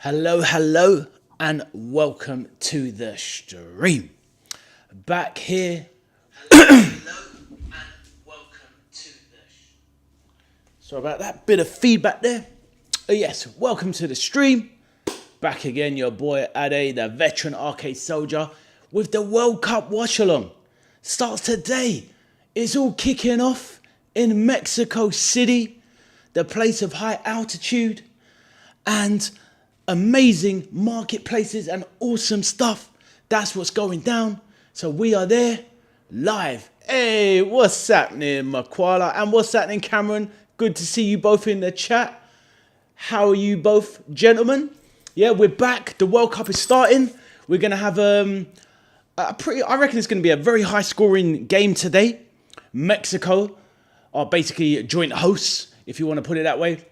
Hello, and welcome to the stream. Back here. Sorry about that bit of feedback there. Yes, welcome to the stream. Back again, your boy Ade, the veteran arcade soldier, with the World Cup Watchalong. Starts today. It's all kicking off in Mexico City, the place of high altitude and amazing marketplaces and awesome stuff. That's what's going down. So we are there live. Hey, what's happening, Makwala? And what's happening, Cameron? Good to see you both in the chat. How are you both, gentlemen? Yeah, we're back. The World Cup is starting. We're going to have I reckon it's going to be a very high scoring game today. Mexico are basically joint hosts, if you want to put it that way,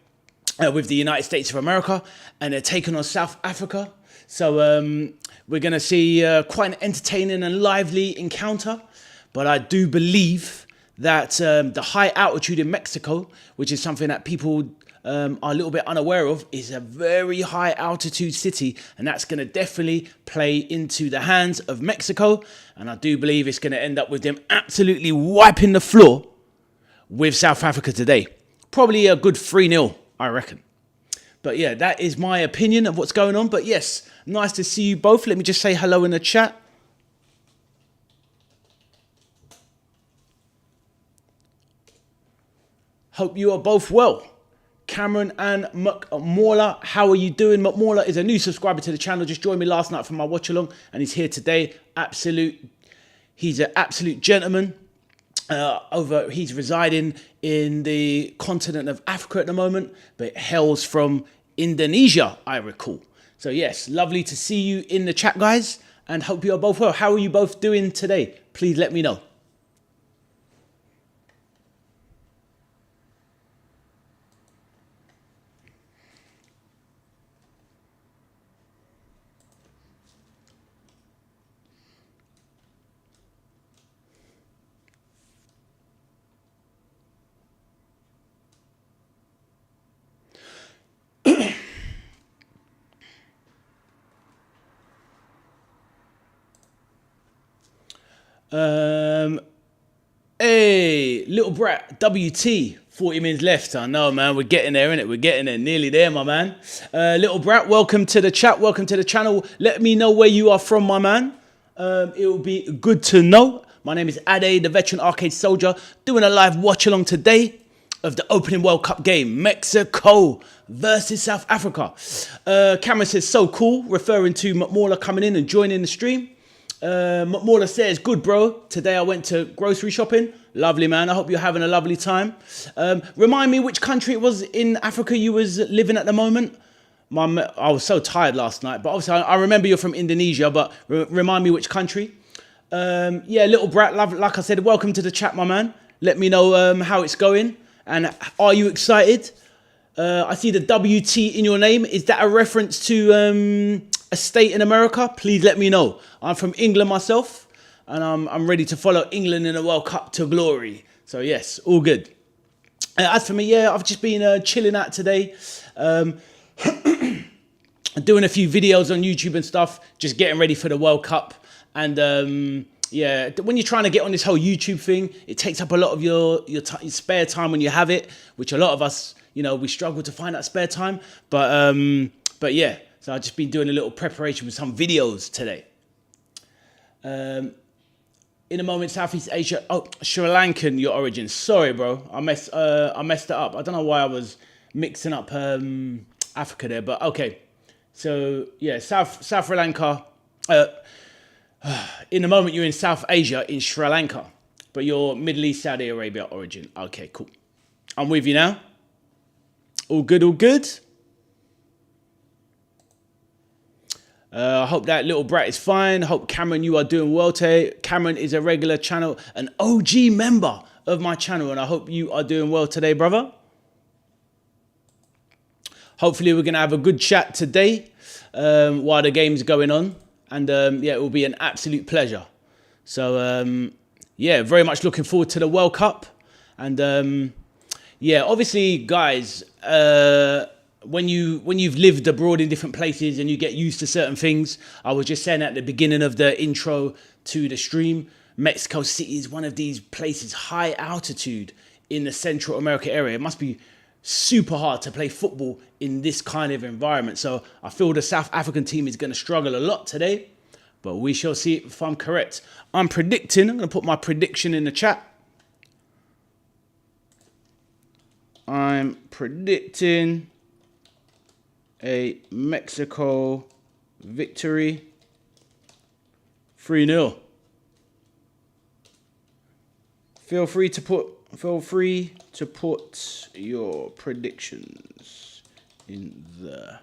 with the United States of America, and they're taking on South Africa. So we're going to see quite an entertaining and lively encounter. But I do believe that the high altitude in Mexico, which is something that people are a little bit unaware of, is a very high altitude city, and that's going to definitely play into the hands of Mexico. And I do believe it's going to end up with them absolutely wiping the floor with South Africa today. Probably a good 3-0, I reckon. But yeah, that is my opinion of what's going on. But yes, nice to see you both. Let me just say hello in the chat. Hope you are both well. Cameron and McMorla, how are you doing? McMorla is a new subscriber to the channel. Just joined me last night for my watch along, and he's here today. He's an absolute gentleman. He's residing in the continent of Africa at the moment, but hails from Indonesia, I recall. So yes, lovely to see you in the chat, guys, and hope you are both well. How are you both doing today? Please let me know. Hey, little brat, WT, 40 minutes left. I know, man, we're getting there, innit? We're getting there, nearly there, my man. Little brat, welcome to the chat, welcome to the channel. Let me know where you are from, my man. It will be good to know. My name is Ade, the veteran arcade soldier, doing a live watch along today of the opening World Cup game, Mexico versus South Africa. Cameron says, so cool, referring to McMorla coming in and joining the stream. McMorla says, good bro, today I went to grocery shopping. Lovely, man. I hope you're having a lovely time. Remind me which country it was in Africa you was living at the moment. I was so tired last night, but obviously I remember you're from Indonesia, but remind me which country. Yeah, little brat, like I said, welcome to the chat, my man. Let me know how it's going, and are you excited? I see the WT in your name. Is that a reference to a state in America? Please let me know. I'm from England myself, and I'm ready to follow England in the World Cup to glory. So yes, all good. As for me, yeah, I've just been chilling out today, doing a few videos on YouTube and stuff, just getting ready for the World Cup. And yeah, when you're trying to get on this whole YouTube thing, it takes up a lot of your spare time when you have it, which a lot of us, you know, we struggle to find that spare time. But yeah, so I've just been doing a little preparation with some videos today. In a moment, Southeast Asia. Oh, Sri Lankan, your origin. Sorry, bro. I messed it up. I don't know why I was mixing up Africa there, but okay. So yeah, South Sri Lanka. In the moment, you're in South Asia, in Sri Lanka, but you're Middle East, Saudi Arabia origin. Okay, cool. I'm with you now. All good, all good. I hope that little brat is fine. Hope Cameron, you are doing well today. Cameron is a regular channel, an OG member of my channel, and I hope you are doing well today, brother. Hopefully we're going to have a good chat today while the game's going on. And yeah, it will be an absolute pleasure. So yeah, very much looking forward to the World Cup. And yeah, obviously, guys, when you've lived abroad in different places and you get used to certain things. I was just saying at the beginning of the intro to the stream, Mexico City is one of these places, high altitude in the Central America area. It must be super hard to play football in this kind of environment. So I feel the South African team is going to struggle a lot today, but we shall see if I'm correct. I'm going to put my prediction in the chat. I'm predicting a Mexico victory, 3-0. Feel free to put your predictions in there.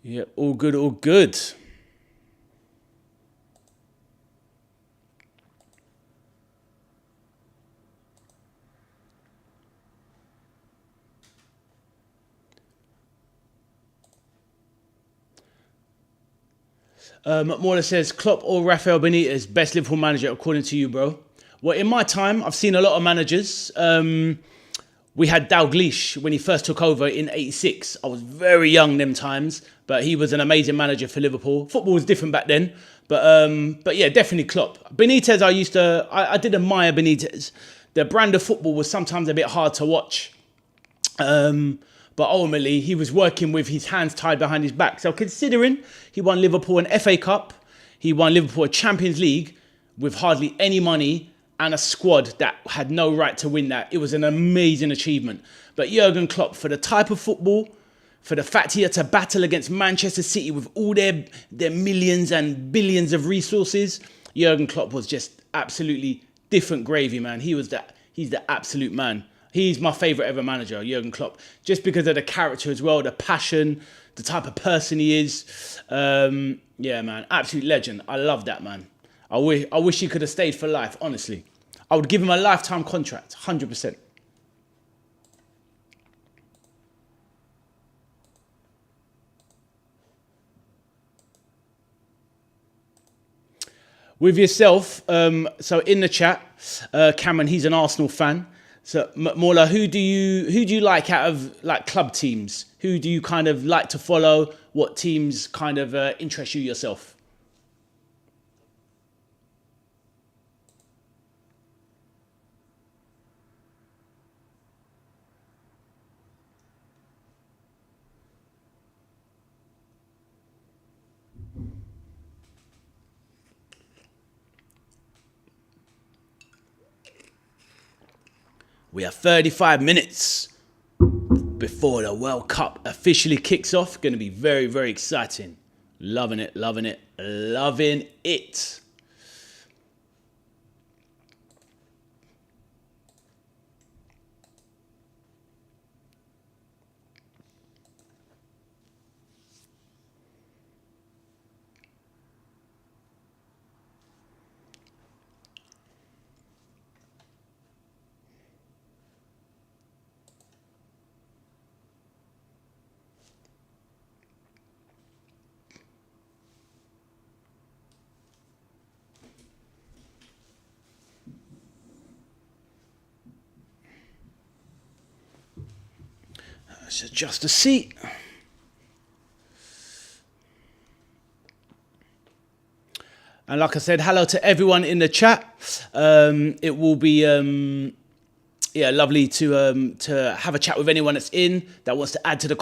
Yeah, all good, all good. Morla says, Klopp or Rafael Benitez, best Liverpool manager according to you, bro? Well, in my time, I've seen a lot of managers. We had Dalglish when he first took over in '86. I was very young them times, but he was an amazing manager for Liverpool. Football was different back then, but yeah, definitely Klopp. Benitez, I did admire Benitez. The brand of football was sometimes a bit hard to watch. But ultimately, he was working with his hands tied behind his back. So considering he won Liverpool an FA Cup, he won Liverpool a Champions League with hardly any money and a squad that had no right to win that, it was an amazing achievement. But Jurgen Klopp, for the type of football, for the fact he had to battle against Manchester City with all their millions and billions of resources, Jurgen Klopp was just absolutely different gravy, man. He's the absolute man. He's my favourite ever manager, Jurgen Klopp, just because of the character as well, the passion, the type of person he is. Yeah, man, absolute legend. I love that, man. I wish he could have stayed for life, honestly. I would give him a lifetime contract, 100%. With yourself, so in the chat, Cameron, he's an Arsenal fan. So, Morla, who do you like out of like club teams? Who do you kind of like to follow? What teams kind of interest you yourself? We have 35 minutes before the World Cup officially kicks off. Going to be very, very exciting. Loving it, loving it, loving it. Let's adjust the seat. And like I said, hello to everyone in the chat. It will be lovely to have a chat with anyone that's in that wants to add to the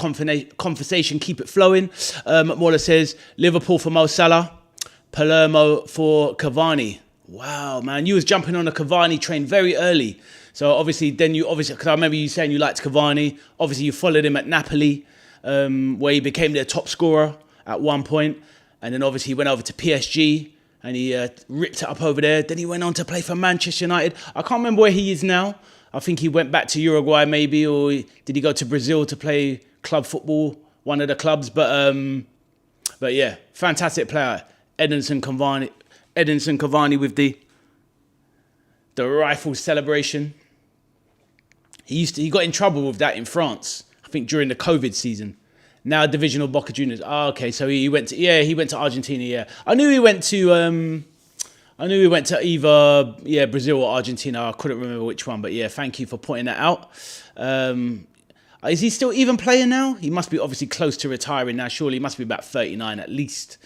conversation. Keep it flowing. Mola says Liverpool for Mo Salah, Palermo for Cavani. Wow, man, you was jumping on a Cavani train very early. So obviously, because I remember you saying you liked Cavani. Obviously, you followed him at Napoli, where he became their top scorer at one point, and then obviously he went over to PSG and he ripped it up over there. Then he went on to play for Manchester United. I can't remember where he is now. I think he went back to Uruguay maybe, or did he go to Brazil to play club football, one of the clubs? But yeah, fantastic player, Edinson Cavani with the rifle celebration. He got in trouble with that in France, I think during the COVID season. Now divisional Boca Juniors. Oh, okay, so he went to Argentina. Yeah, I knew he went to I knew we went to either Brazil or Argentina. I couldn't remember which one, but yeah, thank you for pointing that out. Is he still even playing now? He must be obviously close to retiring now. Surely he must be about 39 at least.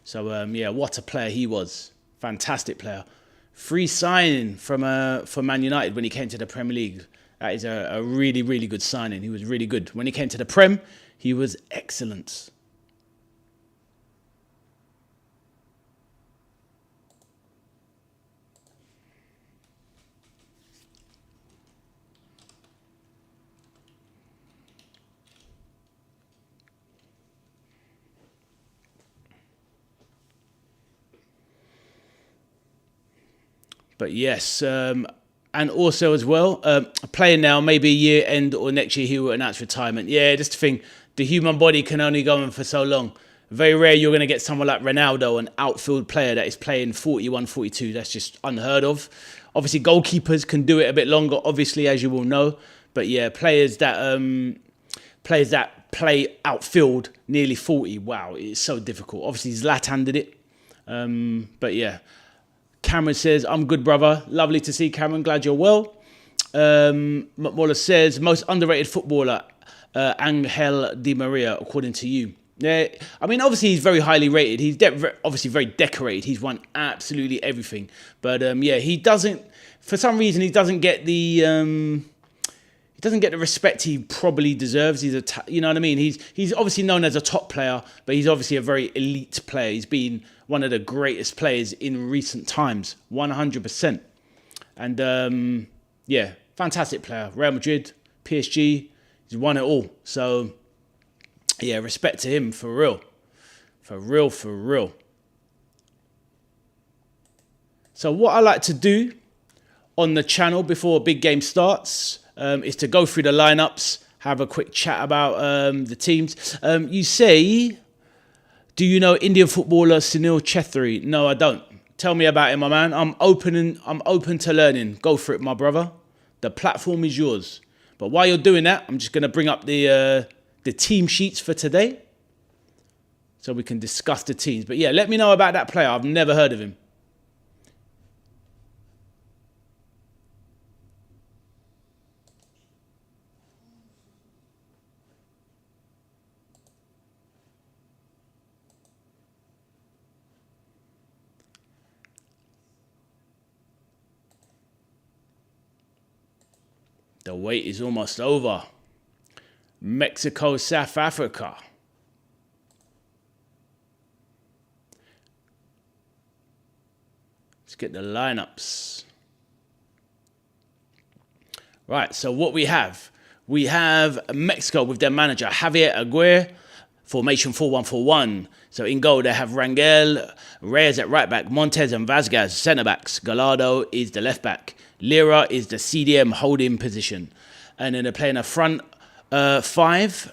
So yeah, what a player he was. Fantastic player. Free signing from Man United when he came to the Premier League. That is a really, really good signing. He was really good. When he came to the Prem, he was excellent. But yes, and also as well, playing now, maybe a year end or next year he will announce retirement. Yeah, just the thing, the human body can only go on for so long. Very rare you're going to get someone like Ronaldo, an outfield player that is playing 41, 42. That's just unheard of. Obviously, goalkeepers can do it a bit longer, obviously, as you will know. But yeah, players that play outfield nearly 40, wow, it's so difficult. Obviously, Zlatan did it. But yeah. Cameron says, I'm good, brother. Lovely to see Cameron. Glad you're well. McMuller says, most underrated footballer, Angel Di Maria, according to you. Yeah, I mean, obviously, he's very highly rated. He's obviously very decorated. He's won absolutely everything. But yeah, he doesn't, for some reason, he doesn't get the respect he probably deserves. You know what I mean? He's obviously known as a top player, but he's obviously a very elite player. He's been one of the greatest players in recent times, 100%. And yeah, fantastic player. Real Madrid, PSG, he's won it all. So yeah, respect to him for real. For real, for real. So what I like to do on the channel before a big game starts is to go through the lineups, have a quick chat about the teams. You say, do you know Indian footballer Sunil Chhetri? No, I don't. Tell me about him, my man. I'm open to learning. Go for it, my brother. The platform is yours. But while you're doing that, I'm just going to bring up the team sheets for today so we can discuss the teams. But yeah, let me know about that player. I've never heard of him. The wait is almost over. Mexico, South Africa. Let's get the lineups. Right, so what we have Mexico with their manager, Javier Aguirre, formation 4-1-4-1. So in goal, they have Rangel, Reyes at right back, Montes and Vazquez centre backs. Gallardo is the left back. Lira is the CDM holding position. And then they're playing a front five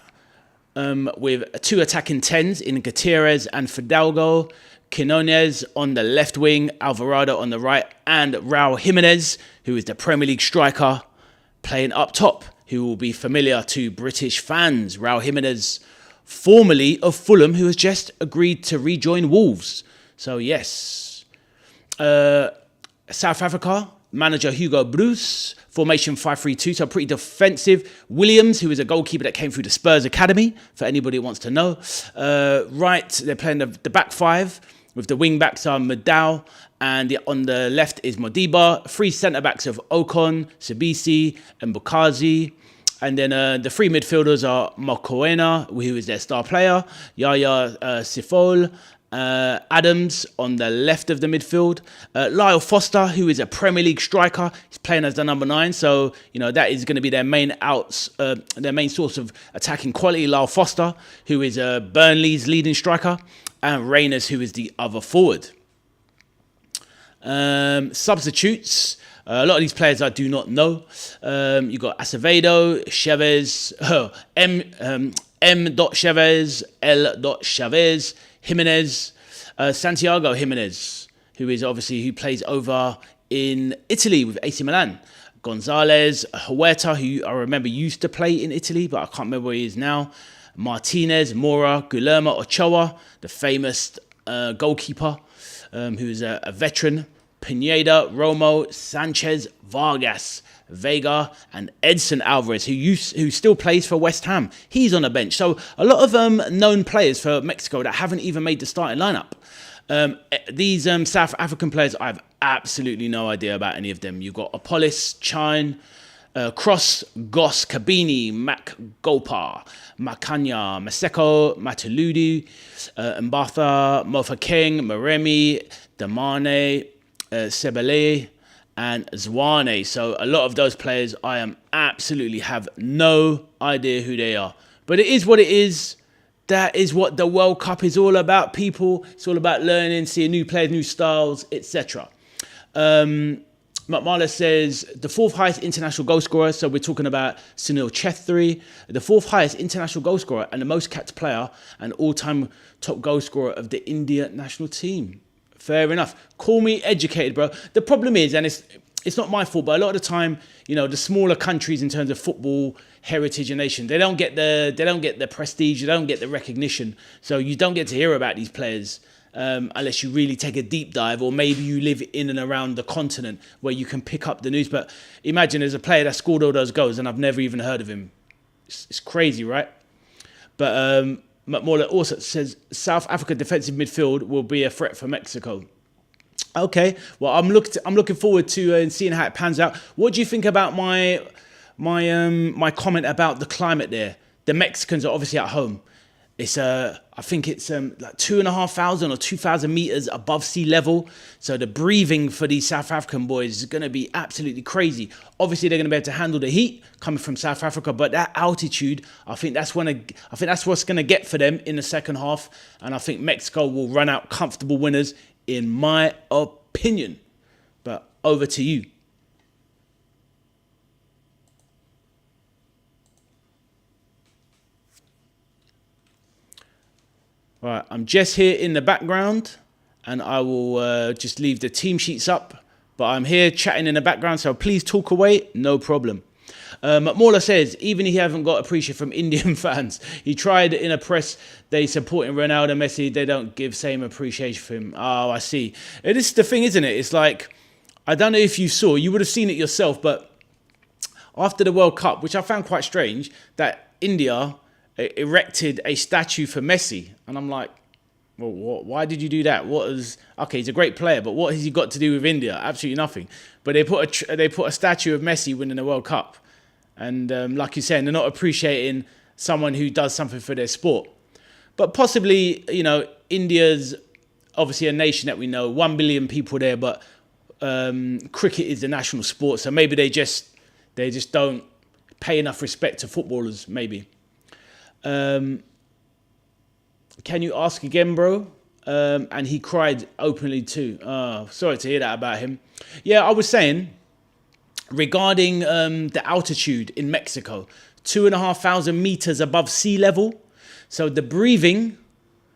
with two attacking tens in Gutierrez and Fidalgo, Quinones on the left wing, Alvarado on the right, and Raul Jimenez, who is the Premier League striker, playing up top, who will be familiar to British fans. Raul Jimenez, formerly of Fulham, who has just agreed to rejoin Wolves. So yes. South Africa, manager Hugo Bruce, formation 5-3-2, so pretty defensive. Williams, who is a goalkeeper that came through the Spurs Academy, for anybody who wants to know. Right, they're playing the back five, with the wing backs are Medao, and on the left is Modiba. Three centre backs of Ocon, Sibisi, and Bukazi. And then the three midfielders are Mokoena, who is their star player, Yaya Sifol, Adams on the left of the midfield, Lyle Foster, who is a Premier League striker. He's playing as the number 9, so you know that is going to be their main their main source of attacking quality. Lyle Foster, who is Burnley's leading striker, and Reyners, who is the other forward. Substitutes. A lot of these players I do not know. You got Acevedo, Chavez, M. Chavez, L. Chavez, Jimenez, Santiago Jimenez, who plays over in Italy with AC Milan. Gonzalez, Huerta, who I remember used to play in Italy, but I can't remember where he is now. Martinez, Mora, Guillermo Ochoa, the famous goalkeeper, who is a veteran. Pineda, Romo, Sanchez, Vargas, Vega, and Edson Alvarez, who still plays for West Ham. He's on the bench. So a lot of known players for Mexico that haven't even made the starting lineup. These South African players, I have absolutely no idea about any of them. You've got Apollos, Chine, Cross, Goss, Kabini, Mac Gopar, Makanya, Maseko, Matuludi, Mbatha, Mofa King, Maremi, Damane, Sebele, and Zwane. So a lot of those players, I am absolutely have no idea who they are. But it is what it is. That is what the World Cup is all about, people. It's all about learning, seeing new players, new styles, etc. Marla says the fourth highest international goal scorer. So we're talking about Sunil Chhetri, the fourth highest international goal scorer and the most capped player and all-time top goal scorer of the India national team. Fair enough. Call me educated, bro. The problem is, and it's not my fault, but a lot of the time, you know, the smaller countries in terms of football heritage and nation, they don't get the prestige, they don't get the recognition. So you don't get to hear about these players unless you really take a deep dive, or maybe you live in and around the continent where you can pick up the news. But imagine there's a player that scored all those goals and I've never even heard of him. It's crazy, right? But McMorla also says South Africa defensive midfield will be a threat for Mexico. Okay, well, I'm looking forward to seeing how it pans out. What do you think about my comment about the climate there? The Mexicans are obviously at home. It's I think it's like 2,500 or 2,000 meters above sea level. So the breathing for these South African boys is going to be absolutely crazy. Obviously, they're going to be able to handle the heat coming from South Africa, but that altitude, I think that's what's going to get for them in the second half. And I think Mexico will run out comfortable winners, in my opinion. But over to you. Right, I'm just here in the background and I will just leave the team sheets up, but I'm here chatting in the background, so please talk away, no problem. McMorla says, even if he haven't got appreciation from Indian fans, he tried in a press day supporting Ronaldo, Messi, they don't give same appreciation for him. Oh, I see. It is the thing, isn't it? It's like, I don't know if you saw, you would have seen it yourself, but after the World Cup, which I found quite strange, that India erected a statue for Messi. And I'm like, well, why did you do that? Okay, he's a great player, but what has he got to do with India? Absolutely nothing. But they put a statue of Messi winning the World Cup. And like you're saying, they're not appreciating someone who does something for their sport. But possibly, you know, India's obviously a nation that we know, 1 billion people there, but cricket is the national sport. So maybe they just don't pay enough respect to footballers, maybe. Can you ask again, bro? And he cried openly too. Sorry to hear that about him. Yeah, I was saying regarding the altitude in Mexico, 2,500 meters above sea level. So the breathing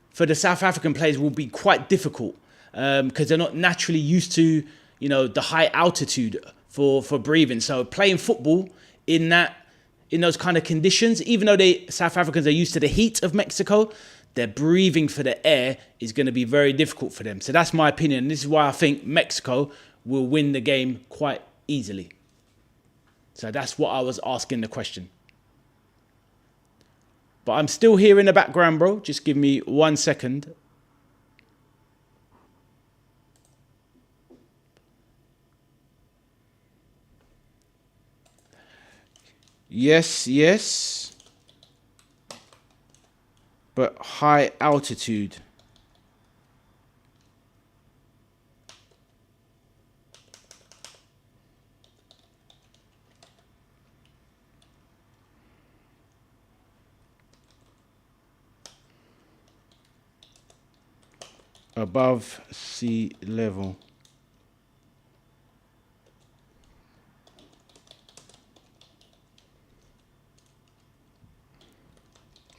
for the South African players will be quite difficult because they're not naturally used to, you know, the high altitude for breathing. So playing football in those kind of conditions, even though South Africans are used to the heat of Mexico, their breathing for the air is going to be very difficult for them. So that's my opinion. This is why I think Mexico will win the game quite easily. So that's what I was asking the question. But I'm still here in the background, bro. Just give me 1 second. Yes. But high altitude. Above sea level.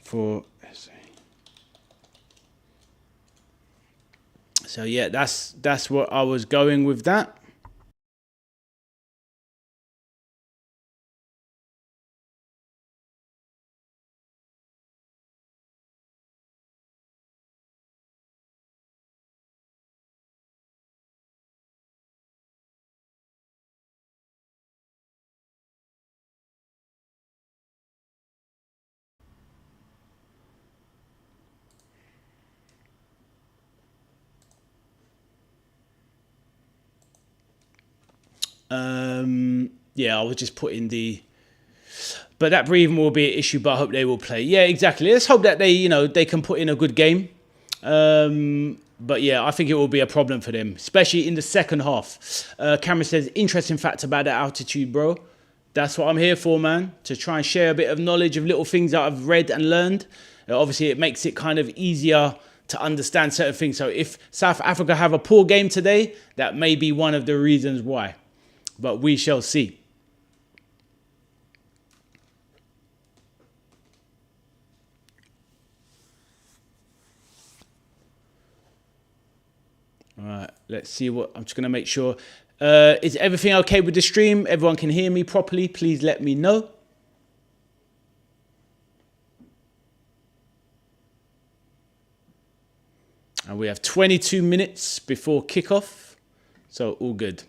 For SA. So yeah, that's what I was going with that. Yeah, I was just putting the. But that breathing will be an issue, but I hope they will play. Yeah, exactly. Let's hope that they can put in a good game. But yeah, I think it will be a problem for them, especially in the second half. Cameron says, interesting fact about the altitude, bro. That's what I'm here for, man. To try and share a bit of knowledge of little things that I've read and learned. Obviously, it makes it kind of easier to understand certain things. So if South Africa have a poor game today, that may be one of the reasons why. But we shall see. All right, let's see what... I'm just going to make sure. Is everything okay with the stream? Everyone can hear me properly? Please let me know. And we have 22 minutes before kickoff. So all good.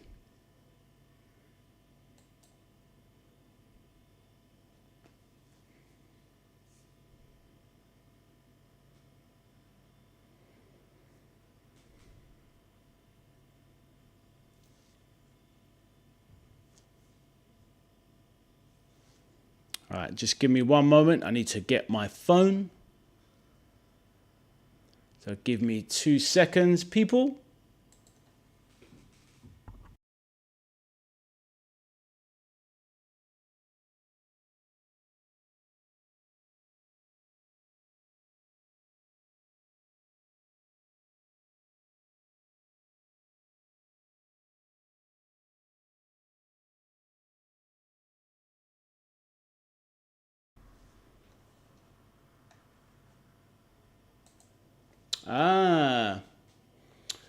All right, just give me one moment. I need to get my phone. So give me 2 seconds, people.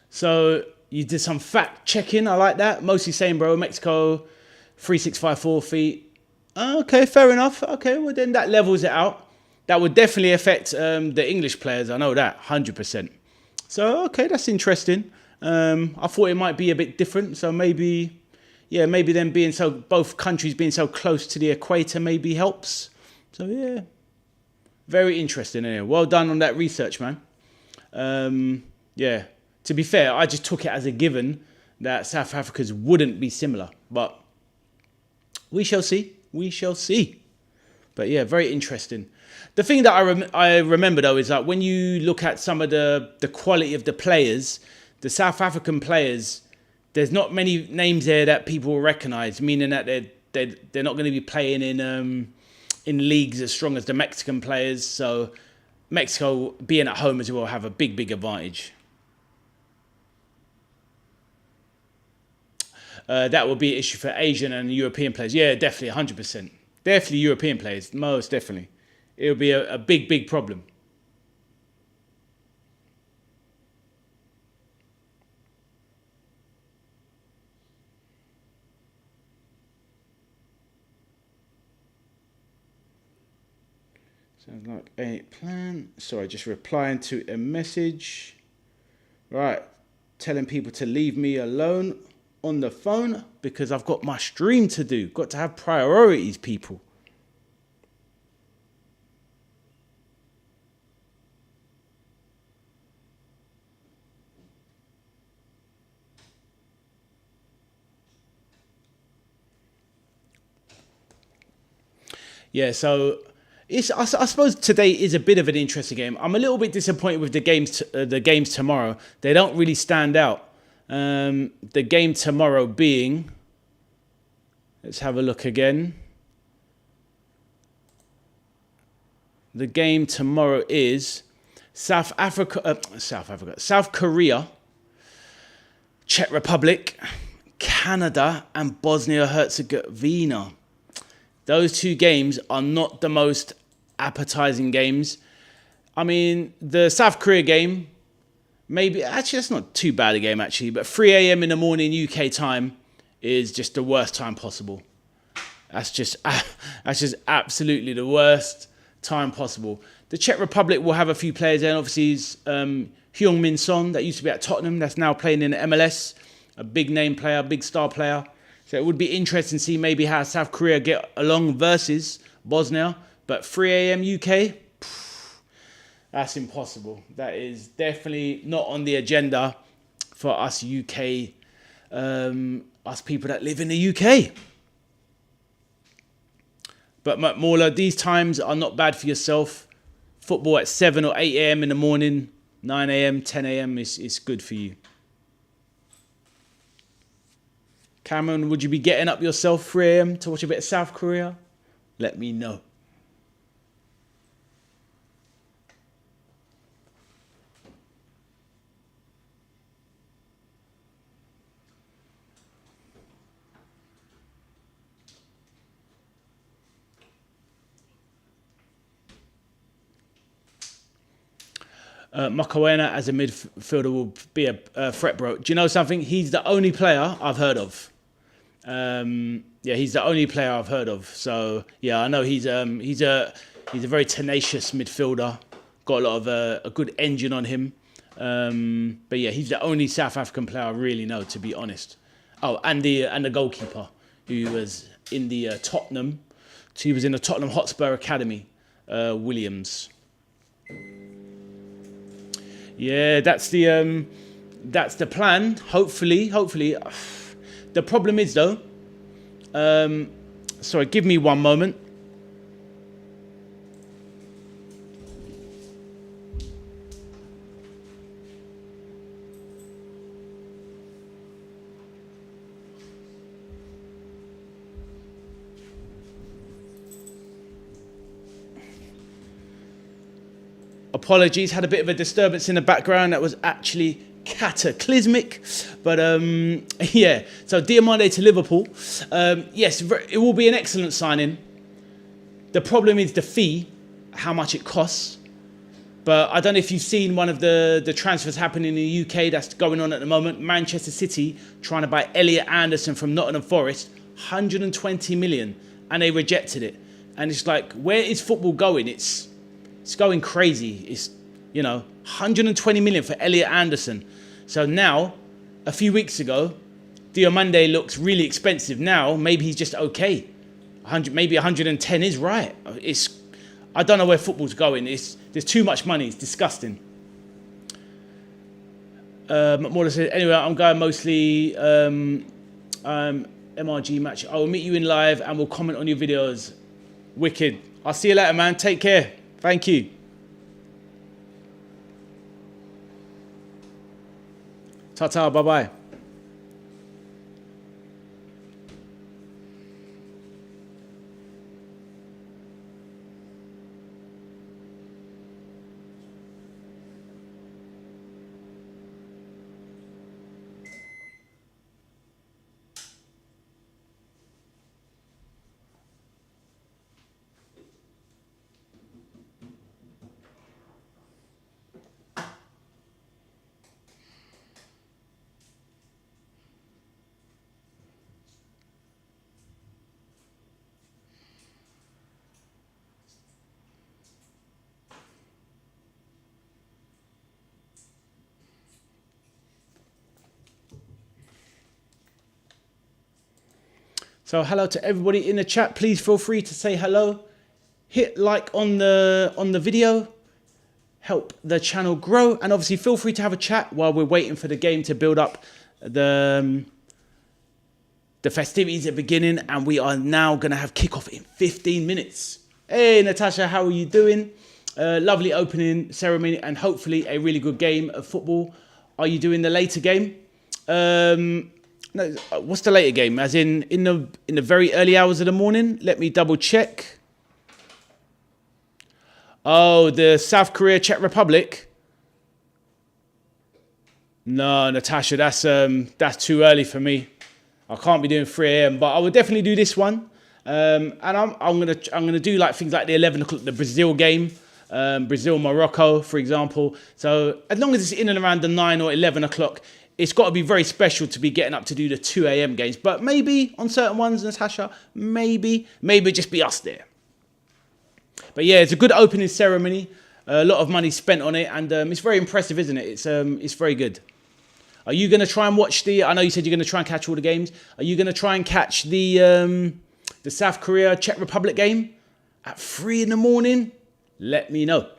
So you did some fact checking. I like that. Mostly saying, bro, Mexico, 3,654 feet. Okay, fair enough. Okay, well then that levels it out. That would definitely affect the English players. I know that, 100%. So, okay, that's interesting. I thought it might be a bit different. So maybe, yeah, maybe them being both countries being so close to the equator maybe helps. So, yeah, very interesting. Anyway. Well done on that research, man. Yeah, to be fair, I just took it as a given that South Africa's wouldn't be similar. But we shall see. We shall see. But yeah, very interesting. The thing that I remember, though, is that when you look at some of the quality of the players, the South African players, there's not many names there that people will recognise, meaning that they're not going to be playing in leagues as strong as the Mexican players. So Mexico, being at home as well, have a big advantage. That would be an issue for Asian and European players. Yeah, definitely, 100%. Definitely European players, most definitely. It would be a big problem. Sounds like a plan. Sorry, just replying to a message. Right, telling people to leave me alone on the phone because I've got my stream to do. Got to have priorities, people. Yeah, so I suppose today is a bit of an interesting game. I'm a little bit disappointed with the games tomorrow. They don't really stand out. The game tomorrow being, let's have a look again. The game tomorrow is South Korea, Czech Republic, Canada, and Bosnia-Herzegovina. Those two games are not the most appetizing games. I mean, the South Korea game, maybe, actually, that's not too bad a game, actually, but 3 a.m. in the morning UK time is just the worst time possible. That's just absolutely the worst time possible. The Czech Republic will have a few players there. Obviously, Heung-min Son, that used to be at Tottenham, that's now playing in the MLS. A big name player, big star player. So it would be interesting to see maybe how South Korea get along versus Bosnia. But 3 a.m. UK, that's impossible. That is definitely not on the agenda for us UK us people that live in the UK. But Mauler, these times are not bad for yourself. Football at 7 or 8 a.m. in the morning, 9 a.m., 10 a.m. is good for you. Cameron, would you be getting up yourself 3 a.m. to watch a bit of South Korea? Let me know. Makawena as a midfielder will be a threat, bro. Do you know something? He's the only player I've heard of. Yeah, he's the only player I've heard of. So yeah, I know he's a very tenacious midfielder. Got a lot of a good engine on him. But yeah, he's the only South African player I really know, to be honest. Oh, and the goalkeeper who was in the Tottenham. He was in the Tottenham Hotspur Academy, Williams. Yeah, that's the plan. Hopefully. The problem is though. Sorry, give me one moment. Apologies, had a bit of a disturbance in the background that was actually cataclysmic. But yeah, so Diamande to Liverpool. Yes, it will be an excellent signing. The problem is the fee, how much it costs. But I don't know if you've seen one of the transfers happening in the UK that's going on at the moment. Manchester City trying to buy Elliot Anderson from Nottingham Forest, 120 million, and they rejected it. And it's like, where is football going? It's going crazy. It's, 120 million for Elliot Anderson. So now, a few weeks ago, Diamande looks really expensive. Now, maybe he's just okay. Maybe 110 is right. I don't know where football's going. There's too much money. It's disgusting. McMorland said, anyway, I'm going mostly MRG match. I will meet you in live and will comment on your videos. Wicked. I'll see you later, man. Take care. Thank you. Ta-ta, bye-bye. So hello to everybody in the chat. Please feel free to say hello. Hit like on the video. Help the channel grow. And obviously feel free to have a chat while we're waiting for the game to build up. The festivities are beginning and we are now going to have kickoff in 15 minutes. Hey Natasha, how are you doing? Lovely opening ceremony and hopefully a really good game of football. Are you doing the later game? No, what's the later game? As in the very early hours of the morning? Let me double check. Oh, the South Korea Czech Republic. No, Natasha, that's too early for me. I can't be doing 3 a.m. But I will definitely do this one. And I'm gonna do like things like the 11 o'clock, the Brazil game, Brazil Morocco, for example. So as long as it's in and around the 9 or 11 o'clock. It's got to be very special to be getting up to do the 2 a.m. games. But maybe on certain ones, Natasha, maybe just be us there. But yeah, it's a good opening ceremony. A lot of money spent on it. And it's very impressive, isn't it? It's very good. Are you going to try and watch I know you said you're going to try and catch all the games. Are you going to try and catch the South Korea Czech Republic game at 3 in the morning? Let me know.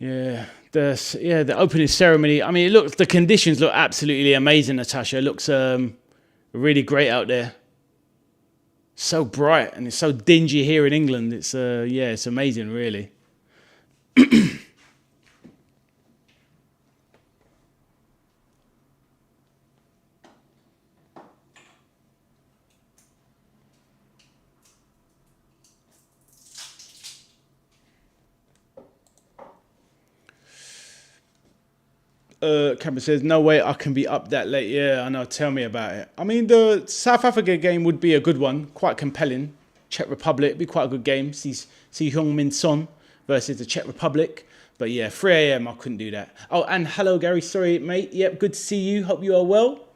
Yeah, the opening ceremony. I mean, the conditions look absolutely amazing, Natasha. It looks really great out there. So bright, and it's so dingy here in England. It's it's amazing, really. Cameron says, no way I can be up that late. Yeah, I know. Tell me about it. I mean, the South Africa game would be a good one. Quite compelling. Czech Republic, be quite a good game. See Heung-min Son versus the Czech Republic. But yeah, 3 a.m. I couldn't do that. Oh, and hello, Gary. Sorry, mate. Yep, good to see you. Hope you are well.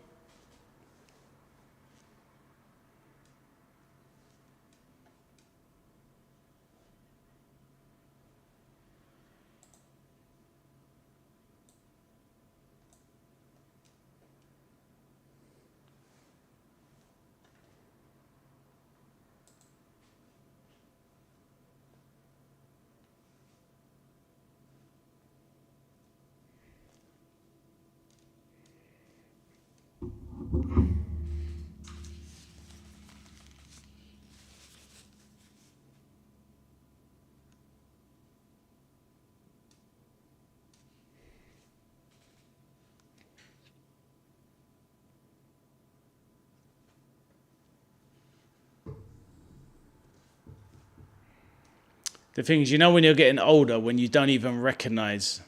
The thing is, when you're getting older, when you don't even recognize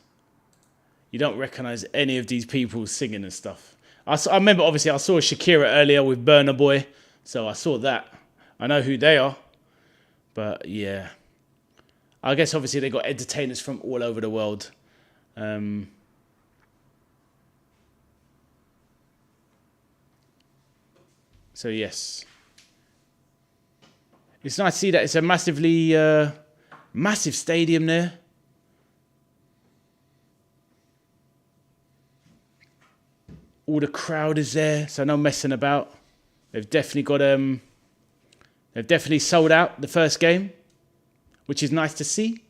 any of these people singing and stuff. I remember, obviously, I saw Shakira earlier with Burna Boy, so I saw that. I know who they are, but yeah. I guess, obviously, they got entertainers from all over the world. So, yes. It's nice to see that it's a massive stadium there. All the crowd is there, so no messing about. They've definitely sold out the first game, which is nice to see.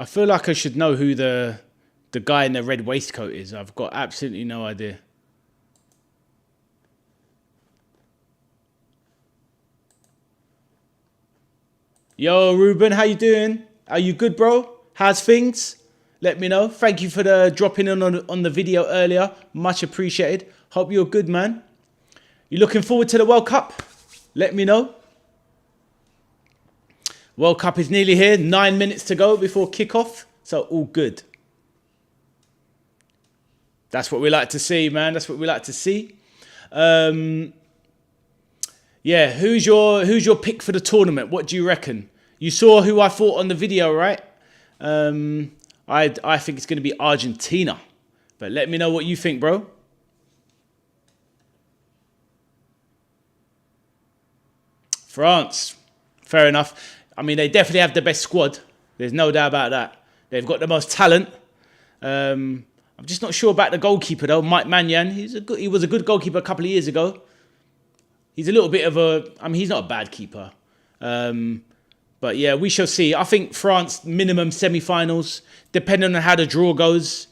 I feel like I should know who the guy in the red waistcoat is. I've got absolutely no idea. Yo, Ruben, how you doing? Are you good, bro? How's things? Let me know. Thank you for the dropping in on the video earlier. Much appreciated. Hope you're good, man. You looking forward to the World Cup? Let me know. World Cup is nearly here. 9 minutes to go before kickoff. So all good. That's what we like to see, man. That's what we like to see. Yeah, who's your pick for the tournament? What do you reckon? You saw who I thought on the video, right? I think it's going to be Argentina. But let me know what you think, bro. France. Fair enough. I mean, they definitely have the best squad. There's no doubt about that. They've got the most talent. I'm just not sure about the goalkeeper, though. Mike Maignan. He was a good goalkeeper a couple of years ago. He's a little bit of he's not a bad keeper. But yeah, we shall see. I think France, minimum semi-finals, depending on how the draw goes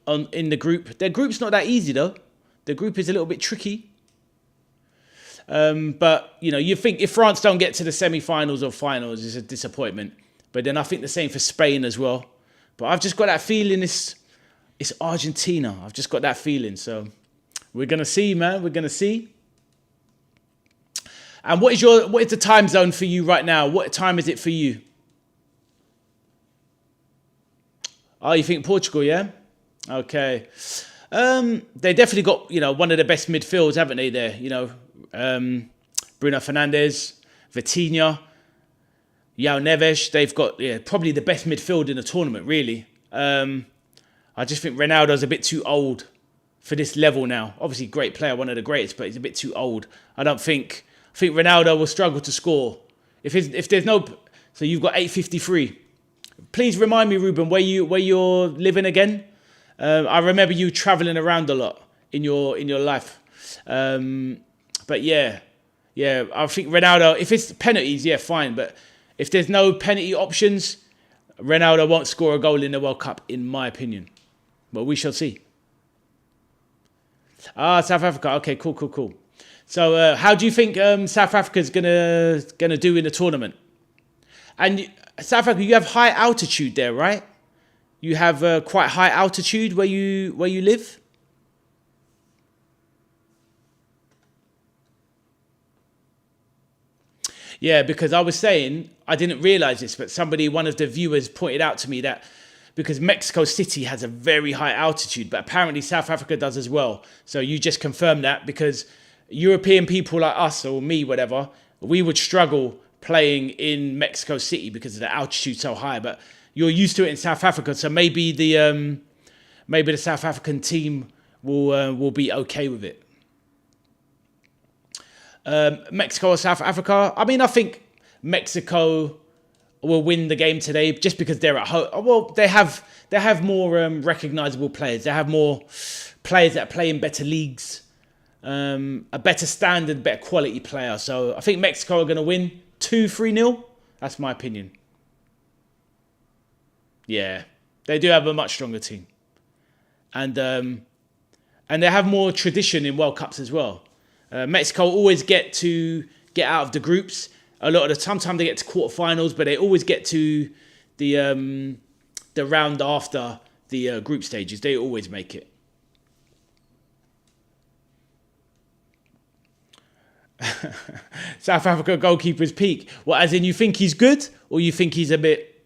in the group. Their group's not that easy, though. The group is a little bit tricky. But, you think if France don't get to the semi-finals or finals, it's a disappointment. But then I think the same for Spain as well. But I've just got that feeling it's Argentina. I've just got that feeling. So we're going to see, man. We're going to see. And what is the time zone for you right now? What time is it for you? Oh, you think Portugal, yeah? Okay. They definitely got, one of the best midfields, haven't they, there? Bruno Fernandes, Vitinha, João Neves. They've got probably the best midfield in the tournament, really. I just think Ronaldo's a bit too old for this level now. Obviously, great player, one of the greatest, but he's a bit too old. I think Ronaldo will struggle to score. If there's no... So you've got 853. Please remind me, Ruben, where you're living again. I remember you traveling around a lot in your life. But yeah, I think Ronaldo, if it's penalties, yeah, fine. But if there's no penalty options, Ronaldo won't score a goal in the World Cup, in my opinion. But we shall see. South Africa. Okay, cool. So how do you think South Africa's gonna do in the tournament? And South Africa, you have high altitude there, right? You have quite high altitude where you live. Yeah, because I was saying, I didn't realize this, but one of the viewers pointed out to me that because Mexico City has a very high altitude, but apparently South Africa does as well. So you just confirmed that, because European people like us, or me, whatever, we would struggle playing in Mexico City because of the altitude so high. But you're used to it in South Africa, so maybe the South African team will be okay with it. Mexico or South Africa? I mean, I think Mexico will win the game today just because they're at home. Well, they have more recognizable players. They have more players that play in better leagues, a better standard, better quality player. So I think Mexico are going to win 2-3-0. That's my opinion. Yeah, they do have a much stronger team, and they have more tradition in World Cups as well. Mexico always get out of the groups. A lot of the time, sometimes they get to quarterfinals, but they always get to the round after the group stages. They always make it. South Africa goalkeeper's peak. Well, as in you think he's good, or you think he's a bit...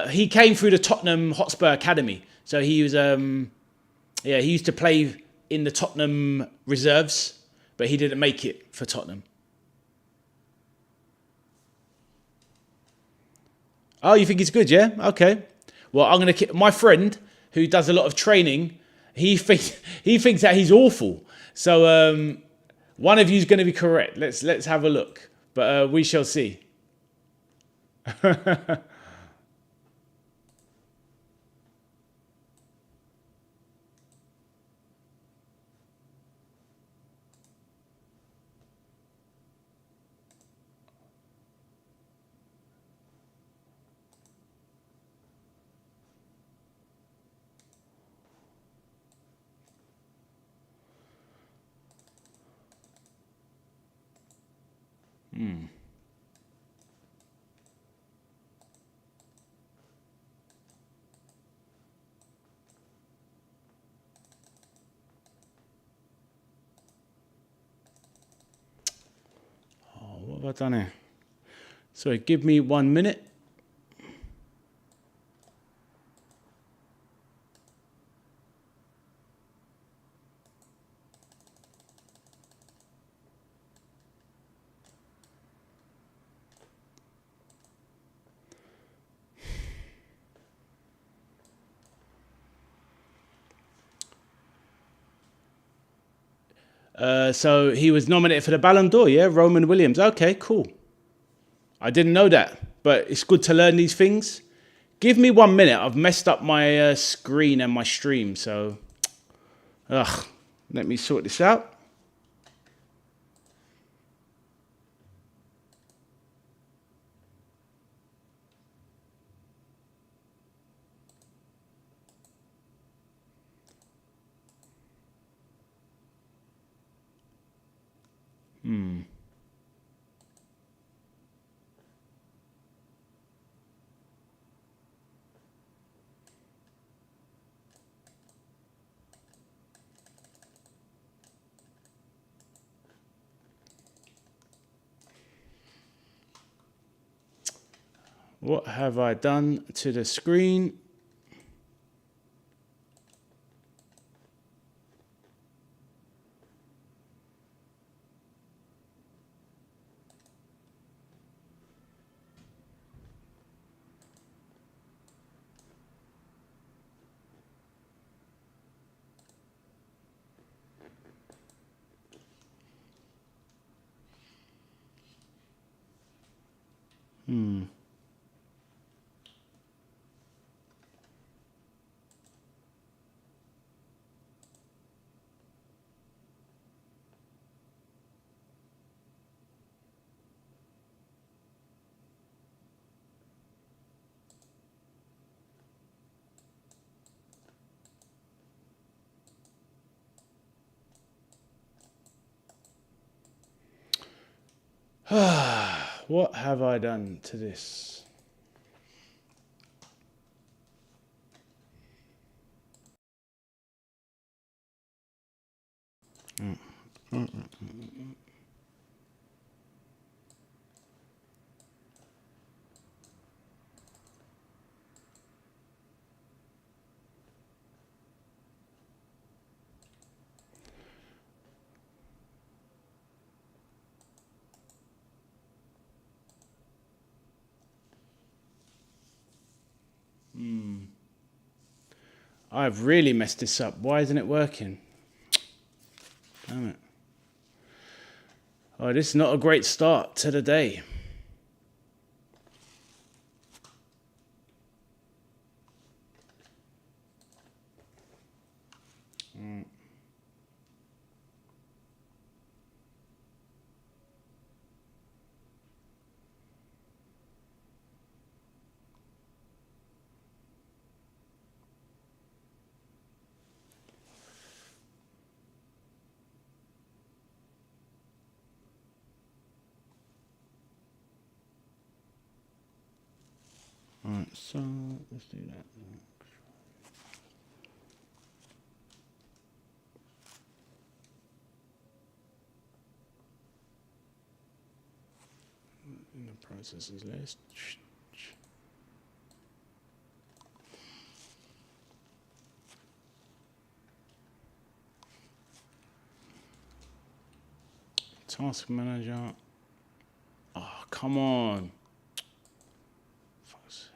he came through the Tottenham Hotspur Academy. So he was... he used to play in the Tottenham reserves, but he didn't make it for Tottenham. Oh, you think he's good, yeah? Okay. Well, I'm going to... My friend, who does a lot of training, he thinks that he's awful. So one of you is going to be correct. Let's have a look. But we shall see. What have I done here? Sorry, give me 1 minute. So he was nominated for the Ballon d'Or, yeah? Roman Williams. Okay, cool. I didn't know that, but it's good to learn these things. Give me 1 minute. I've messed up my screen and my stream, so... let me sort this out. What have I done to the screen? What have I done to this? I've really messed this up. Why isn't it working? Damn it. Oh, this is not a great start to the day. Alright, so let's do that. In the processes list. Task manager. Oh, come on. Fuck's sake.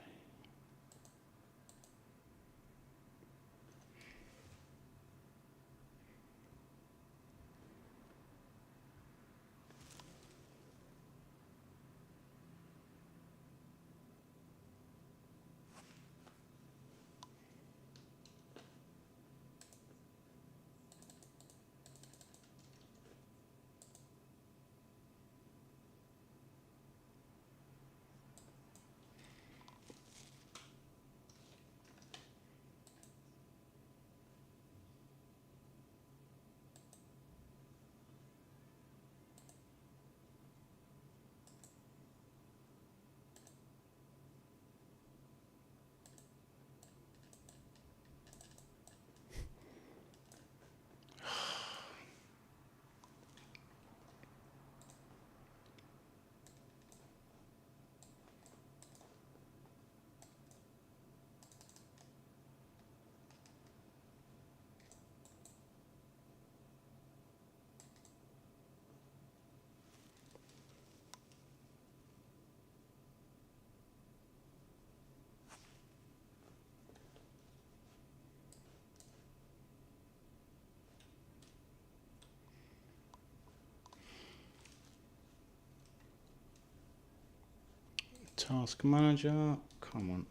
Task manager. Come on.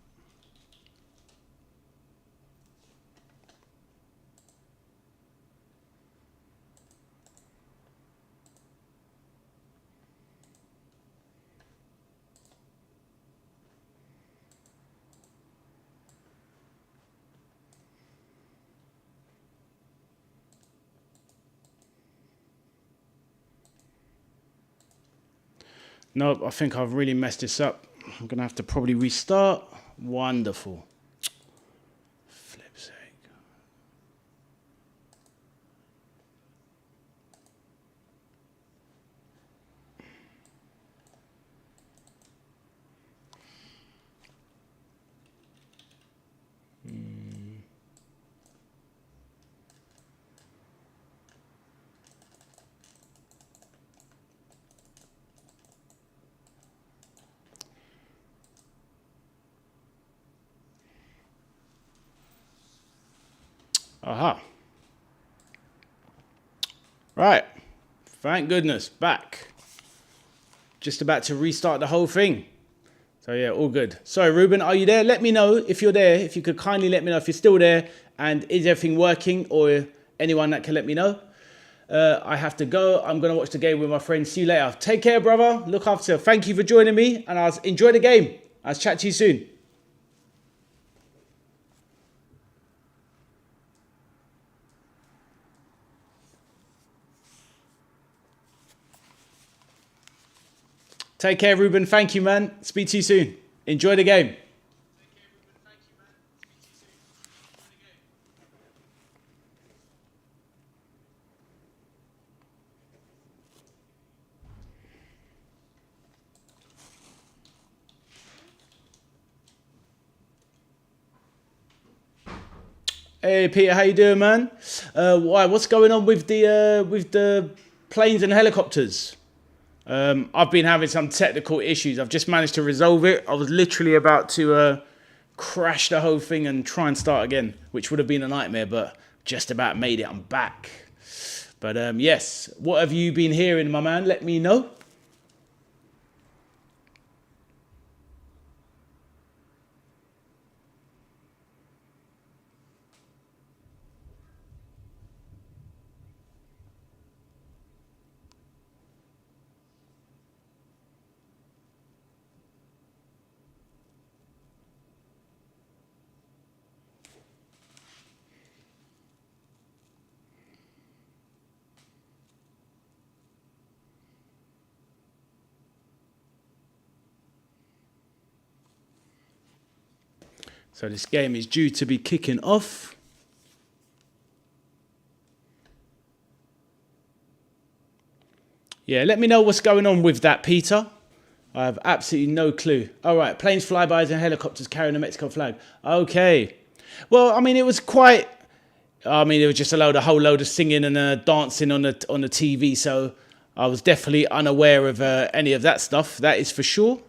Nope, I think I've really messed this up. I'm going to have to probably restart. Wonderful. Flip's sake. Aha. Right. Thank goodness. Back. Just about to restart the whole thing. So yeah, all good. Sorry, Ruben, are you there? Let me know if you're there. If you could kindly let me know if you're still there and is everything working, or anyone that can let me know. I have to go. I'm going to watch the game with my friends. See you later. Take care, brother. Look after yourself. Thank you for joining me, and I'll enjoy the game. I'll chat to you soon. Take care, Ruben. Thank you, man. Speak to you soon. Enjoy the game. Hey, Peter, how you doing, man? Why? What's going on with the planes and helicopters? I've been having some technical issues. I've just managed to resolve it. I was literally about to crash the whole thing and try and start again, which would have been a nightmare, but just about made it. I'm back. But yes, what have you been hearing, my man? Let me know. So this game is due to be kicking off. Yeah, let me know what's going on with that, Peter. I have absolutely no clue. All right, planes, flybys, and helicopters carrying the Mexico flag. Okay. Well, I mean, it was quite. I mean, it was just a whole load of singing and dancing on the TV. So I was definitely unaware of any of that stuff. That is for sure.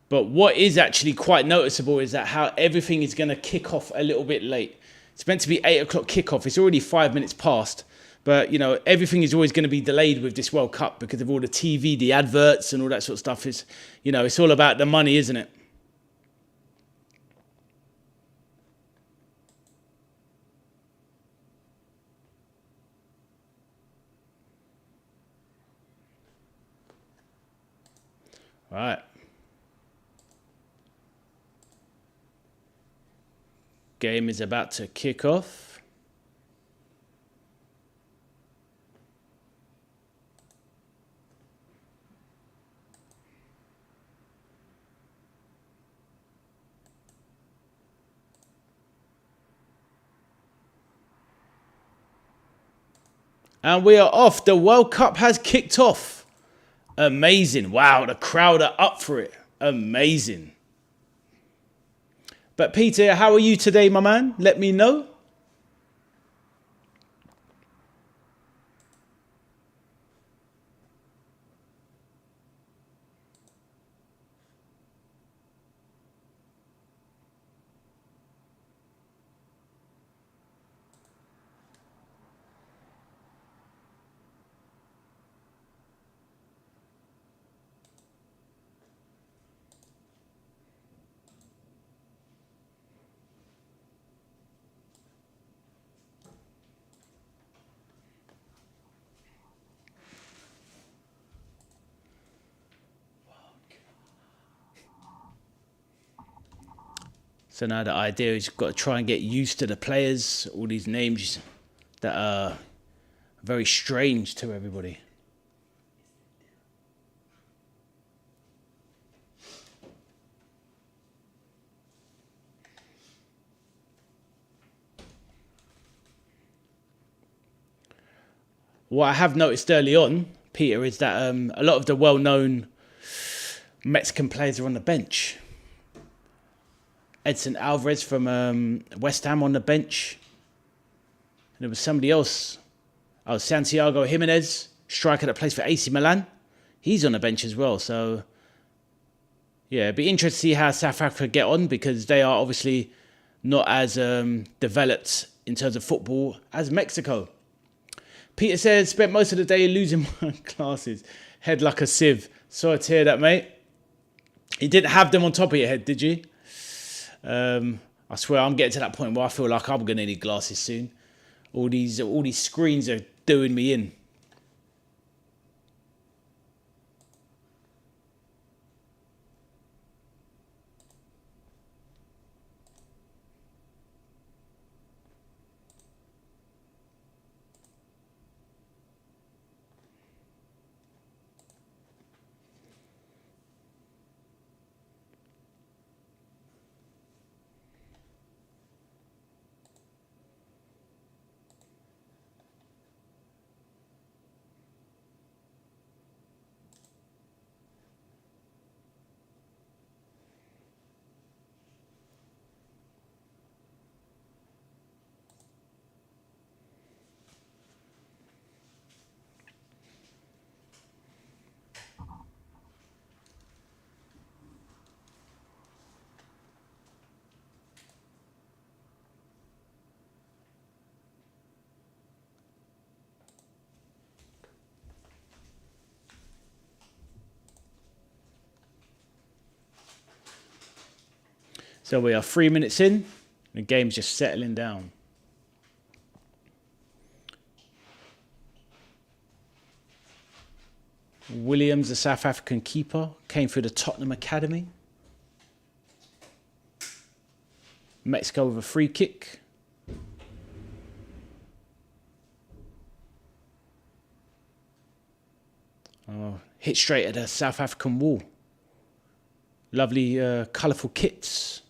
But what is actually quite noticeable is that how everything is going to kick off a little bit late. It's meant to be 8 o'clock kickoff. It's already 5 minutes past. But, you know, everything is always going to be delayed with this World Cup because of all the TV, the adverts and all that sort of stuff. It's, you know, it's all about the money, isn't it? All right. Game is about to kick off. And we are off. The World Cup has kicked off. Amazing. Wow, the crowd are up for it. Amazing. But Peter, how are you today, my man? Let me know. So now the idea is you've got to try and get used to the players, all these names that are very strange to everybody. What I have noticed early on, Peter, is that a lot of the well-known Mexican players are on the bench. Edson Alvarez from West Ham on the bench. And there was somebody else. Oh, Santiago Jimenez, striker that plays for AC Milan. He's on the bench as well. So, yeah, it'd be interesting to see how South Africa get on, because they are obviously not as developed in terms of football as Mexico. Peter says, spent most of the day losing my glasses. Head like a sieve. Sorry to hear that, mate. You didn't have them on top of your head, did you? I swear I'm getting to that point where I feel like I'm going to need glasses soon. All these screens are doing me in. So we are 3 minutes in. The game's just settling down. Williams, the South African keeper, came through the Tottenham Academy. Mexico with a free kick. Oh, hit straight at the South African wall. Lovely, colourful kits.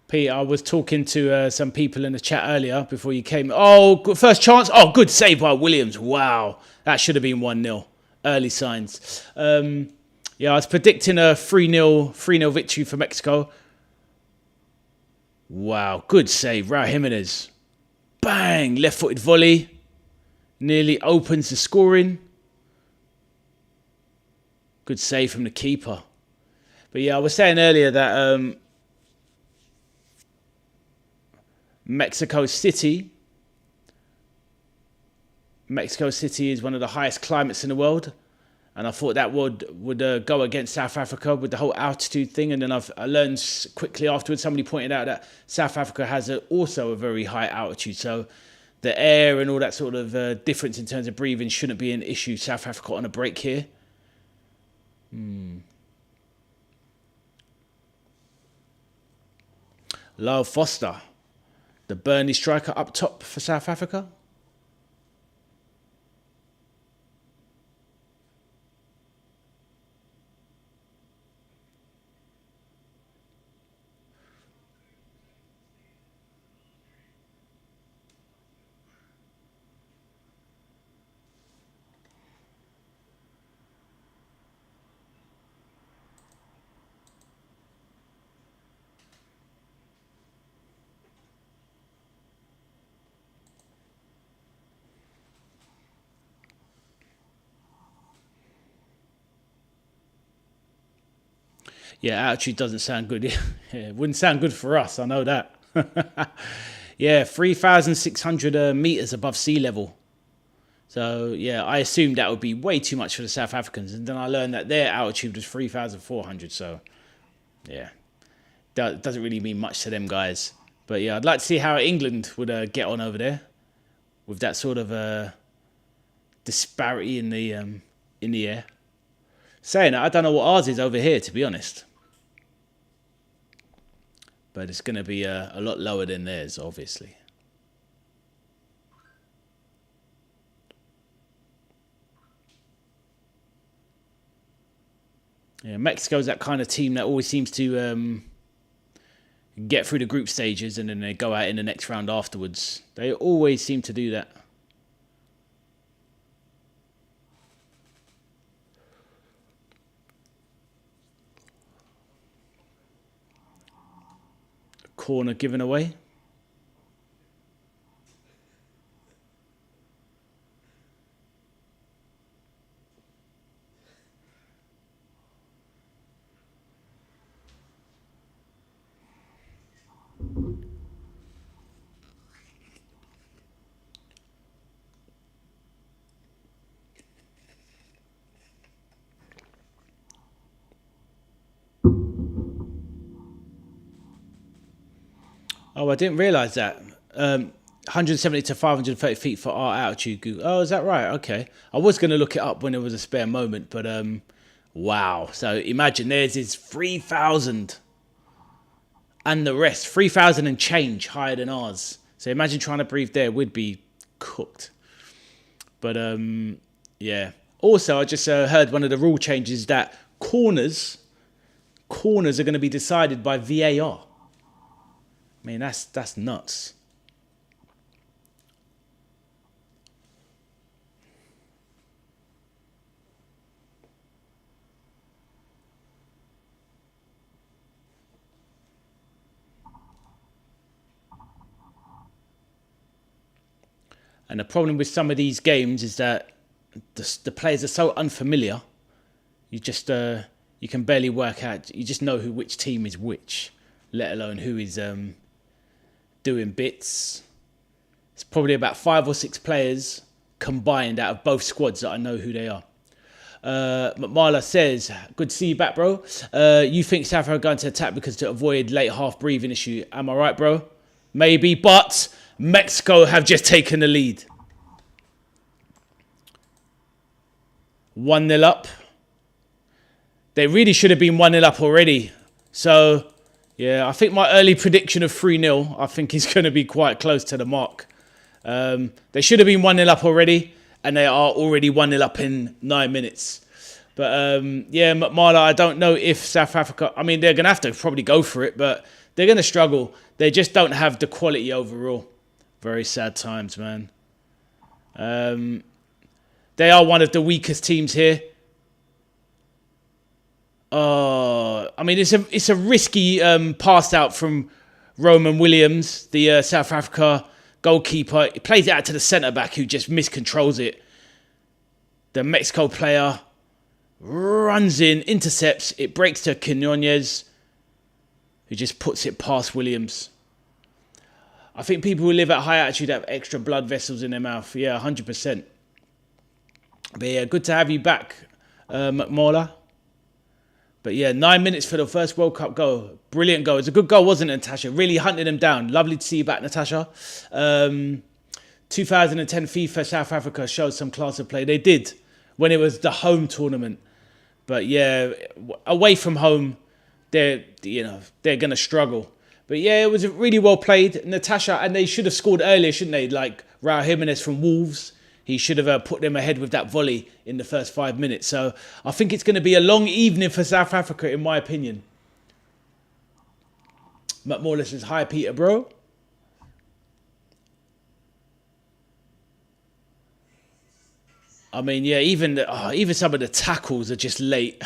Pete, I was talking to some people in the chat earlier before you came. Oh, good, first chance. Oh, good save by Williams. Wow. That should have been 1-0. Early signs. Yeah, I was predicting a 3-0 victory for Mexico. Wow. Good save. Raul Jimenez. Bang. Left-footed volley. Nearly opens the scoring. Good save from the keeper. But yeah, I was saying earlier that Mexico City is one of the highest climates in the world, and I thought that would go against South Africa with the whole altitude thing. And then I learned quickly afterwards, somebody pointed out that South Africa has also a very high altitude, so the air and all that sort of difference in terms of breathing shouldn't be an issue. South Africa on a break here. Lyle Foster, the Burnley striker, up top for South Africa. Yeah, altitude doesn't sound good. Yeah, it wouldn't sound good for us, I know that. Yeah, 3,600 meters above sea level. So, yeah, I assumed that would be way too much for the South Africans. And then I learned that their altitude was 3,400. So, yeah, that doesn't really mean much to them guys. But, yeah, I'd like to see how England would get on over there with that sort of disparity in the air. Saying that, I don't know what ours is over here, to be honest. But it's going to be a lot lower than theirs, obviously. Yeah, Mexico's that kind of team that always seems to, get through the group stages and then they go out in the next round afterwards. They always seem to do that. Corner given away. Oh, I didn't realise that. 170 to 530 feet for our altitude. Oh, is that right? Okay. I was going to look it up when there was a spare moment, but wow. So imagine theirs is 3,000 and the rest, 3,000 and change higher than ours. So imagine trying to breathe there, we'd be cooked. But yeah. Also, I just heard one of the rule changes that corners are going to be decided by VAR. I mean, that's nuts. And the problem with some of these games is that the players are so unfamiliar. You just you can barely work out. You just know which team is which, let alone who is doing bits. It's probably about 5 or 6 players combined out of both squads that I know who they are. McMarla says, good to see you back, bro. You think South Africa are going to attack because to avoid late half breathing issue. Am I right, bro? Maybe, but Mexico have just taken the lead. 1-0 up. They really should have been 1-0 up already. So, yeah, I think my early prediction of 3-0, I think is going to be quite close to the mark. They should have been 1-0 up already, and they are already 1-0 up in 9 minutes. But, yeah, Marla, I don't know if South Africa... I mean, they're going to have to probably go for it, but they're going to struggle. They just don't have the quality overall. Very sad times, man. They are one of the weakest teams here. I mean, it's a risky pass out from Roman Williams, the South Africa goalkeeper. He plays it out to the centre-back who just miscontrols it. The Mexico player runs in, intercepts. It breaks to Quinones, who just puts it past Williams. I think people who live at high altitude have extra blood vessels in their mouth. Yeah, 100%. But yeah, good to have you back, McMorla. But yeah, 9 minutes for the first World Cup goal. Brilliant goal. It's a good goal, wasn't it, Natasha? Really hunting them down. Lovely to see you back, Natasha. 2010 FIFA South Africa showed some class of play. They did when it was the home tournament. But yeah, away from home, they're going to struggle. But yeah, it was really well played. Natasha, and they should have scored earlier, shouldn't they? Like Raul Jimenez from Wolves. He should have put them ahead with that volley in the first 5 minutes. So I think it's going to be a long evening for South Africa, in my opinion. McMorla says, hi, Peter, bro. I mean, yeah, even some of the tackles are just late.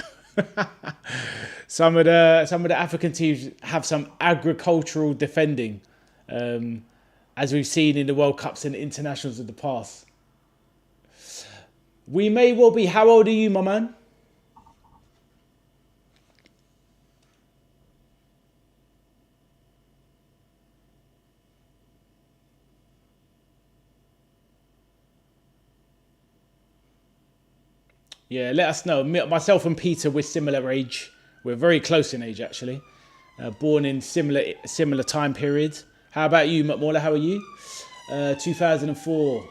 Some of the African teams have some agricultural defending, as we've seen in the World Cups and the internationals of the past. We may well be. How old are you, my man? Yeah, let us know. Myself and Peter, we're similar age. We're very close in age, actually. Born in similar time periods. How about you, McMorla? How are you? 2004.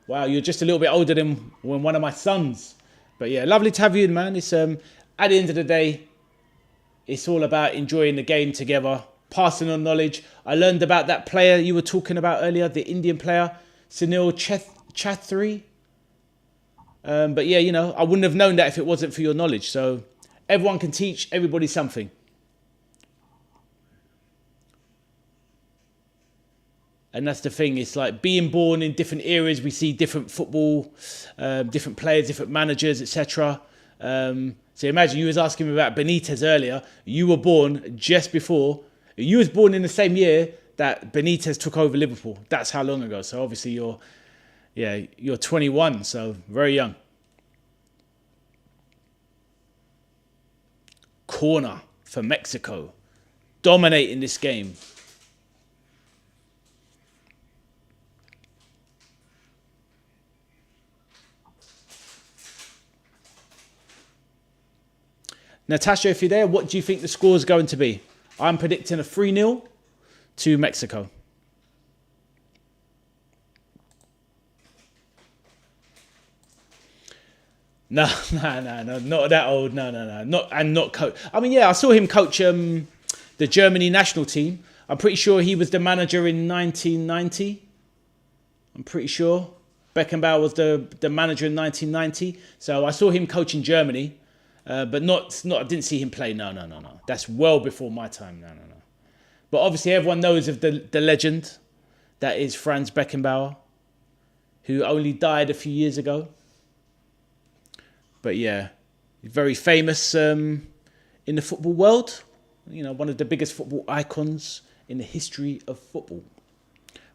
Wow, you're just a little bit older than one of my sons. But yeah, lovely to have you in, man. It's at the end of the day, it's all about enjoying the game together, passing on knowledge. I learned about that player you were talking about earlier, the Indian player, Sunil Chhetri. But yeah, I wouldn't have known that if it wasn't for your knowledge. So everyone can teach everybody something. And that's the thing. It's like being born in different eras. We see different football, different players, different managers, etc. So imagine you was asking me about Benitez earlier. You were born just before. You was born in the same year that Benitez took over Liverpool. That's how long ago. So obviously you're 21, so very young. Corner for Mexico, dominating this game. Natasha, if you're there, what do you think the score is going to be? I'm predicting a 3-0 to Mexico. No, not that old. No, not coach. I mean, yeah, I saw him coach the Germany national team. I'm pretty sure he was the manager in 1990. I'm pretty sure Beckenbauer was the manager in 1990. So I saw him coaching Germany, but not. I didn't see him play. No. That's well before my time. No. But obviously, everyone knows of the legend that is Franz Beckenbauer, who only died a few years ago. But yeah, very famous in the football world. You know, one of the biggest football icons in the history of football.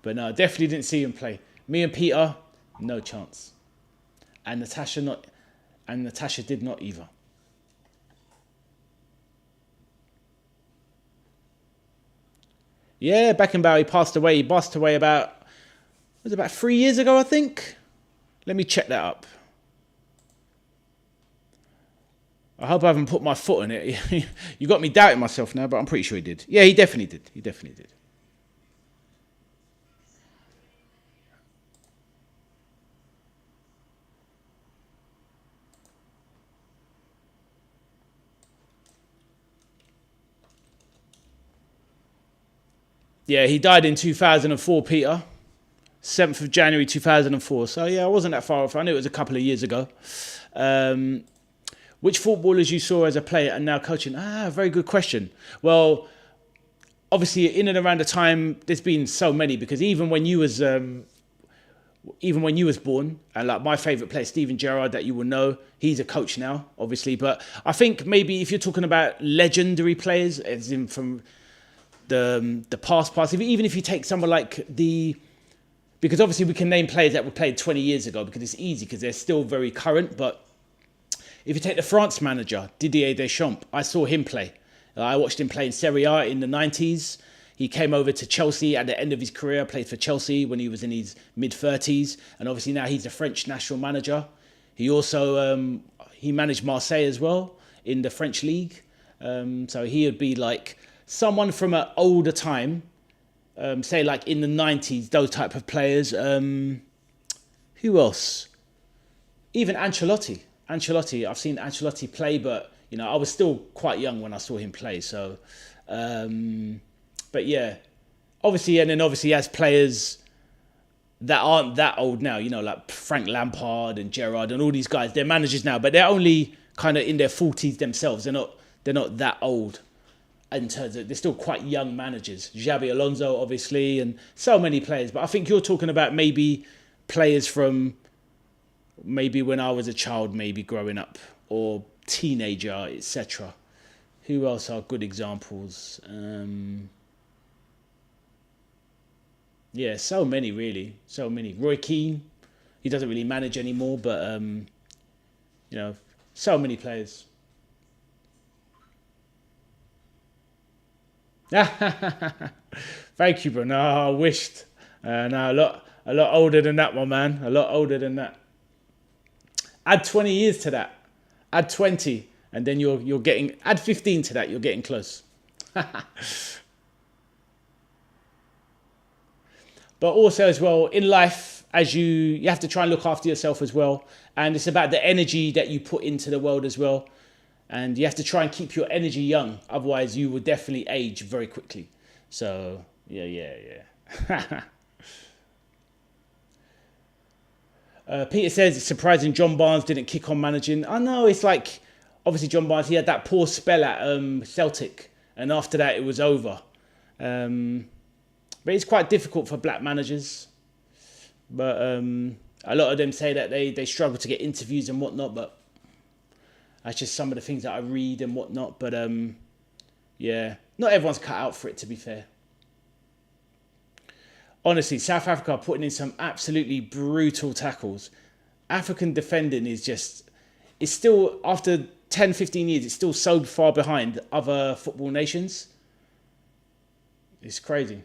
But no, definitely didn't see him play. Me and Peter, no chance. And Natasha did not either. Yeah, Beckenbauer, he passed away. He passed away about 3 years ago, I think. Let me check that up. I hope I haven't put my foot in it. You got me doubting myself now, but I'm pretty sure he did. Yeah, he definitely did. Yeah, he died in 2004, Peter. 7th of January 2004. So yeah, I wasn't that far off. I knew it was a couple of years ago. Which footballers you saw as a player and now coaching? Very good question. Well, obviously in and around the time, there's been so many, because even when you was born, and like my favourite player, Steven Gerrard, that you will know, he's a coach now, obviously. But I think maybe if you're talking about legendary players, as in from the past, even if you take someone like because obviously we can name players that were played 20 years ago because it's easy because they're still very current. But if you take the France manager, Didier Deschamps, I saw him play. I watched him play in Serie A in the 90s. He came over to Chelsea at the end of his career, played for Chelsea when he was in his mid-30s. And obviously now he's the French national manager. He also he managed Marseille as well in the French league. So he would be like someone from an older time, say like in the 90s, those type of players. Who else? Even Ancelotti. I've seen Ancelotti play, but you know, I was still quite young when I saw him play. So, but yeah, obviously, and then obviously as players that aren't that old now, you know, like Frank Lampard and Gerrard and all these guys, they're managers now, but they're only kind of in their 40s themselves. They're not that old in terms of, they're still quite young managers. Xabi Alonso, obviously, and so many players. But I think you're talking about maybe players from maybe when I was a child, maybe growing up, or teenager, etc. Who else are good examples? Yeah, so many, really. So many. Roy Keane, he doesn't really manage anymore, but, you know, so many players. Thank you, bro. No, I wished. No, a lot older than that, my man. A lot older than that. Add 20 years to that. Add 20, and then you're getting. Add 15 to that. You're getting close. But also as well in life, as you have to try and look after yourself as well, and it's about the energy that you put into the world as well. And you have to try and keep your energy young. Otherwise, you will definitely age very quickly. So, yeah. Peter says, it's surprising John Barnes didn't kick on managing. I know, it's like, obviously John Barnes, he had that poor spell at Celtic. And after that, it was over. But it's quite difficult for black managers. But a lot of them say that they struggle to get interviews and whatnot. But that's just some of the things that I read and whatnot. But yeah, not everyone's cut out for it, to be fair. Honestly, South Africa are putting in some absolutely brutal tackles. African defending is just... It's still, after 10, 15 years, it's still so far behind other football nations. It's crazy.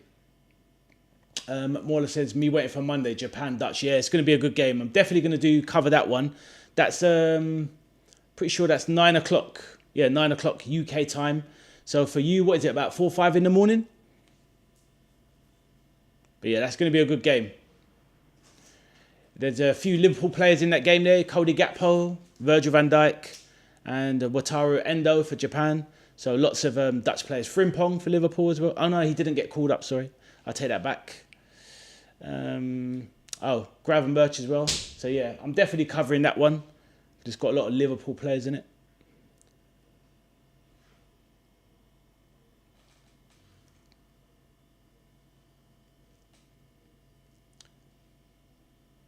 Morla says, me waiting for Monday, Japan, Dutch. Yeah, it's going to be a good game. I'm definitely going to cover that one. That's pretty sure that's 9 o'clock. Yeah, 9 o'clock UK time. So for you, what is it, about 4 or 5 in the morning? But yeah, that's going to be a good game. There's a few Liverpool players in that game there. Cody Gakpo, Virgil van Dijk, and Wataru Endo for Japan. So lots of Dutch players. Frimpong for Liverpool as well. Oh no, he didn't get called up, sorry. I'll take that back. Gravenberch as well. So yeah, I'm definitely covering that one. It's got a lot of Liverpool players in it.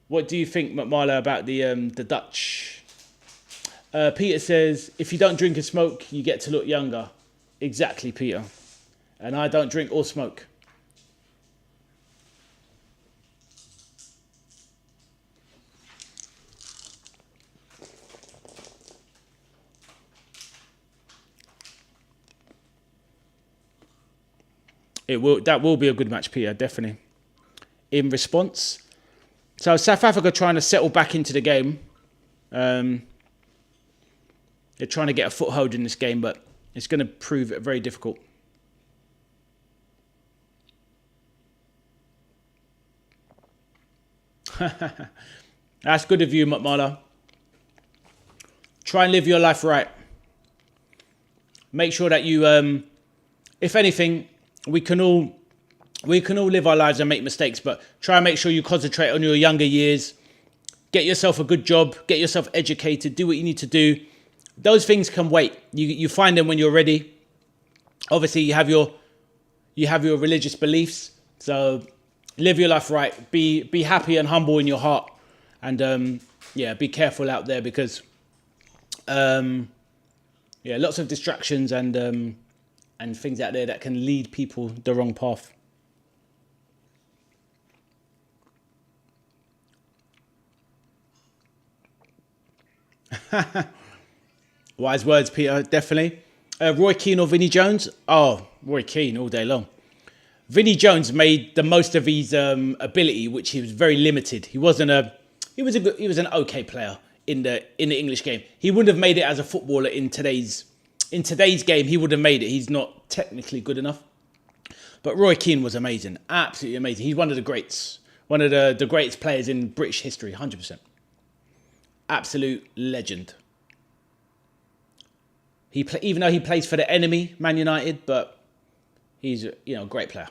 What do you think, McMarla, about the Dutch? Peter says, if you don't drink and smoke, you get to look younger. Exactly, Peter. And I don't drink or smoke. That will be a good match, Peter, definitely. In response, so South Africa trying to settle back into the game. They're trying to get a foothold in this game, but it's going to prove very difficult. That's good of you, McMarla. Try and live your life right. Make sure that you, if anything, we can all live our lives and make mistakes, but try and make sure you concentrate on your younger years. Get yourself a good job. Get yourself educated. Do what you need to do. Those things can wait. You find them when you're ready. Obviously, you have your religious beliefs. So live your life right. Be happy and humble in your heart, and be careful out there because lots of distractions and things out there that can lead people the wrong path. Wise words, Peter, definitely. Roy Keane or Vinnie Jones? Oh, Roy Keane all day long. Vinnie Jones made the most of his ability, which he was very limited. He was an okay player in the English game. He wouldn't have made it as a footballer in today's game. He would have made it. He's not technically good enough. But Roy Keane was amazing, absolutely amazing. He's one of the greats, one of the greatest players in British history, 100%. Absolute legend. Even though he plays for the enemy, Man United, but he's a great player.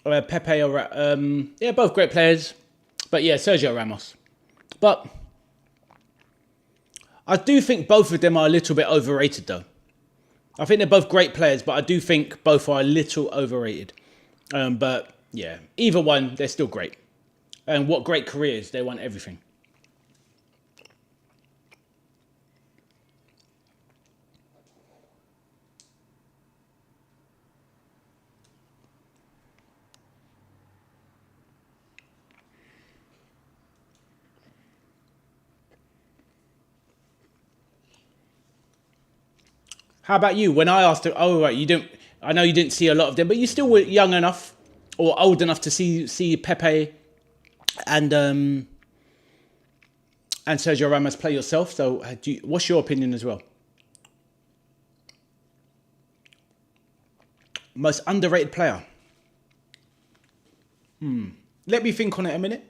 Pepe or both great players, but yeah, Sergio Ramos. But I do think both of them are a little bit overrated, though. I think they're both great players, but I do think both are a little overrated. But yeah, either one, they're still great. And what great careers! They won everything. How about you? When I asked her, I know you didn't see a lot of them, but you still were young enough or old enough to see Pepe and Sergio Ramos play yourself. So what's your opinion as well? Most underrated player? Let me think on it a minute.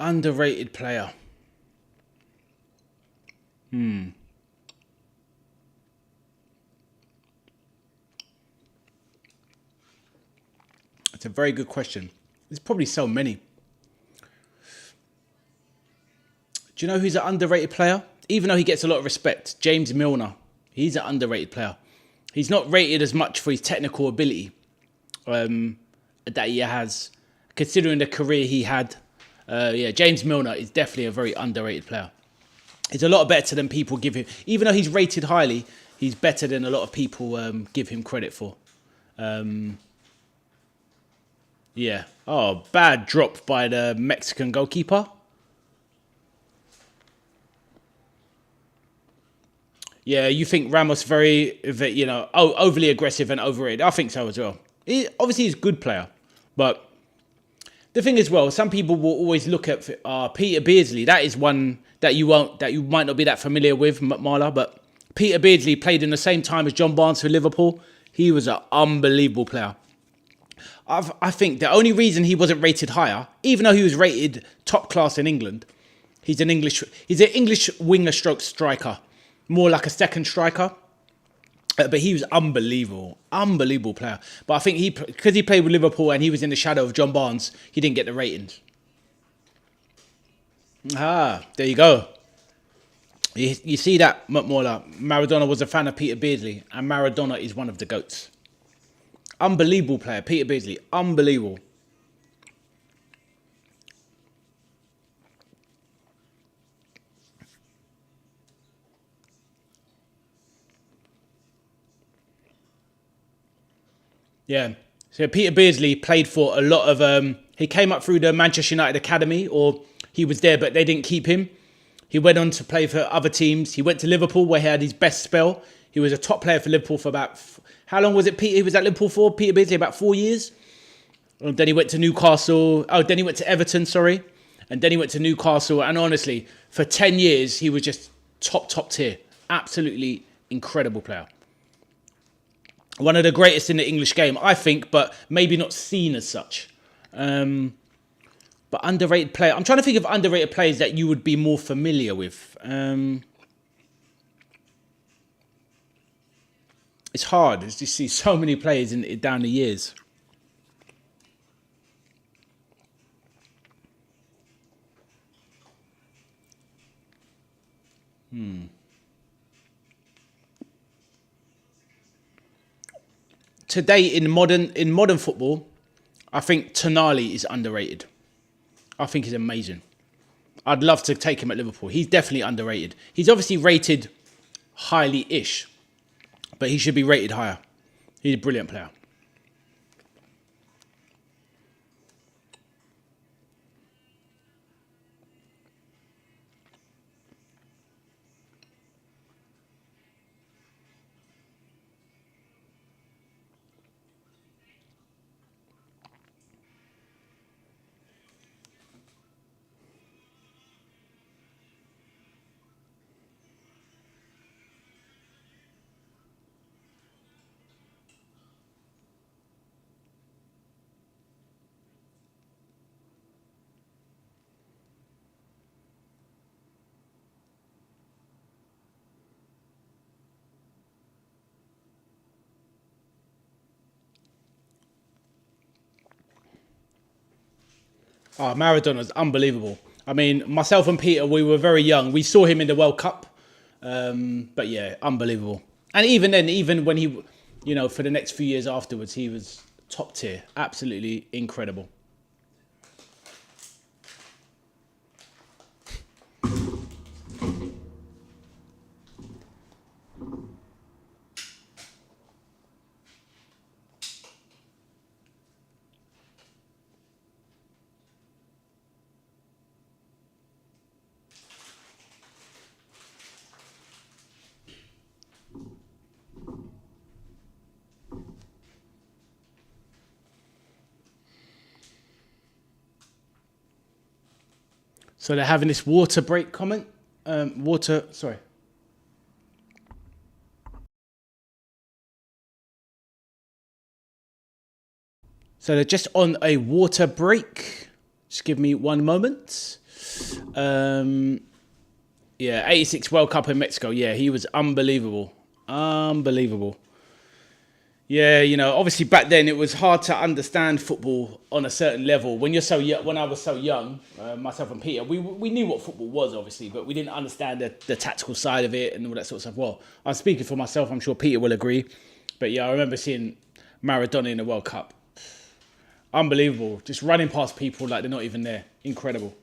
Underrated player. It's a very good question. There's probably so many. Do you know who's an underrated player? Even though he gets a lot of respect, James Milner. He's an underrated player. He's not rated as much for his technical ability that he has, considering the career he had. James Milner is definitely a very underrated player. He's a lot better than people give him. Even though he's rated highly, he's better than a lot of people give him credit for. Oh, bad drop by the Mexican goalkeeper. Yeah, you think Ramos very, overly aggressive and overrated. I think so as well. Obviously, he's a good player. But the thing is, well, some people will always look at Peter Beardsley. That is one that you might not be that familiar with, Marla. But Peter Beardsley played in the same time as John Barnes for Liverpool. He was an unbelievable player. I think the only reason he wasn't rated higher, even though he was rated top class in England, he's an English winger stroke striker. More like a second striker. But he was unbelievable player. But I think because he played with Liverpool and he was in the shadow of John Barnes, he didn't get the ratings. There you go. You see that, Mola? Maradona was a fan of Peter Beardsley, and Maradona is one of the GOATs. Unbelievable player, Peter Beardsley. Unbelievable. Yeah. So Peter Beardsley played for a lot of... he came up through the Manchester United Academy, or he was there, but they didn't keep him. He went on to play for other teams. He went to Liverpool, where he had his best spell. He was a top player for Liverpool for about... How long was it, Peter? He was at Liverpool for, Peter Beardsley, about 4 years. And then he went to Newcastle. Oh, then he went to Everton, sorry. And then he went to Newcastle. And honestly, for 10 years, he was just top tier. Absolutely incredible player. One of the greatest in the English game, I think, but maybe not seen as such. But underrated player. I'm trying to think of underrated players that you would be more familiar with. It's hard. You see so many players down the years. Today in modern football, I think Tonali is underrated. I think he's amazing. I'd love to take him at Liverpool. He's definitely underrated. He's obviously rated highly-ish, but he should be rated higher. He's a brilliant player. Oh, Maradona's unbelievable. I mean, myself and Peter, we were very young. We saw him in the World Cup. But yeah, unbelievable. And even then, even when he, for the next few years afterwards, he was top tier. Absolutely incredible. So they're having this water break comment. Sorry. So they're just on a water break. Just give me one moment. Yeah, 86 World Cup in Mexico. Yeah, he was unbelievable. Unbelievable. Yeah, obviously back then it was hard to understand football on a certain level. When you're so young, when I was so young, myself and Peter, we knew what football was, obviously, but we didn't understand the tactical side of it and all that sort of stuff. Well, I'm speaking for myself, I'm sure Peter will agree. But yeah, I remember seeing Maradona in the World Cup. Unbelievable. Just running past people like they're not even there. Incredible.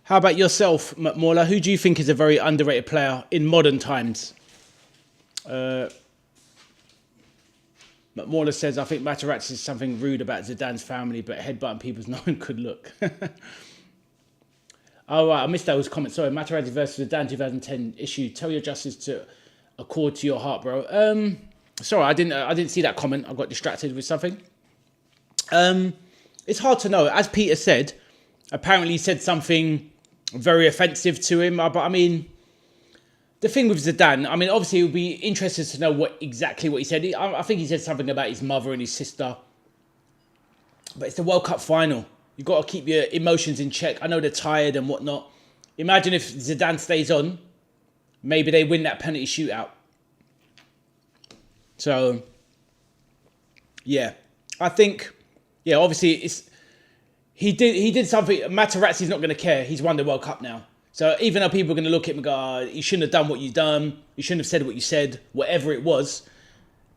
How about yourself, McMauler? Who do you think is a very underrated player in modern times? McMauler says, I think Materazzi is something rude about Zidane's family, but headbutting people's no one could look. Oh, right, I missed those comments. Sorry, Materazzi versus Zidane 2010 issue. Tell your justice to accord to your heart, bro. Sorry, I didn't see that comment. I got distracted with something. It's hard to know. As Peter said, apparently he said something very offensive to him. But I mean, the thing with Zidane, I mean, obviously it would be interesting to know exactly what he said. I think he said something about his mother and his sister. But it's the World Cup final. You've got to keep your emotions in check. I know they're tired and whatnot. Imagine if Zidane stays on, maybe they win that penalty shootout. So, yeah. I think, yeah, obviously he did something. Materazzi's not going to care. He's won the World Cup now. So even though people are going to look at him and go, oh, you shouldn't have done what you've done. You shouldn't have said what you said, whatever it was.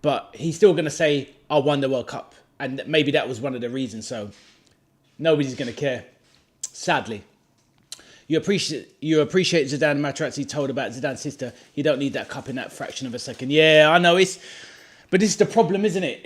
But he's still going to say, I won the World Cup. And maybe that was one of the reasons. So nobody's going to care, sadly. You appreciate Zidane. Materazzi told about Zidane's sister. You don't need that cup in that fraction of a second. Yeah, I know. But this is the problem, isn't it?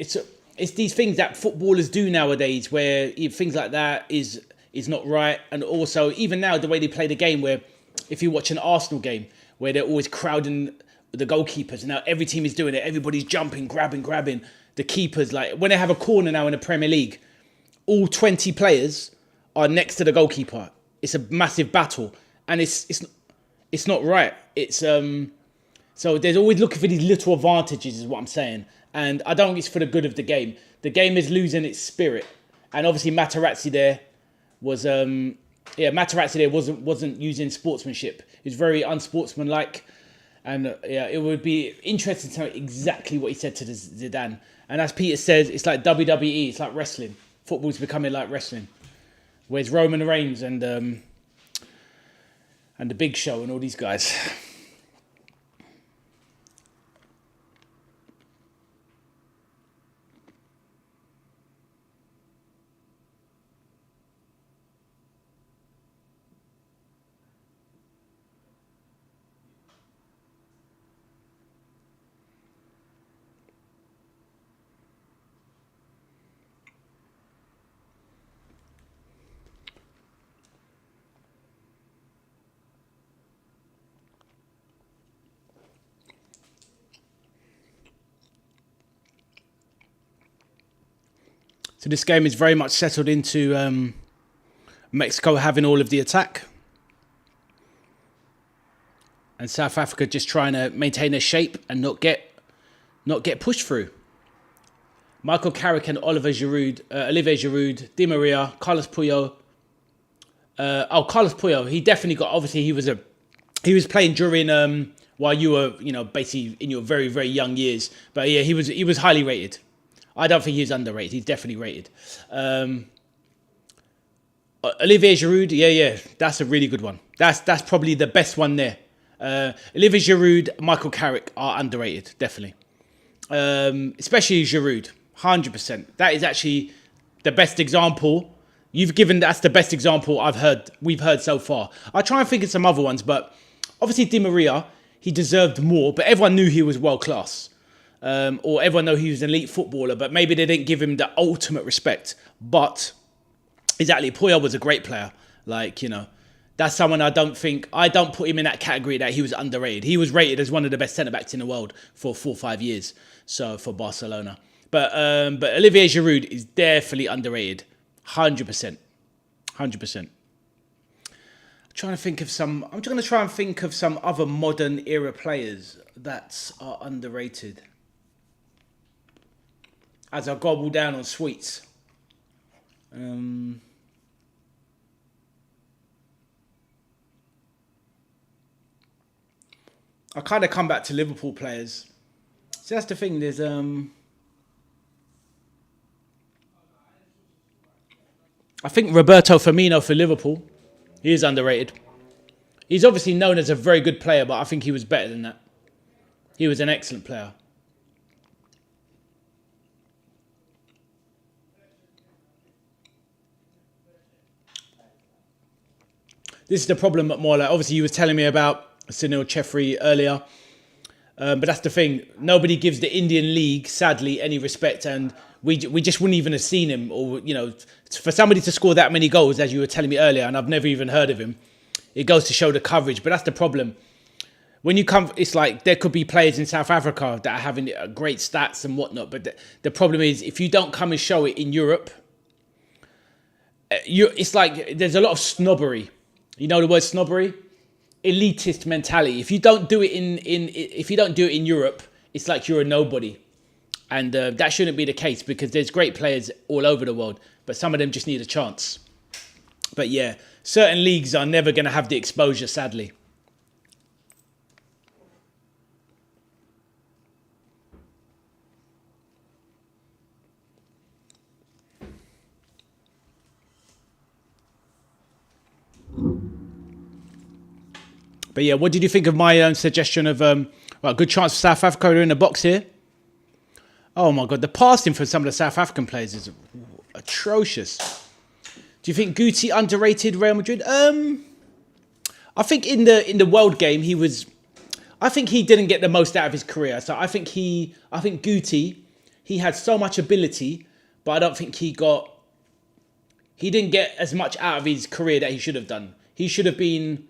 It's these things that footballers do nowadays where things like that is not right. And also, even now, the way they play the game, where if you watch an Arsenal game, where they're always crowding the goalkeepers, and now every team is doing it. Everybody's jumping, grabbing. The keepers, like when they have a corner now in the Premier League, all 20 players are next to the goalkeeper. It's a massive battle, and it's not right. So there's always looking for these little advantages, is what I'm saying. And I don't think it's for the good of the game. The game is losing its spirit. And obviously Materazzi there wasn't using sportsmanship. He was very unsportsmanlike. And it would be interesting to know exactly what he said to Zidane. And as Peter says, it's like WWE, it's like wrestling. Football's becoming like wrestling. Where's Roman Reigns and the Big Show and all these guys. So this game is very much settled into Mexico having all of the attack. And South Africa just trying to maintain their shape and not get pushed through. Michael Carrick and Olivier Giroud, Di Maria, Carlos Puyol. Carlos Puyol, he definitely got, obviously he was playing during while you were, basically in your very, very young years. But yeah, he was highly rated. I don't think he's underrated. He's definitely rated. Olivier Giroud, yeah, that's a really good one. That's probably the best one there. Olivier Giroud, Michael Carrick are underrated, definitely. Especially Giroud, 100%. That is actually the best example you've given. That's the best example we've heard so far. I'll try and think of some other ones, but obviously Di Maria, he deserved more, but everyone knew he was world class. Or everyone know he was an elite footballer, but maybe they didn't give him the ultimate respect. But exactly, Puyol was a great player. That's someone I don't put him in that category that he was underrated. He was rated as one of the best centre-backs in the world for 4 or 5 years. So for Barcelona. But Olivier Giroud is definitely underrated. 100%. 100%. Trying to think of some. I'm just going to try and think of some other modern era players that are underrated. As I gobble down on sweets. I kind of come back to Liverpool players. So that's the thing. There's I think Roberto Firmino for Liverpool. He is underrated. He's obviously known as a very good player, but I think he was better than that. He was an excellent player. This is the problem at more like, obviously you was telling me about Sunil Chefri earlier. But that's the thing. Nobody gives the Indian League, sadly, any respect. And we just wouldn't even have seen him. Or, you know, for somebody to score that many goals, as you were telling me earlier, and I've never even heard of him, it goes to show the coverage. But that's the problem. When you come, it's like there could be players in South Africa that are having great stats and whatnot. But the problem is, if you don't come and show it in Europe, it's like there's a lot of snobbery. You know the word snobbery? Elitist mentality. If you don't do it in Europe, it's like you're a nobody, and that shouldn't be the case because there's great players all over the world, but some of them just need a chance. But yeah, certain leagues are never going to have the exposure, sadly. But yeah, what did you think of my suggestion of well, good chance for South Africa? They're in the box here. Oh my God, the passing for some of the South African players is atrocious. Do you think Guti underrated Real Madrid? I think in the world game I think he didn't get the most out of his career. So I think Guti, he had so much ability, but I don't think he didn't get as much out of his career that he should have done. He should have been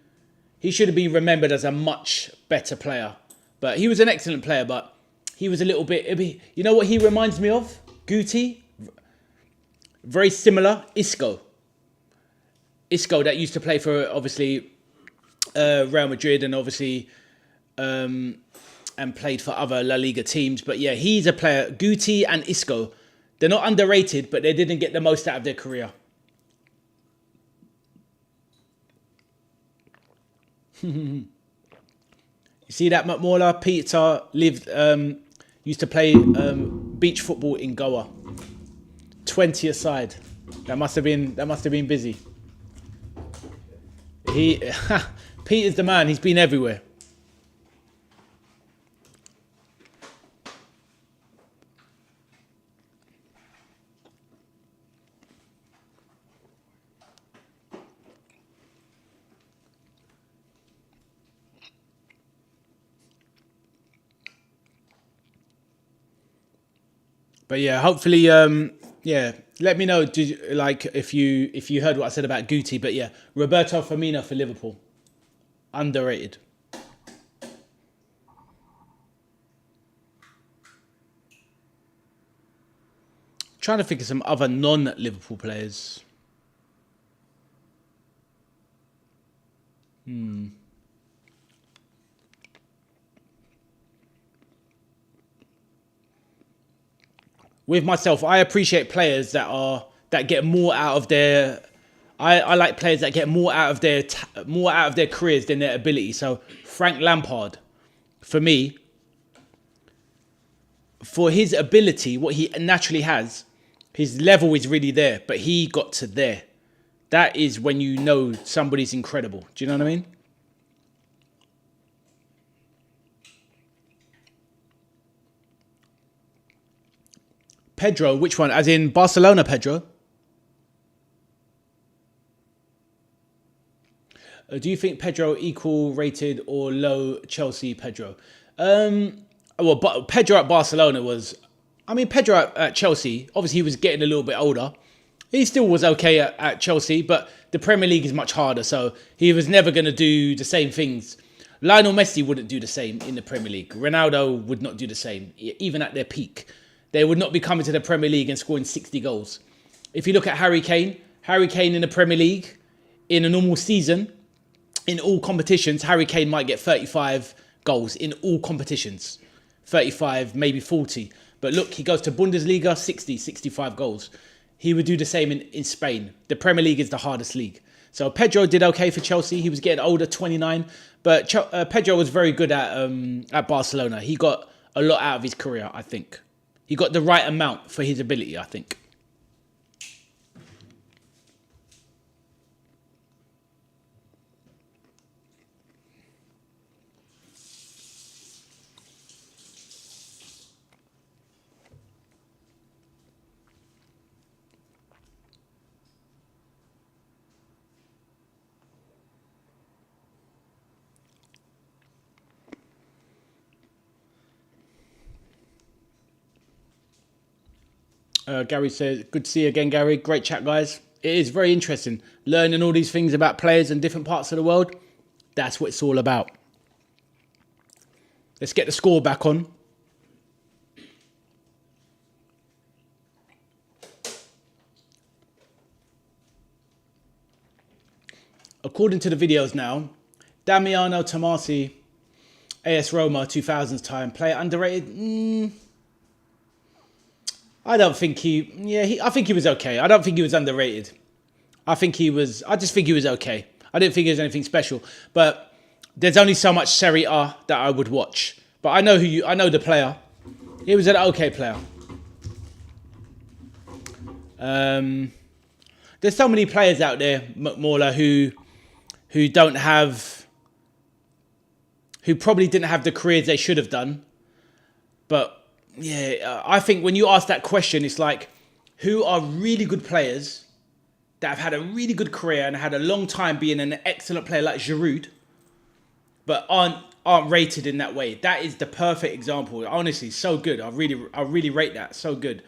remembered as a much better player. But he was an excellent player, but he was a little bit... You know what he reminds me of? Guti? Very similar. Isco. Isco that used to play for, obviously, Real Madrid and obviously... and played for other La Liga teams. But yeah, he's a player. Guti and Isco. They're not underrated, but they didn't get the most out of their career. You see that McMorla? Peter used to play beach football in Goa. 20 aside. That must have been busy. Peter's the man. He's been everywhere. But yeah, hopefully, yeah. Let me know, if you heard what I said about Guti. But yeah, Roberto Firmino for Liverpool, underrated. Trying to think of some other non-Liverpool players. With myself, I appreciate players that get more out of their. I like players that get more out of their careers than their ability. So Frank Lampard, for me, for his ability, what he naturally has, his level is really there, but he got to there. That is when you know somebody's incredible. Do you know what I mean? Pedro, which one? As in Barcelona Pedro? Do you think Pedro equal rated or low Chelsea Pedro? Well, but Pedro at Barcelona was... I mean, Pedro at Chelsea, obviously he was getting a little bit older. He still was okay at Chelsea, but the Premier League is much harder, so he was never going to do the same things. Lionel Messi wouldn't do the same in the Premier League. Ronaldo would not do the same, even at their peak. they would not be coming to the Premier League and scoring 60 goals. If you look at Harry Kane in the Premier League, in a normal season, in all competitions, Harry Kane might get 35 goals in all competitions. 35, maybe 40. But look, he goes to Bundesliga, 60, 65 goals. He would do the same in Spain. The Premier League is the hardest league. So Pedro did okay for Chelsea. He was getting older, 29. But Pedro was very good at Barcelona. He got a lot out of his career, I think. He got the right amount for his ability, I think. Gary says, good to see you again, Gary. Great chat, guys. It is very interesting. Learning all these things about players in different parts of the world. That's what it's all about. Let's get the score back on. According to the videos now, Damiano Tomasi, AS Roma, 2000s time, player underrated? I don't think I think he was okay. I don't think he was underrated. I just think he was okay. I didn't think he was anything special. But there's only so much Serie A that I would watch. But I know I know the player. He was an okay player. There's so many players out there, Mauler, who probably didn't have the careers they should have done. But yeah, I think when you ask that question, it's like, who are really good players that have had a really good career and had a long time being an excellent player like Giroud, but aren't rated in that way? That is the perfect example. Honestly, so good. I really rate that. So good.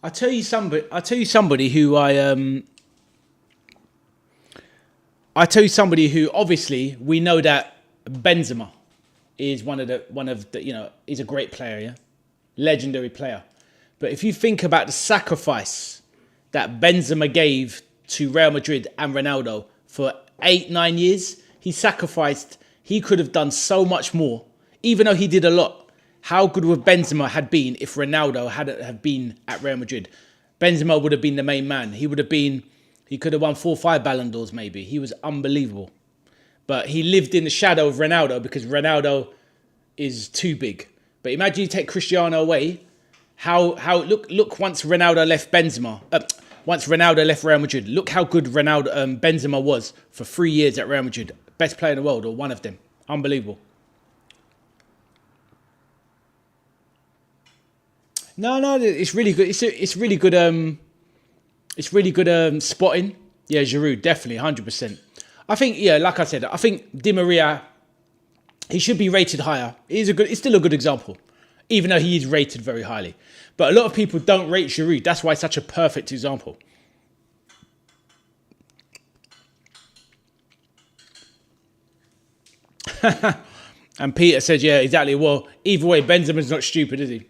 I'll tell you somebody who obviously we know that Benzema is one of the he's a great player, yeah, legendary player. But if you think about the sacrifice that Benzema gave to Real Madrid and Ronaldo for 8-9 years, he could have done so much more, even though he did a lot. How good would Benzema had been if Ronaldo hadn't have been at Real Madrid? Benzema would have been the main man. He could have won 4 or 5 Ballon d'Ors maybe. He was unbelievable. But he lived in the shadow of Ronaldo because Ronaldo is too big. But imagine you take Cristiano away. Look once Ronaldo left once Ronaldo left Real Madrid, look how good Benzema was for 3 years at Real Madrid. Best player in the world, or one of them. Unbelievable. No, it's really good. It's really good. It's really good spotting. Yeah, Giroud, definitely, 100%. I think, yeah, like I said, I think Di Maria, he should be rated higher. He's still a good example, even though he is rated very highly. But a lot of people don't rate Giroud. That's why it's such a perfect example. And Peter says, yeah, exactly. Well, either way, Benzema's not stupid, is he?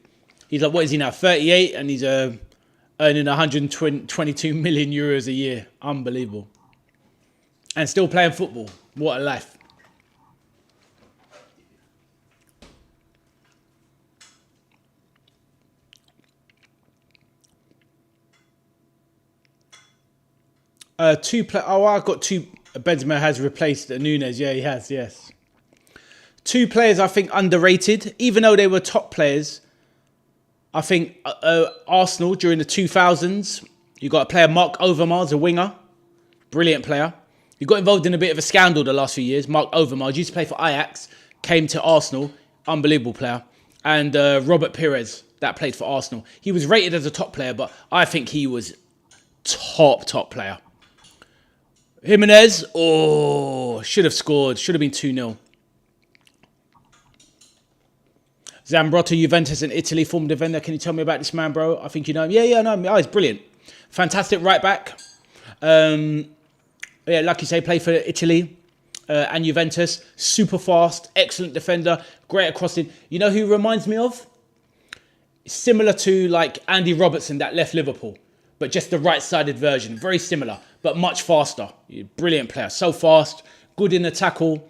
He's like, what is he now, 38? And he's earning 122 million euros a year. Unbelievable. And still playing football. What a life. I've got two. Benzema has replaced Nunes. Yeah, he has, yes. 2 players I think underrated, even though they were top players. I think Arsenal during the 2000s, you got a player, Mark Overmars, a winger. Brilliant player. He got involved in a bit of a scandal the last few years. Mark Overmars used to play for Ajax, came to Arsenal. Unbelievable player. And Robert Pires, that played for Arsenal. He was rated as a top player, but I think he was top player. Jimenez, should have scored. Should have been 2-0. Zambrotta, Juventus in Italy, former defender. Can you tell me about this man, bro? I think you know him. Yeah, I know him. Oh, he's brilliant. Fantastic right back. Yeah, like you say, play for Italy and Juventus. Super fast, excellent defender, great at crossing. You know who reminds me of? Similar to like Andy Robertson that left Liverpool, but just the right-sided version. Very similar, but much faster. Brilliant player. So fast, good in the tackle,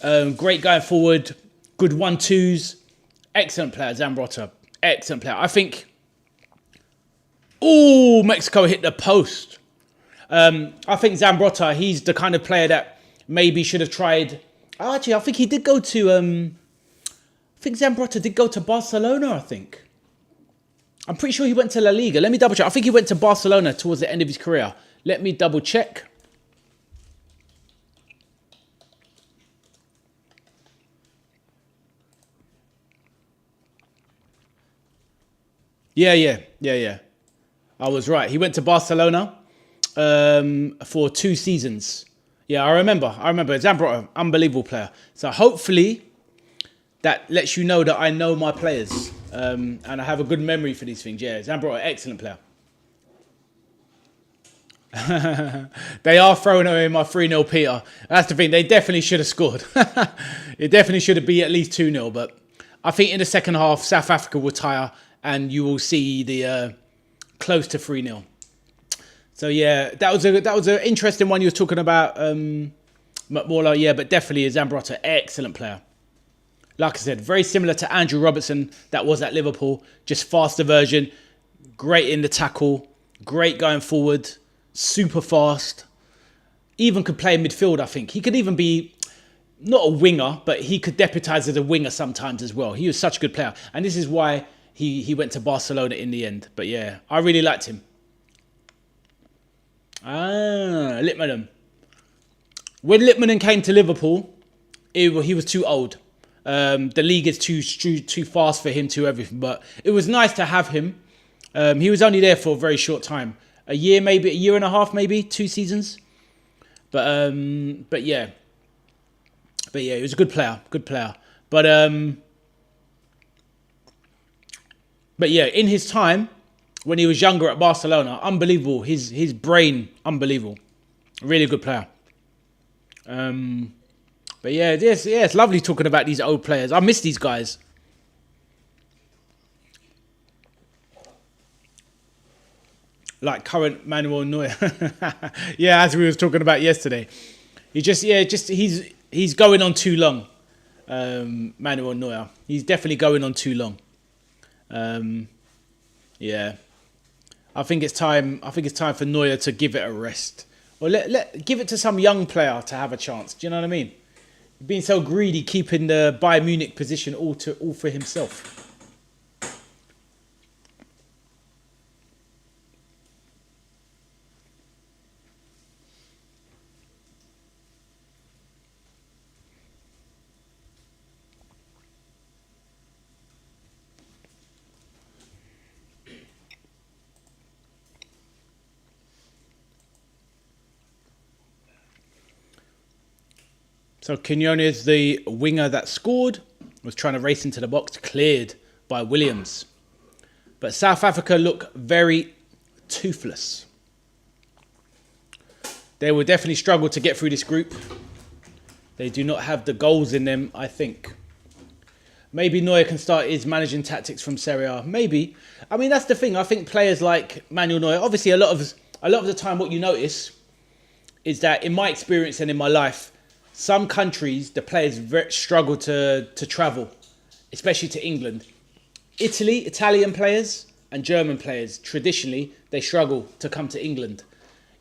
great going forward, good 1-2s. Excellent player, Zambrotta. Excellent player. I think... Oh, Mexico hit the post. I think Zambrotta, he's the kind of player that maybe should have tried... Actually, I think he did go to... I think Zambrotta did go to Barcelona, I think. I'm pretty sure he went to La Liga. Let me double check. I think he went to Barcelona towards the end of his career. Let me double check. Yeah. I was right. He went to Barcelona for 2 seasons. Yeah, I remember. Zambrotta, unbelievable player. So hopefully that lets you know that I know my players and I have a good memory for these things. Yeah, Zambrotta, excellent player. They are throwing away my 3-0 Peter. That's the thing. They definitely should have scored. It definitely should have been at least 2-0. But I think in the second half, South Africa will tire and you will see the close to 3-0. So yeah, that was an interesting one you were talking about, McMorla. Yeah, but definitely Zambrotta, excellent player. Like I said, very similar to Andrew Robertson that was at Liverpool, just faster version, great in the tackle, great going forward, super fast. Even could play in midfield, I think. He could even be, not a winger, but he could deputise as a winger sometimes as well. He was such a good player. And this is why he went to Barcelona in the end. But yeah, I really liked him. Littmanen. When Littmanen came to Liverpool, he was too old. The league is too fast for him, too everything. But it was nice to have him. He was only there for a very short time. A year, maybe, a year and a half, maybe, 2 seasons. But yeah. He was a good player. But yeah, in his time, when he was younger at Barcelona, unbelievable. His brain, unbelievable. Really good player. But yeah, it's lovely talking about these old players. I miss these guys. Like current Manuel Neuer. Yeah, as we was talking about yesterday. He's going on too long. Manuel Neuer. He's definitely going on too long. Yeah. I think it's time for Neuer to give it a rest. Or give it to some young player to have a chance. Do you know what I mean? Being so greedy, keeping the Bayern Munich position all for himself. So Quinones, the winger that scored, was trying to race into the box, cleared by Williams. But South Africa look very toothless. They will definitely struggle to get through this group. They do not have the goals in them, I think. Maybe Neuer can start his managing tactics from Serie A. Maybe. I mean, that's the thing. I think players like Manuel Neuer, obviously a lot of the time what you notice is that in my experience and in my life, some countries, the players struggle to travel, especially to England. Italian players and German players, traditionally, they struggle to come to England.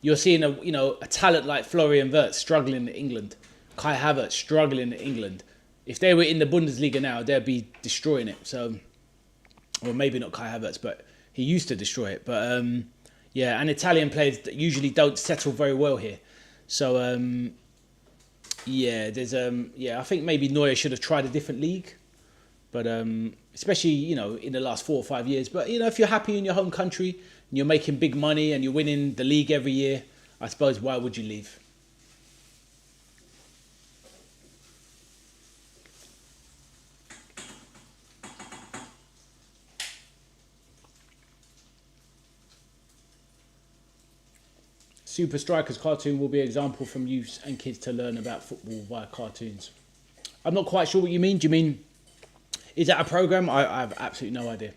You're seeing a talent like Florian Wirtz struggling in England. Kai Havertz struggling in England. If they were in the Bundesliga now, they'd be destroying it. So, or maybe not Kai Havertz, but he used to destroy it. But yeah, and Italian players that usually don't settle very well here. So yeah, I think maybe Neuer should have tried a different league, but especially in the last 4 or 5 years. But if you're happy in your home country and you're making big money and you're winning the league every year, I suppose why would you leave? Super Strikers cartoon will be an example from youth and kids to learn about football via cartoons. I'm not quite sure what you mean. Do you mean, is that a program? I have absolutely no idea.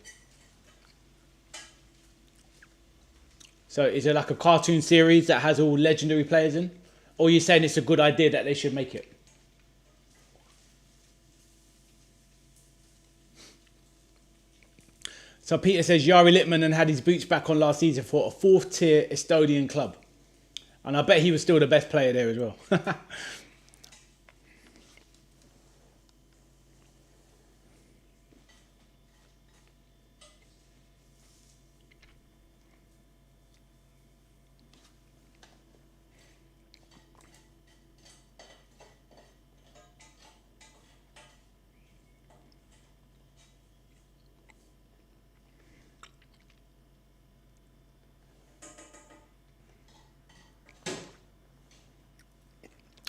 So is it like a cartoon series that has all legendary players in? Or are you saying it's a good idea that they should make it? So Peter says Jari Littman had his boots back on last season for a 4th tier Estonian club. And I bet he was still the best player there as well.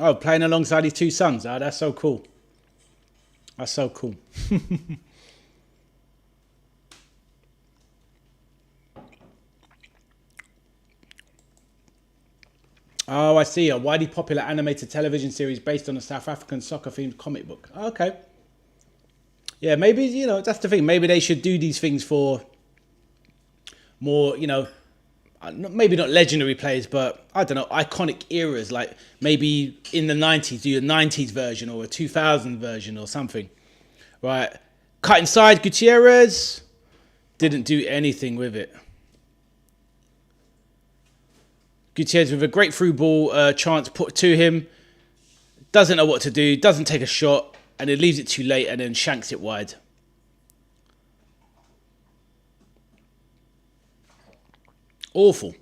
Oh, playing alongside his 2 sons. Oh, that's so cool. That's so cool. Oh, I see. A widely popular animated television series based on a South African soccer-themed comic book. Okay. Yeah, maybe, you know, that's the thing. Maybe they should do these things for more, you know, maybe not legendary players, but I don't know, iconic eras. Like maybe in the 90s, do a 90s version or a 2000 version or something. Right. Cut inside, Gutierrez didn't do anything with it. Gutierrez with a great through ball chance put to him. Doesn't know what to do, doesn't take a shot, and it leaves it too late and then shanks it wide. Awful.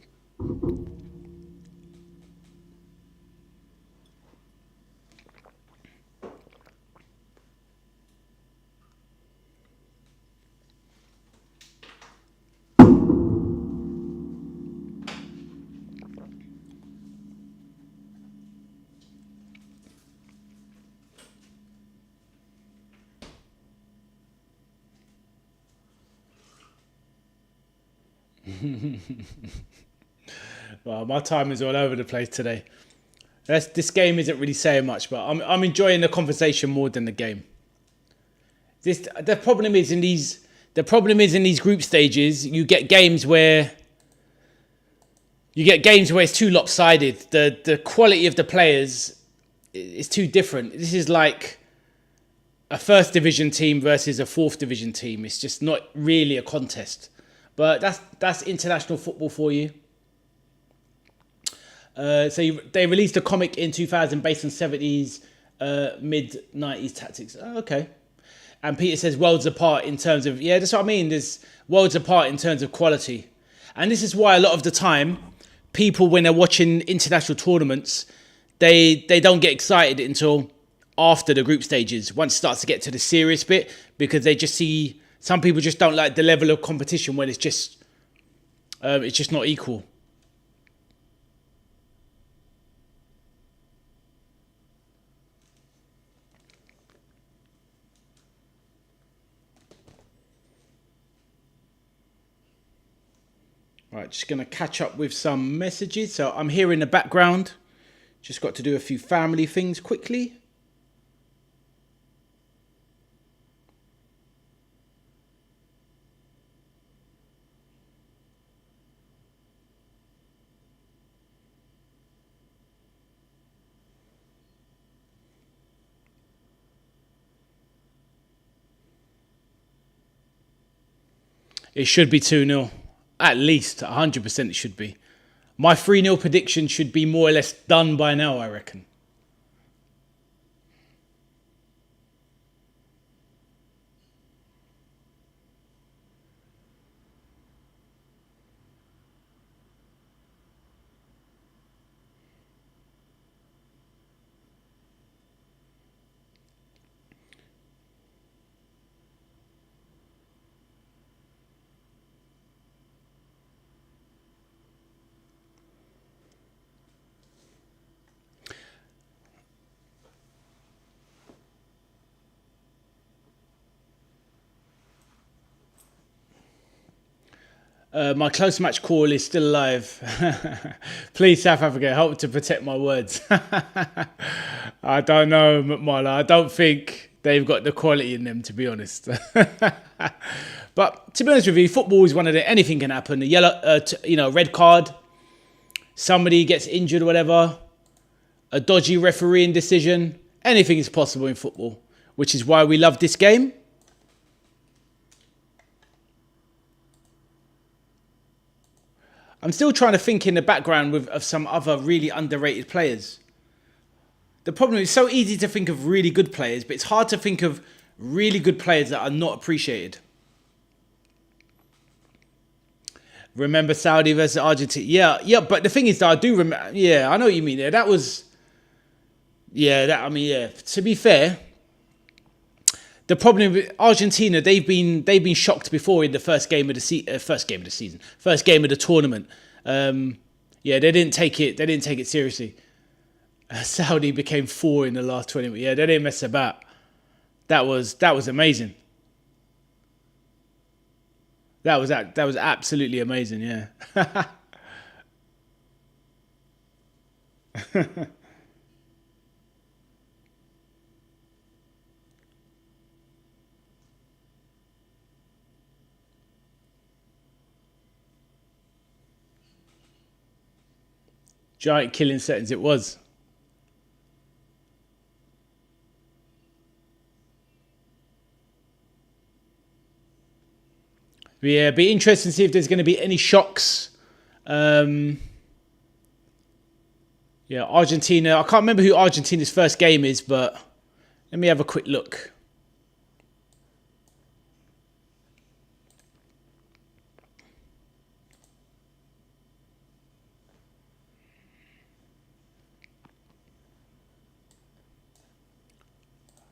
Well, my time is all over the place today. This game isn't really saying much, but I'm enjoying the conversation more than the game. The problem is in these group stages, you get games where it's too lopsided. The quality of the players is too different. This is like a 1st division team versus a 4th division team. It's just not really a contest. But that's international football for you. They released a comic in 2000 based on 70s, mid-90s tactics. Oh, okay. And Peter says worlds apart in terms of, yeah, that's what I mean. There's worlds apart in terms of quality. And this is why a lot of the time, people, when they're watching international tournaments, they don't get excited until after the group stages, once it starts to get to the serious bit, because they just see, some people just don't like the level of competition when it's just not equal. Right, just going to catch up with some messages. So I'm here in the background. Just got to do a few family things quickly. It should be 2-0. At least 100% it should be. My 3-0 prediction should be more or less done by now, I reckon. My close match call is still alive. Please, South Africa, help to protect my words. I don't know, McMullen. I don't think they've got the quality in them, to be honest. But to be honest with you, football is one of the, anything can happen. A yellow, red card, somebody gets injured or whatever, a dodgy refereeing decision. Anything is possible in football, which is why we love this game. I'm still trying to think in the background of some other really underrated players. The problem is it's so easy to think of really good players, but it's hard to think of really good players that are not appreciated. Remember Saudi versus Argentina? Yeah, but the thing is that I do remember. Yeah, I know what you mean there. That was. Yeah, to be fair, the problem with Argentina, they've been shocked before in the first game of the tournament. They didn't take it seriously. Saudi became 4 in the last 20 minutes. Yeah, they didn't mess about. That was amazing. That was absolutely amazing. Yeah. Giant killing settings it was. But yeah, be interesting to see if there's going to be any shocks. Argentina. I can't remember who Argentina's first game is, but let me have a quick look.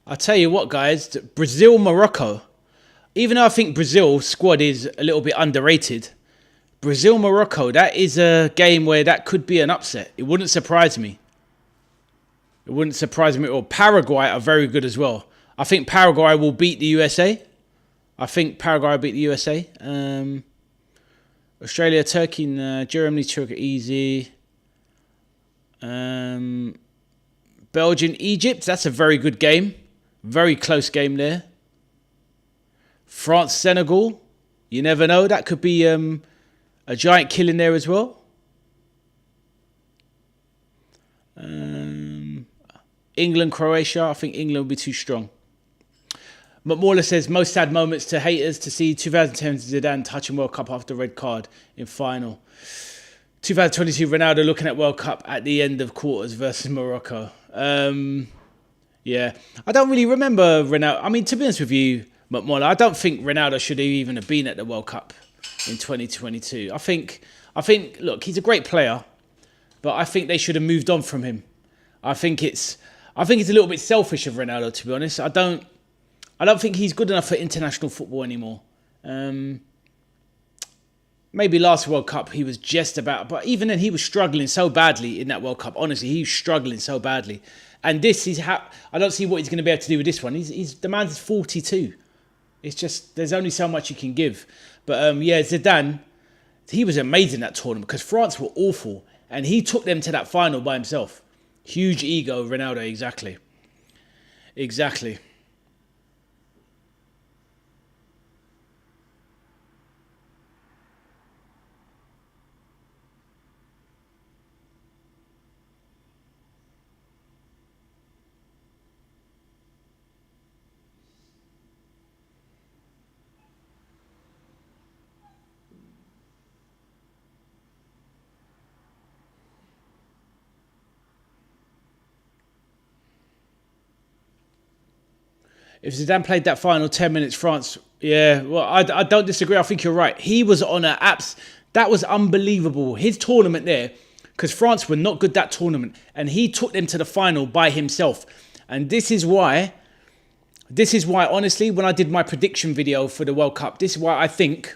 I'll tell you what, guys. Brazil, Morocco. Even though I think Brazil's squad is a little bit underrated, Brazil, Morocco, that is a game where that could be an upset. It wouldn't surprise me. It wouldn't surprise me at all. Paraguay are very good as well. I think Paraguay will beat the USA. Australia, Turkey, Germany took it easy. Belgium, Egypt, that's a very good game. Very close game there. France, Senegal. You never know. That could be a giant kill in there as well. England, Croatia. I think England will be too strong. McMauler says, most sad moments to haters to see 2010 Zidane touching World Cup after red card in final. 2022 Ronaldo looking at World Cup at the end of quarters versus Morocco. Yeah, I don't really remember Ronaldo. I mean, to be honest with you, McMullen, I don't think Ronaldo should even have been at the World Cup in 2022. I think, look, he's a great player, but I think they should have moved on from him. I think it's a little bit selfish of Ronaldo, to be honest. I don't think he's good enough for international football anymore. Maybe last World Cup he was just about, but even then he was struggling so badly in that World Cup. Honestly, he was struggling so badly. And this is how I don't see what he's going to be able to do with this one. The man's 42. It's just there's only so much you can give. But Zidane, he was amazing that tournament because France were awful, and he took them to that final by himself. Huge ego, Ronaldo. Exactly. If Zidane played that final 10 minutes, France, I don't disagree. I think you're right. He was on that was unbelievable. His tournament there, because France were not good that tournament, and he took them to the final by himself. And this is why, honestly, when I did my prediction video for the World Cup, this is why I think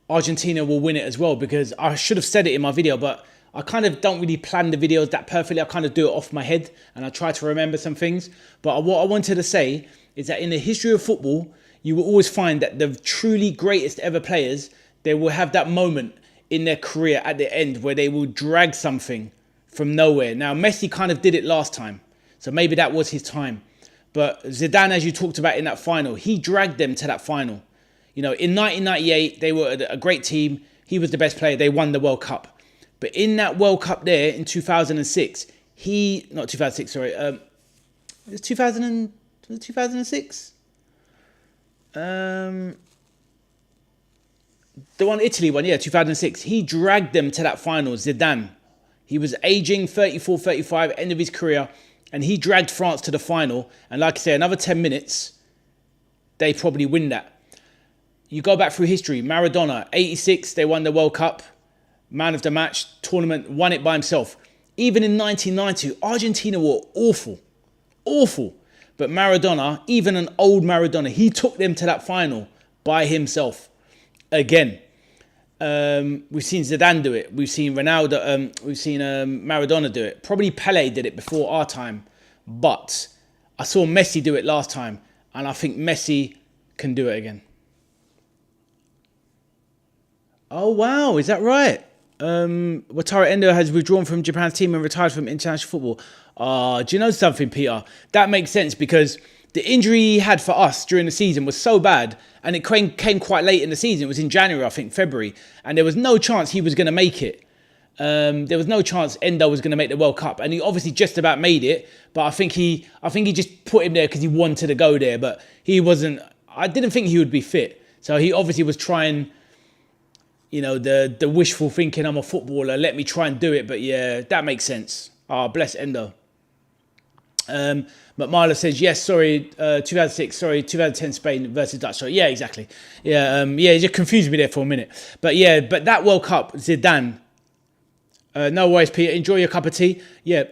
Argentina will win it as well, because I should have said it in my video, but I kind of don't really plan the videos that perfectly. I kind of do it off my head and I try to remember some things. But what I wanted to say is that in the history of football, you will always find that the truly greatest ever players, they will have that moment in their career at the end where they will drag something from nowhere. Now, Messi kind of did it last time, so maybe that was his time. But Zidane, as you talked about in that final, he dragged them to that final. You know, in 1998, they were a great team. He was the best player. They won the World Cup. But in that World Cup there in 2006, not 2006, sorry. It was 2006? The one Italy one, yeah, 2006. He dragged them to that final, Zidane. He was aging 34, 35, end of his career, and he dragged France to the final. And like I say, another 10 minutes, they probably win that. You go back through history, Maradona, 86, they won the World Cup, man of the match, tournament, won it by himself. Even in 1990, Argentina were awful. But Maradona, even an old Maradona, he took them to that final by himself. Again, we've seen Zidane do it. We've seen Ronaldo, we've seen Maradona do it. Probably Pele did it before our time. But I saw Messi do it last time. And I think Messi can do it again. Oh, wow. Is that right? Wataru Endo has withdrawn from Japan's team and retired from international football. Do you know something, Peter? That makes sense because the injury he had for us during the season was so bad, and it came quite late in the season. It was in January, I think, February, and there was no chance he was going to make it. There was no chance Endo was going to make the World Cup, and he obviously just about made it. But I think he just put him there because he wanted to go there, but he wasn't. I didn't think he would be fit, so he obviously was trying. You know, the wishful thinking, I'm a footballer, let me try and do it. But yeah, that makes sense. Bless Endo. But Marla says, yes, sorry, 2006, sorry, 2010 Spain versus Dutch. Sorry. Yeah, exactly. Yeah, you just confused me there for a minute. But yeah, but that World Cup, Zidane. No worries, Peter. Enjoy your cup of tea. Yeah,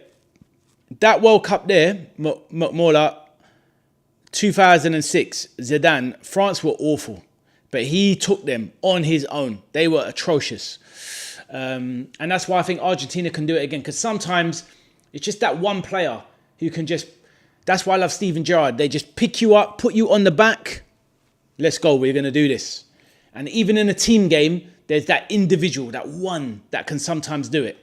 that World Cup there, Marla, 2006, Zidane, France were awful. But he took them on his own. They were atrocious. And that's why I think Argentina can do it again. Because sometimes it's just that one player who can just... That's why I love Steven Gerrard. They just pick you up, put you on the back. Let's go, we're going to do this. And even in a team game, there's that individual, that one that can sometimes do it.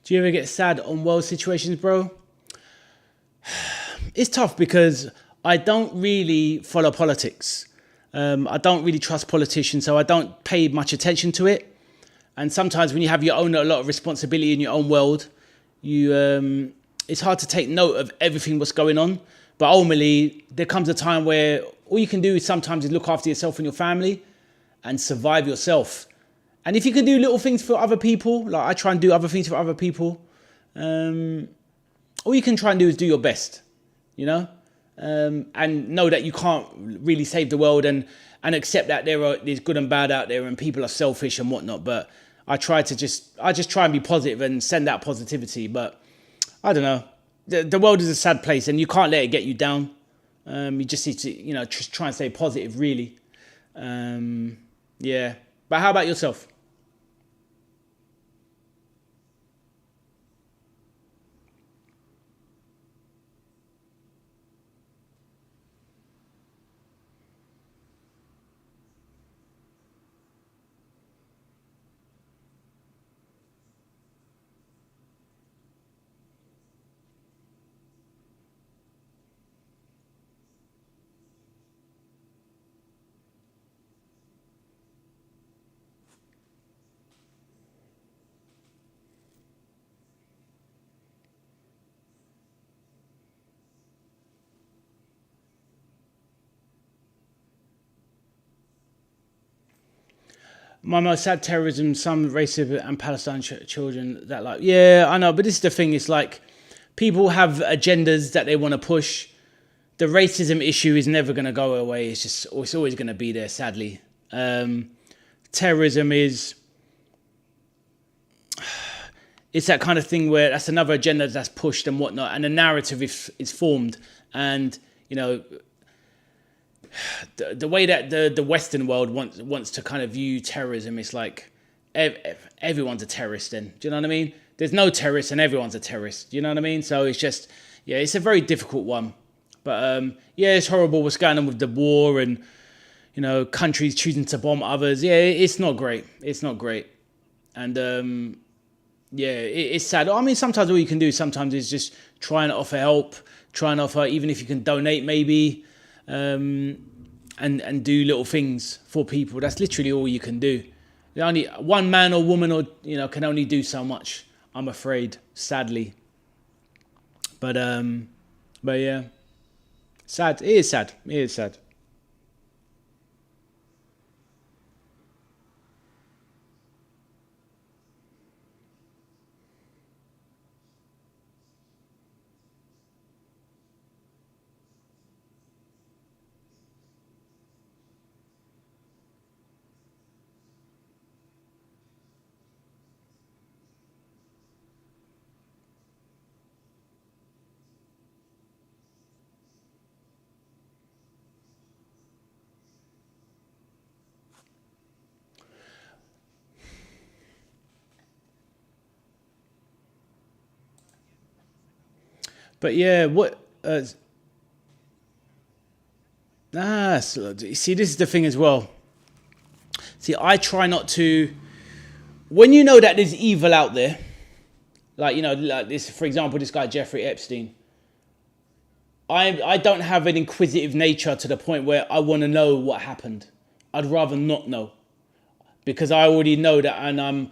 Do you ever get sad on world situations, bro? It's tough because I don't really follow politics. I don't really trust politicians, so I don't pay much attention to it. And sometimes when you have a lot of responsibility in your own world, it's hard to take note of everything what's going on. But ultimately, there comes a time where all you can do is sometimes look after yourself and your family and survive yourself. And if you can do little things for other people, like I try and do other things for other people, all you can try and do is do your best, you know? And know that you can't really save the world and accept that there's good and bad out there and people are selfish and whatnot. But I just try and be positive and send out positivity. But I don't know. The world is a sad place and you can't let it get you down. You just need to, just try and stay positive, really. Yeah. But how about yourself? My most sad terrorism, some racism and Palestine children that yeah, I know, but this is the thing. It's like people have agendas that they want to push. the racism issue is never going to go away. It's always going to be there, sadly. Terrorism is, it's that kind of thing where that's another agenda that's pushed and whatnot, and a narrative is formed. And, you know, the way that the Western world wants to kind of view terrorism, it's like everyone's a terrorist then. Do you know what I mean? There's no terrorist and everyone's a terrorist. Do you know what I mean? So it's just, yeah, it's a very difficult one. But yeah, it's horrible what's going on with the war and, you know, countries choosing to bomb others. Yeah, it's not great. It's not great. And yeah, it's sad. I mean, sometimes all you can do sometimes is just try and offer help, try and offer, even if you can donate maybe, and do little things for people. That's literally all you can do. Only one man or woman or, you know, can only do so much, I'm afraid, sadly. But yeah. Sad. It is sad. It is sad. But yeah, what? See, this is the thing as well. See, I try not to. When you know that there's evil out there, like, you know, like this, for example, this guy Jeffrey Epstein. I don't have an inquisitive nature to the point where I want to know what happened. I'd rather not know, because I already know that, and I'm.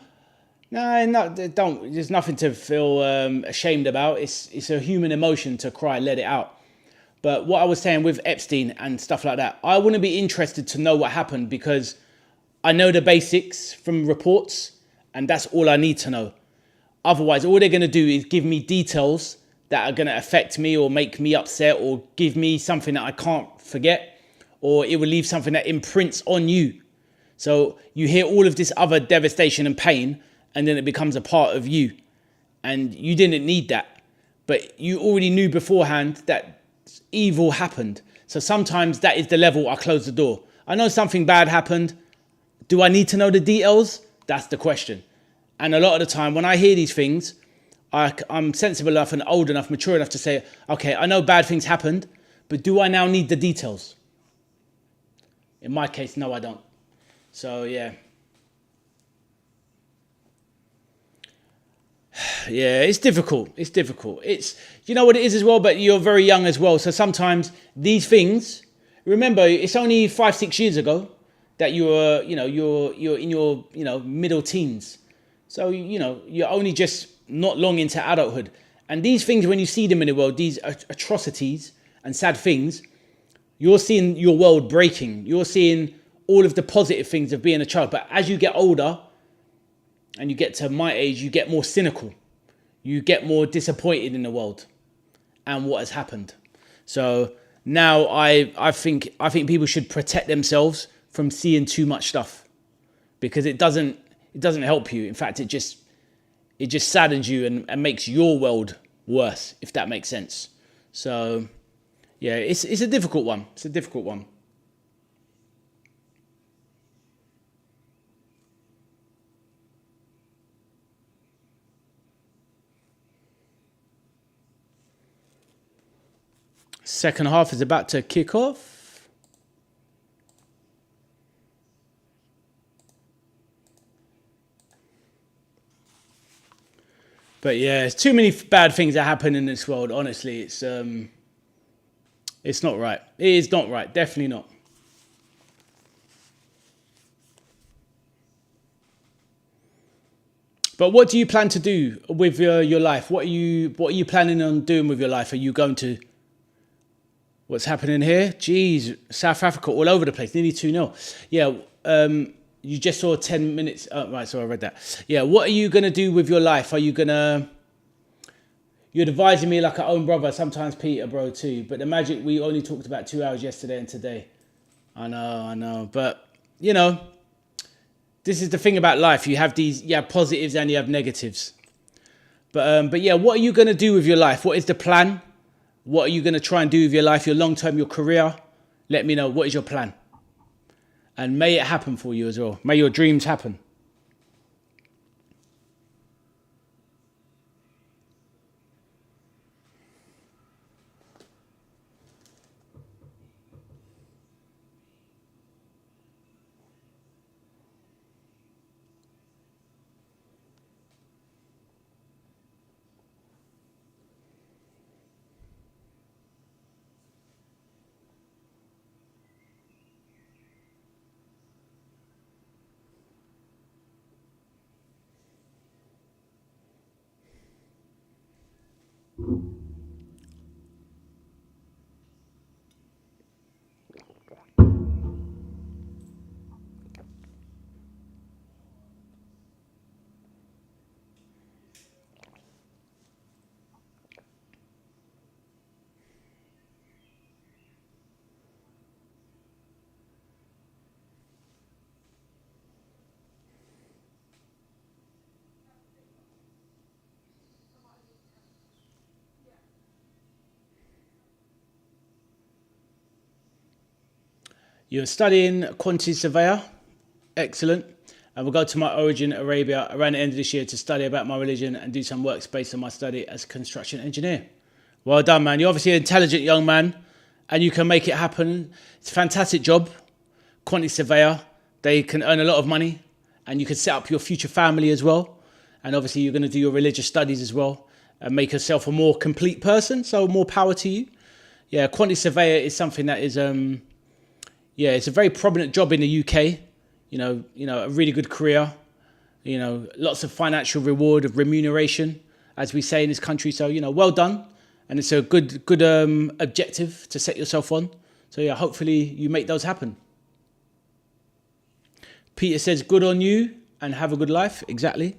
No, don't. There's nothing to feel ashamed about. It's a human emotion to cry, let it out. But what I was saying with Epstein and stuff like that, I wouldn't be interested to know what happened because I know the basics from reports, and that's all I need to know. Otherwise, all they're going to do is give me details that are going to affect me or make me upset or give me something that I can't forget, or it will leave something that imprints on you. So you hear all of this other devastation and pain, and then it becomes a part of you. And you didn't need that. But you already knew beforehand that evil happened. So sometimes that is the level I close the door. I know something bad happened. Do I need to know the details? That's the question. And a lot of the time when I hear these things, I'm sensible enough and old enough, mature enough to say, okay, I know bad things happened, but do I now need the details? In my case, no, I don't. So, yeah. Yeah, it's difficult. It's difficult. It's, you know what it is as well, but you're very young as well. So sometimes these things, remember, it's only 5-6 years ago that you're in your, middle teens. So, you're only just not long into adulthood. And these things, when you see them in the world, these atrocities and sad things, you're seeing your world breaking. You're seeing all of the positive things of being a child. But as you get older, and you get to my age, you get more cynical. You get more disappointed in the world and what has happened. So now I think people should protect themselves from seeing too much stuff, because it doesn't help you. In fact, it just saddens you and makes your world worse, if that makes sense. So yeah, it's a difficult one. It's a difficult one. Second half is about to kick off. But yeah, there's too many bad things that happen in this world. Honestly, it's not right. It is not right. Definitely not. But what do you plan to do with your life? What are you planning on doing with your life? Are you going to... What's happening here? Jeez, South Africa all over the place, nearly 2-0. Yeah, you just saw 10 minutes. Oh, right, so I read that. Yeah, what are you going to do with your life? Are you going to... You're advising me like an own brother, sometimes Peter, bro, too. But the Magic, we only talked about 2 hours yesterday and today. I know. But, you know, this is the thing about life. You have positives and you have negatives. But yeah, what are you going to do with your life? What is the plan? What are you going to try and do with your life, your long-term, your career? Let me know. What is your plan? And may it happen for you as well. May your dreams happen. You're studying quantity surveyor. Excellent. I will go to my origin, Arabia, around the end of this year to study about my religion and do some works based on my study as a construction engineer. Well done, man. You're obviously an intelligent young man and you can make it happen. It's a fantastic job. Quantity surveyor. They can earn a lot of money and you can set up your future family as well. And obviously you're going to do your religious studies as well and make yourself a more complete person. So more power to you. Yeah, quantity surveyor is something that is, it's a very prominent job in the UK. You know, a really good career, you know, lots of financial reward, of remuneration, as we say in this country. So, you know, well done. And it's a good objective to set yourself on. So, yeah, hopefully you make those happen. Peter says, good on you and have a good life. Exactly.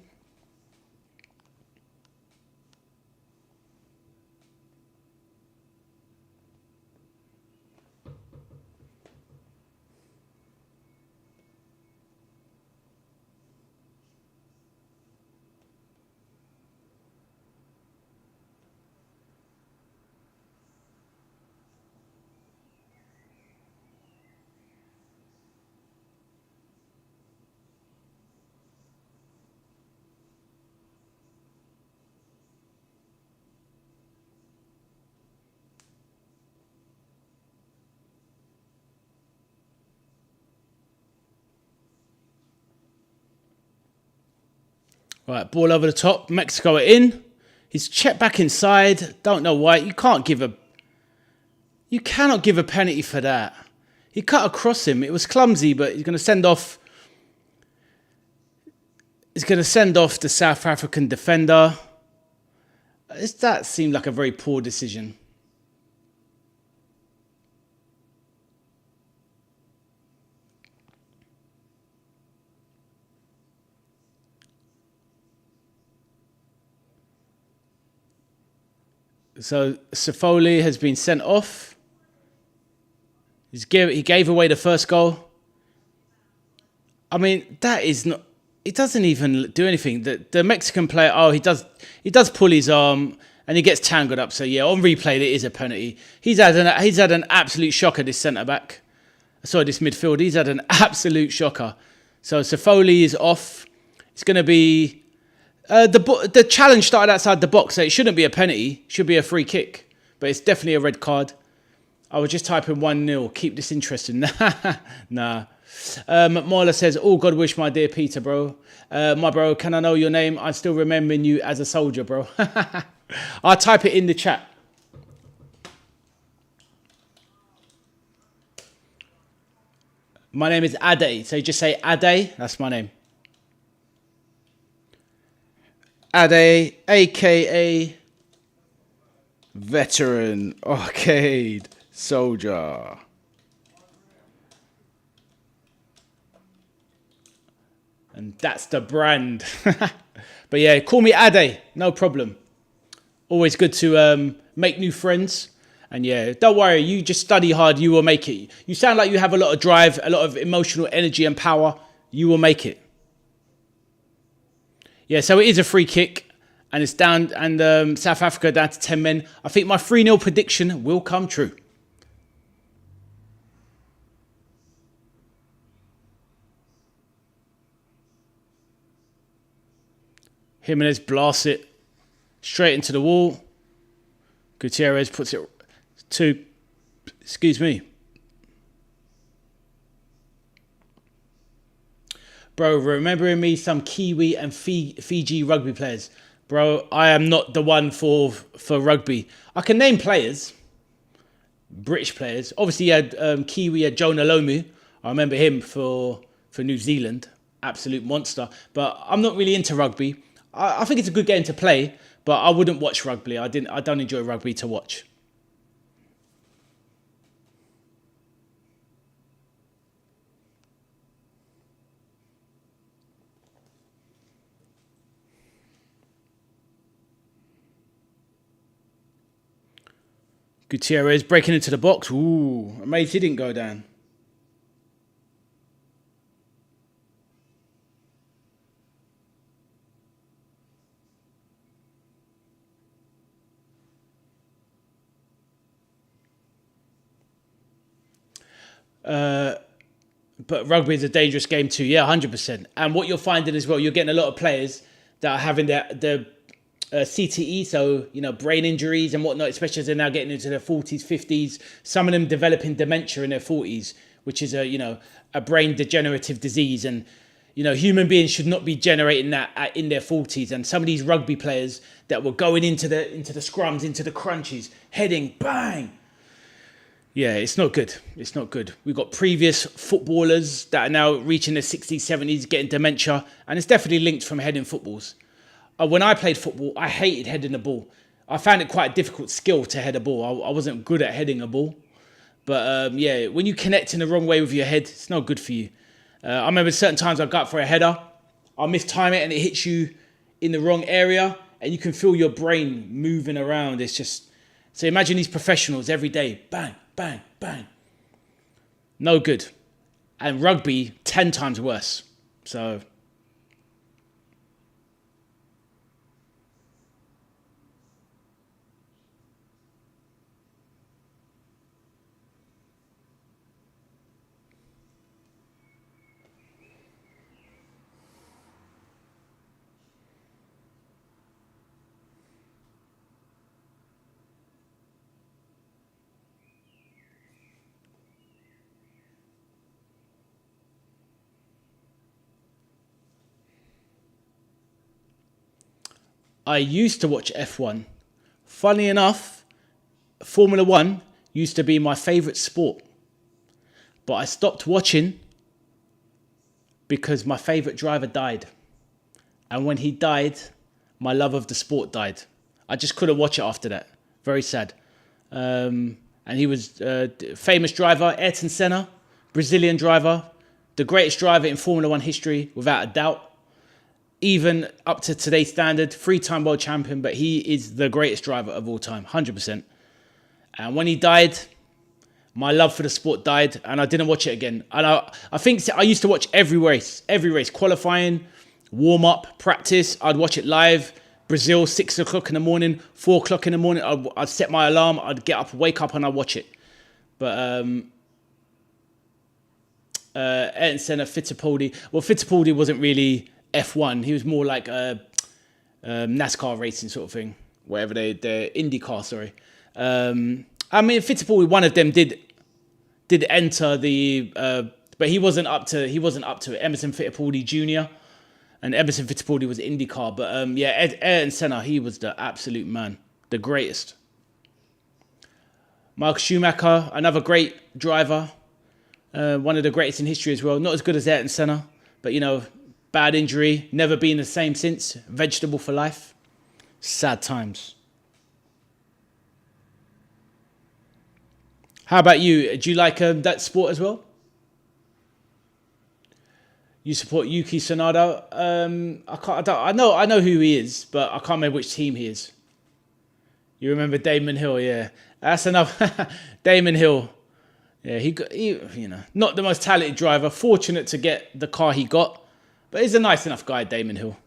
Right, ball over the top. Mexico are in. He's checked back inside. Don't know why. You cannot give a penalty for that. He cut across him. It was clumsy, but he's going to send off. He's going to send off the South African defender. That seemed like a very poor decision. So Sifoli has been sent off. He gave away the first goal. I mean, that is not. It doesn't even do anything. The Mexican player, he does pull his arm and he gets tangled up. So yeah, on replay, it is a penalty. He's had an absolute shocker. This centre back, this midfield. He's had an absolute shocker. So Sifoli is off. It's going to be. The challenge started outside the box, so it shouldn't be a penalty. It should be a free kick. But it's definitely a red card. I was just typing 1-0. Keep this interesting. Nah. Marla says, oh, God wish, my dear Peter, bro. My bro, can I know your name? I'm still remembering you as a soldier, bro. I'll type it in the chat. My name is Ade. So you just say Ade. That's my name. Ade, a.k.a. Veteran Arcade Soldier. And that's the brand. But yeah, call me Ade. No problem. Always good to make new friends. And yeah, don't worry, you just study hard, you will make it. You sound like you have a lot of drive, a lot of emotional energy and power. You will make it. Yeah, so it is a free kick, and it's down, and South Africa down to 10 men. I think my 3-0 prediction will come true. Jimenez blasts it straight into the wall. Gutierrez puts it to, excuse me. Bro, remembering me some Kiwi and Fiji rugby players. Bro, I am not the one for rugby. I can name players, British players. Obviously, you had Kiwi, had Jonah Lomu. I remember him for New Zealand. Absolute monster. But I'm not really into rugby. I think it's a good game to play, but I wouldn't watch rugby. I don't enjoy rugby to watch. Gutierrez breaking into the box. Ooh, amazed he didn't go down. But rugby is a dangerous game too. Yeah, 100%. And what you're finding as well, you're getting a lot of players that are having the CTE, so, brain injuries and whatnot, especially as they're now getting into their 40s, 50s. Some of them developing dementia in their 40s, which is a brain degenerative disease. And, human beings should not be generating that in their 40s. And some of these rugby players that were going into the scrums, into the crunches, heading, bang. Yeah, it's not good. It's not good. We've got previous footballers that are now reaching their 60s, 70s, getting dementia. And it's definitely linked from heading footballs. When I played football, I hated heading the ball. I found it quite a difficult skill to head a ball. I wasn't good at heading a ball. But when you connect in the wrong way with your head, it's not good for you. I remember certain times I'd go up for a header. I'll mistime it and it hits you in the wrong area. And you can feel your brain moving around. It's just... So imagine these professionals every day. Bang, bang, bang. No good. And rugby, 10 times worse. So... I used to watch F1. Funny enough, Formula One used to be my favourite sport. But I stopped watching because my favourite driver died. And when he died, my love of the sport died. I just couldn't watch it after that. Very sad. And he was a famous driver, Ayrton Senna, Brazilian driver, the greatest driver in Formula One history, without a doubt. Even up to today's standard, 3-time world champion, but he is the greatest driver of all time, 100%. And when he died, my love for the sport died, and I didn't watch it again. And I think I used to watch every race, qualifying, warm-up, practice. I'd watch it live. Brazil, 6 o'clock in the morning, 4 o'clock in the morning. I'd set my alarm. I'd get up, wake up, and I'd watch it. But Ayrton Senna, Fittipaldi. Well, Fittipaldi wasn't really F1. He was more like NASCAR racing sort of thing. Whatever they're IndyCar, sorry. I mean, Fittipaldi, one of them did enter the, but he wasn't up to it. Emerson Fittipaldi Jr. and Emerson Fittipaldi was IndyCar. But Ayrton Senna, he was the absolute man, the greatest. Michael Schumacher, another great driver, one of the greatest in history as well. Not as good as Ayrton Senna, but bad injury, never been the same since. Vegetable for life. Sad times. How about you? Do you like that sport as well? You support Yuki Tsunoda? I know who he is, but I can't remember which team he is. You remember Damon Hill? Yeah, that's enough. Damon Hill. Yeah, not the most talented driver. Fortunate to get the car he got, but he's a nice enough guy, Damon Hill.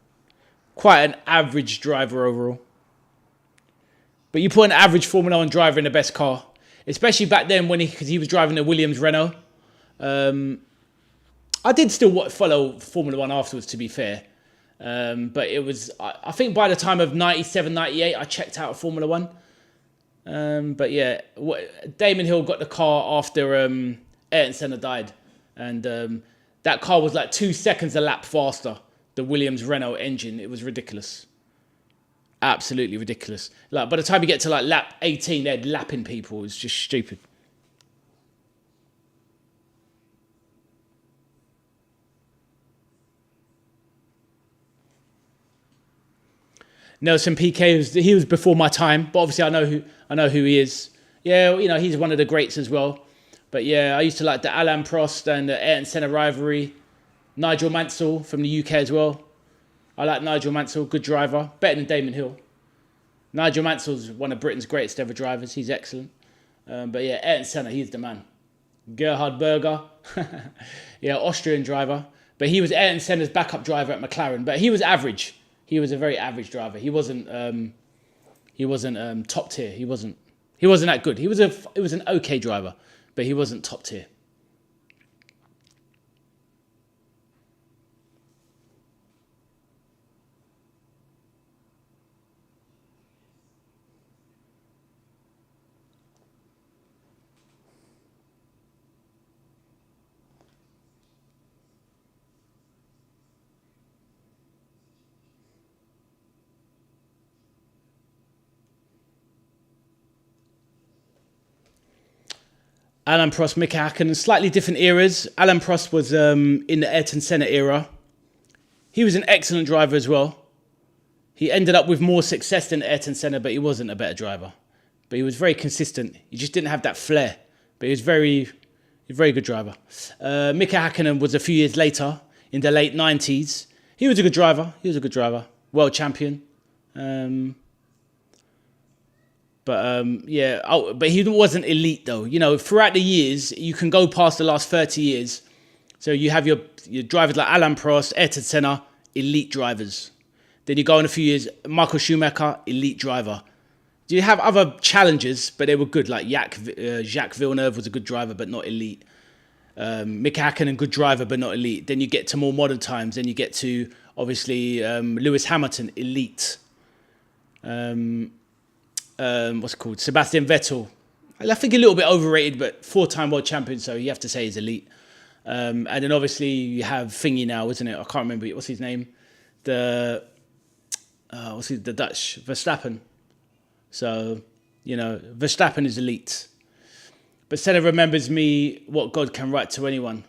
Quite an average driver overall. But you put an average Formula 1 driver in the best car, especially back then because he was driving the Williams Renault. I did still follow Formula 1 afterwards, to be fair. But it was, I think by the time of 97, 98, I checked out of Formula 1. But yeah, Damon Hill got the car after Ayrton Senna died. And that car was like 2 seconds a lap faster. The Williams Renault engine. It was ridiculous. Absolutely ridiculous. Like by the time you get to like lap 18, they're lapping people. It was just stupid. Nelson Piquet he was before my time, but obviously I know who he is. Yeah, he's one of the greats as well. But yeah, I used to like the Alain Prost and the Ayrton Senna rivalry. Nigel Mansell from the UK as well. I like Nigel Mansell, good driver, better than Damon Hill. Nigel Mansell's one of Britain's greatest ever drivers. He's excellent. But yeah, Ayrton Senna, he's the man. Gerhard Berger, yeah, Austrian driver. But he was Ayrton Senna's backup driver at McLaren. But he was average. He was a very average driver. He wasn't top tier. He wasn't that good. He was an okay driver, but he wasn't top tier. Alain Prost, Mika Hakkinen, slightly different eras. Alain Prost was in the Ayrton Senna era. He was an excellent driver as well. He ended up with more success than Ayrton Senna, but he wasn't a better driver. But he was very consistent. He just didn't have that flair. But he was a very good driver. Mika Hakkinen was a few years later, in the late 90s. He was a good driver. World champion. But he wasn't elite though. Throughout the years, you can go past the last 30 years. So you have your drivers like Alain Prost, Ayrton Senna, elite drivers. Then you go in a few years, Michael Schumacher, elite driver. You have other challenges, but they were good. Like Jacques Villeneuve was a good driver, but not elite. Mika Hakkinen, good driver, but not elite. Then you get to more modern times. Then you get to, obviously, Lewis Hamilton, elite. Sebastian Vettel. I think a little bit overrated, but 4-time world champion, so you have to say he's elite. And then obviously you have Thingy now, isn't it? I can't remember what's his name. The Dutch Verstappen. So Verstappen is elite. But Senna remembers me what God can write to anyone.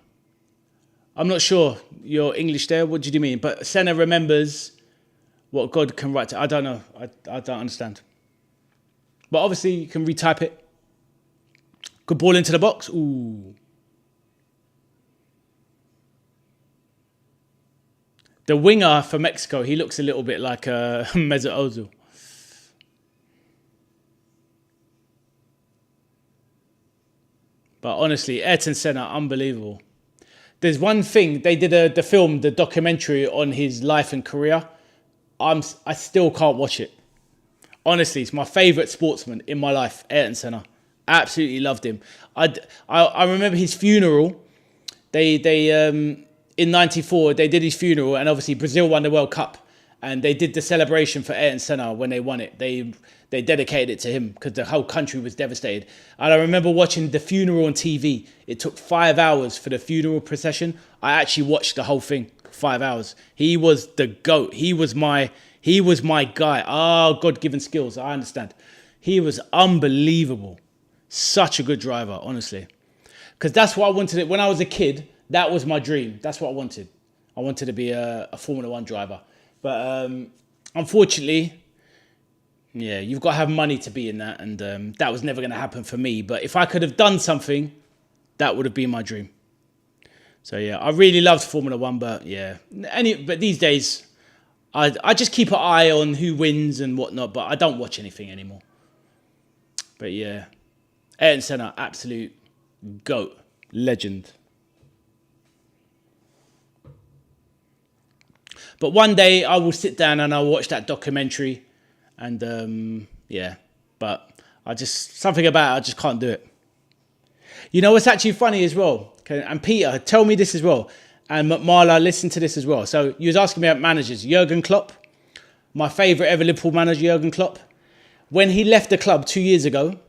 I'm not sure your English there. What did you mean? But Senna remembers what God can write to. I don't know. I don't understand. But obviously, you can retype it. Good ball into the box. Ooh. The winger for Mexico, he looks a little bit like Mesut Ozil. But honestly, Ayrton Senna, unbelievable. There's one thing, they did the documentary on his life and career. I still can't watch it. Honestly, it's my favourite sportsman in my life, Ayrton Senna. Absolutely loved him. I remember his funeral. They in '94 they did his funeral, and obviously Brazil won the World Cup, and they did the celebration for Ayrton Senna when they won it. They dedicated it to him because the whole country was devastated. And I remember watching the funeral on TV. It took 5 hours for the funeral procession. I actually watched the whole thing, 5 hours. He was the GOAT. He was my guy. Oh, God-given skills. I understand. He was unbelievable. Such a good driver, honestly. Because that's what I wanted. When I was a kid, that was my dream. That's what I wanted. I wanted to be a Formula 1 driver. But unfortunately, yeah, you've got to have money to be in that. And that was never going to happen for me. But if I could have done something, that would have been my dream. So, yeah, I really loved Formula 1. But, yeah. But these days, I just keep an eye on who wins and whatnot, but I don't watch anything anymore. But yeah, Ayrton Senna, absolute GOAT, legend. But one day I will sit down and I'll watch that documentary, and yeah, but something about it, I just can't do it. You know what's actually funny as well? Okay, and Peter, tell me this as well, and Marla, listen to this as well. So you was asking me about managers. Jurgen Klopp, my favourite ever Liverpool manager, Jurgen Klopp. When he left the club 2 years ago,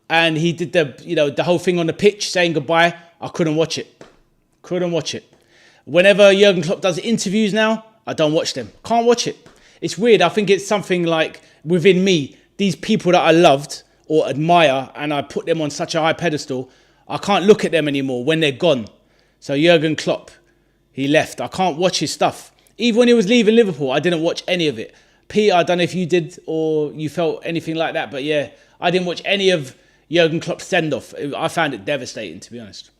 and he did the whole thing on the pitch saying goodbye, I couldn't watch it. Couldn't watch it. Whenever Jurgen Klopp does interviews now, I don't watch them. Can't watch it. It's weird. I think it's something like within me, these people that I loved or admire, and I put them on such a high pedestal, I can't look at them anymore when they're gone. So Jurgen Klopp, he left. I can't watch his stuff. Even when he was leaving Liverpool, I didn't watch any of it. Peter, I don't know if you did or you felt anything like that, but yeah, I didn't watch any of Jurgen Klopp's send-off. I found it devastating, to be honest.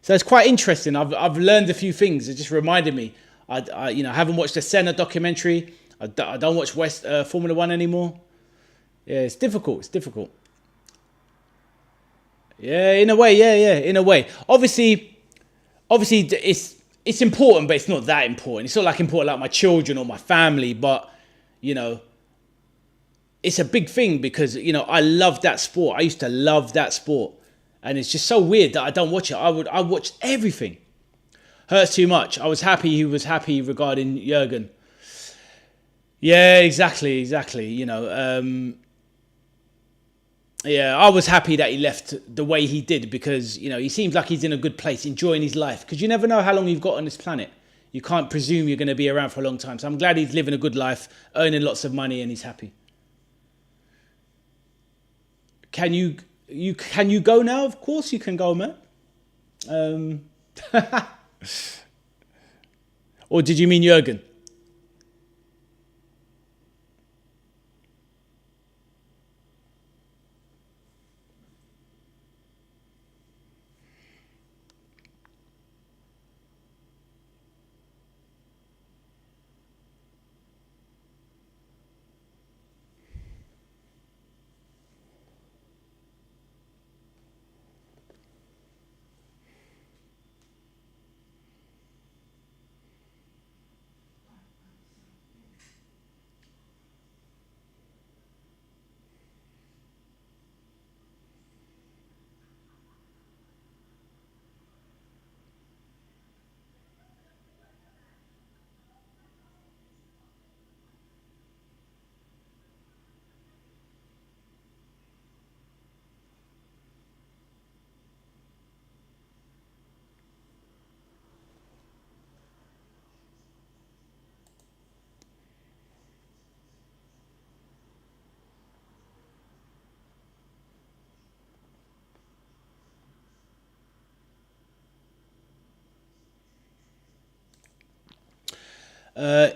So it's quite interesting. I've learned a few things. It just reminded me. I haven't watched the Senna documentary. I don't watch Formula One anymore. Yeah, it's difficult. It's difficult. Yeah, in a way. Yeah, in a way. Obviously, it's important, but it's not that important. It's not like important like my children or my family, but it's a big thing because I love that sport. I used to love that sport. And it's just so weird that I don't watch it. I watched everything. Hurts too much. I was happy he was happy regarding Jurgen. Yeah, exactly. Yeah, I was happy that he left the way he did because, he seems like he's in a good place, enjoying his life. Because you never know how long you've got on this planet. You can't presume you're going to be around for a long time. So I'm glad he's living a good life, earning lots of money, and he's happy. Can you go now? Of course you can go, man. Or did you mean Jurgen?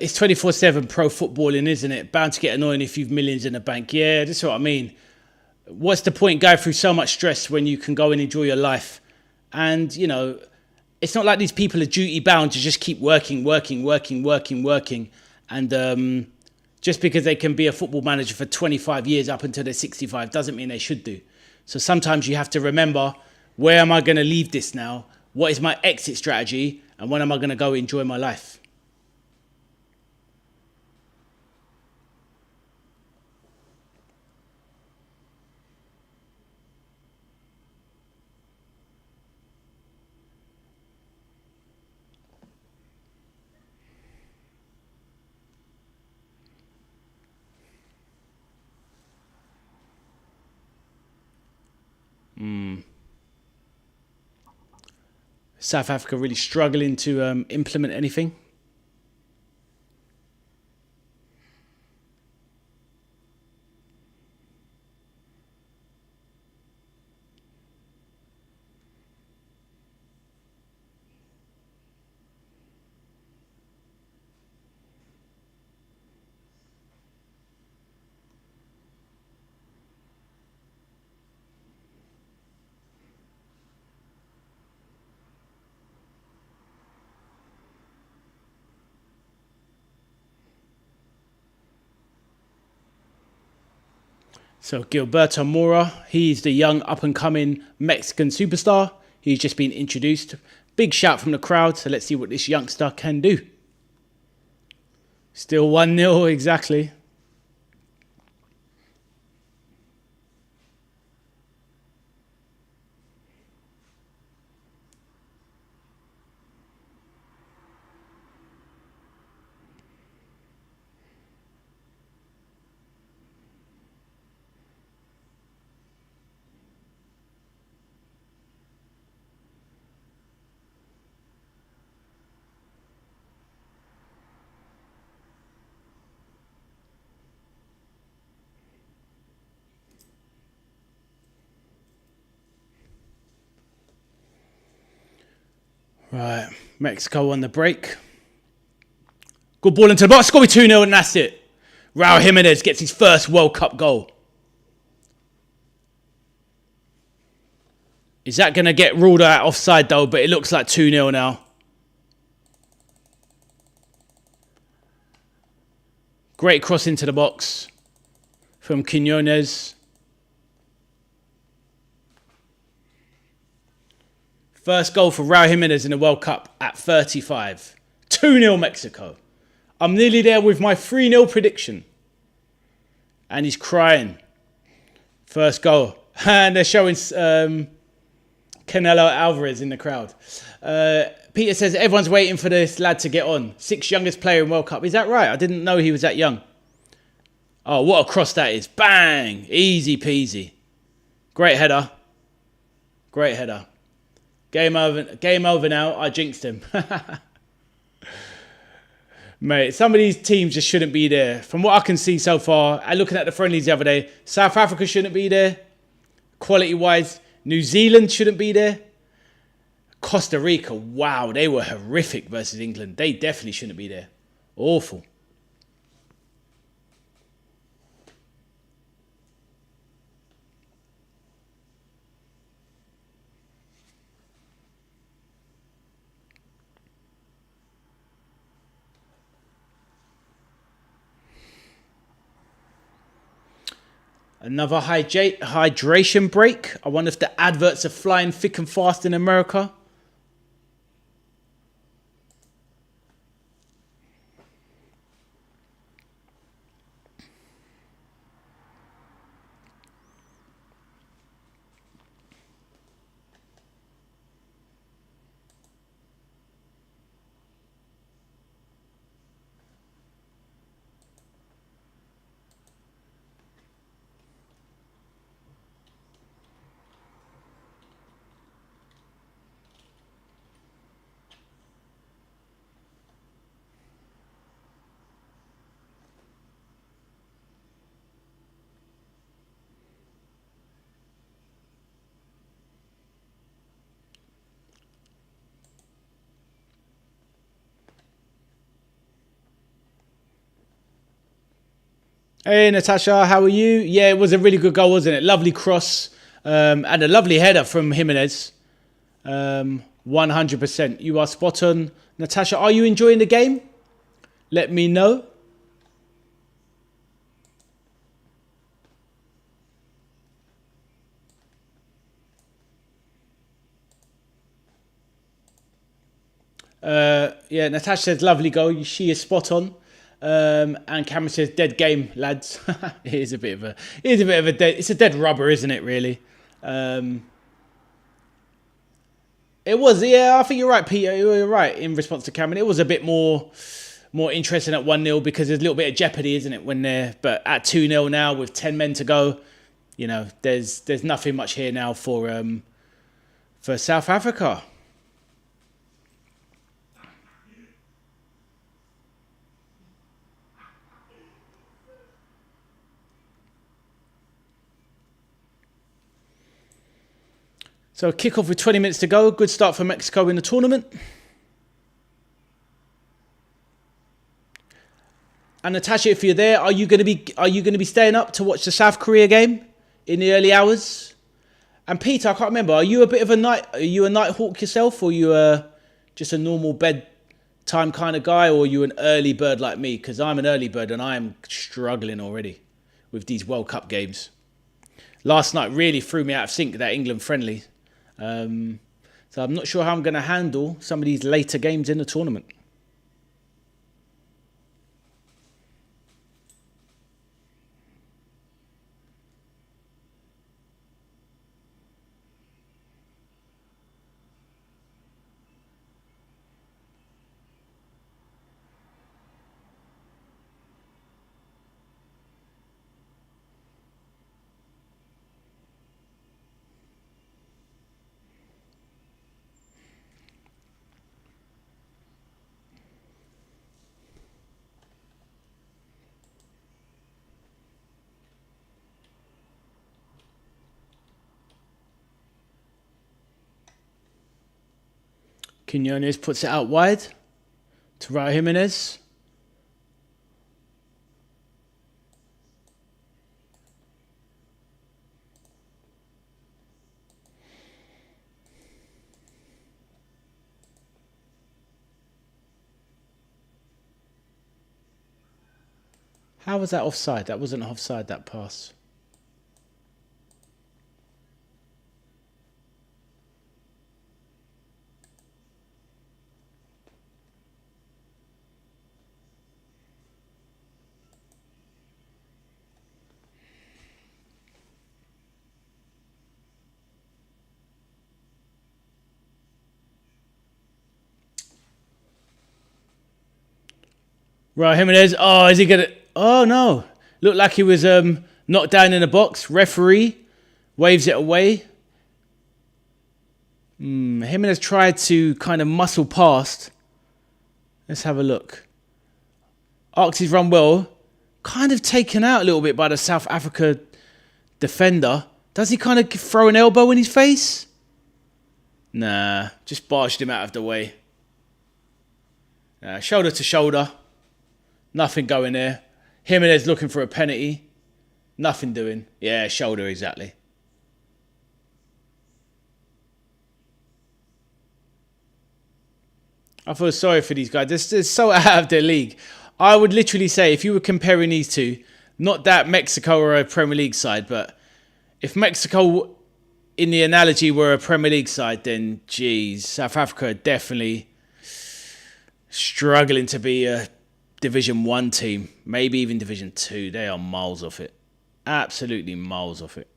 It's 24/7 pro footballing, isn't it? Bound to get annoying if you've millions in the bank. Yeah, that's what I mean. What's the point going through so much stress when you can go and enjoy your life? And, it's not like these people are duty bound to just keep working. And just because they can be a football manager for 25 years up until they're 65 doesn't mean they should do. So sometimes you have to remember, where am I going to leave this now? What is my exit strategy? And when am I going to go enjoy my life? South Africa really struggling to implement anything. So Gilberto Mora, he's the young up-and-coming Mexican superstar. He's just been introduced. Big shout from the crowd, so let's see what this youngster can do. Still 1-0, exactly. Right, Mexico on the break. Good ball into the box, score 2-0 and that's it. Raul Jimenez gets his first World Cup goal. Is that going to get ruled out offside though? But it looks like 2-0 now. Great cross into the box from Quinones. First goal for Raul Jimenez in the World Cup at 35. 2-0 Mexico. I'm nearly there with my 3-0 prediction. And he's crying. First goal. And they're showing Canelo Alvarez in the crowd. Peter says, everyone's waiting for this lad to get on. 6th youngest player in World Cup. Is that right? I didn't know he was that young. Oh, what a cross that is. Bang. Easy peasy. Great header. Great header. Game over now. I jinxed him. Mate, some of these teams just shouldn't be there. From what I can see so far, and looking at the friendlies the other day, South Africa shouldn't be there. Quality-wise, New Zealand shouldn't be there. Costa Rica, wow, they were horrific versus England. They definitely shouldn't be there. Awful. Another hydration break. I wonder if the adverts are flying thick and fast in America. Hey Natasha, how are you? Yeah, it was a really good goal, wasn't it? Lovely cross and a lovely header from Jimenez. 100%. You are spot on. Natasha, are you enjoying the game? Let me know. Yeah, Natasha says lovely goal. She is spot on. And Cameron says dead game, lads. It is a bit of a dead. It's a dead rubber, isn't it? Really. It was. Yeah, I think you're right, Peter. You're right in response to Cameron. It was a bit more interesting at 1-0 because there's a little bit of jeopardy, isn't it? When they're but at 2-0 now with 10 men to go, you know, there's nothing much here now for South Africa. So kick-off with 20 minutes to go. Good start for Mexico in the tournament. And Natasha, if you're there, are you going to be staying up to watch the South Korea game in the early hours? And Peter, I can't remember. Are you a night hawk yourself, or you just a normal bedtime kind of guy, or are you an early bird like me? Because I'm an early bird and I am struggling already with these World Cup games. last night really threw me out of sync, that England friendly. So I'm not sure how I'm going to handle some of these later games in the tournament. Quinones puts it out wide to Raul Jimenez. How was that offside? That wasn't offside, that pass. Right, Jimenez. Oh, is he gonna? Oh no! Looked like he was knocked down in the box. Referee waves it away. Jimenez tried to kind of muscle past. Let's have a look. Arks run well. Kind of taken out a little bit by the South Africa defender. Does he kind of throw an elbow in his face? Nah, just barged him out of the way. Shoulder to shoulder. Nothing going there. Jimenez looking for a penalty. Nothing doing. Yeah, shoulder exactly. I feel sorry for these guys. They're so out of their league. I would literally say, if you were comparing these two, not that Mexico are a Premier League side, but if Mexico, in the analogy, were a Premier League side, then, geez, South Africa are definitely struggling to be a Division 1 team, maybe even Division 2. They are miles off it. Absolutely miles off it.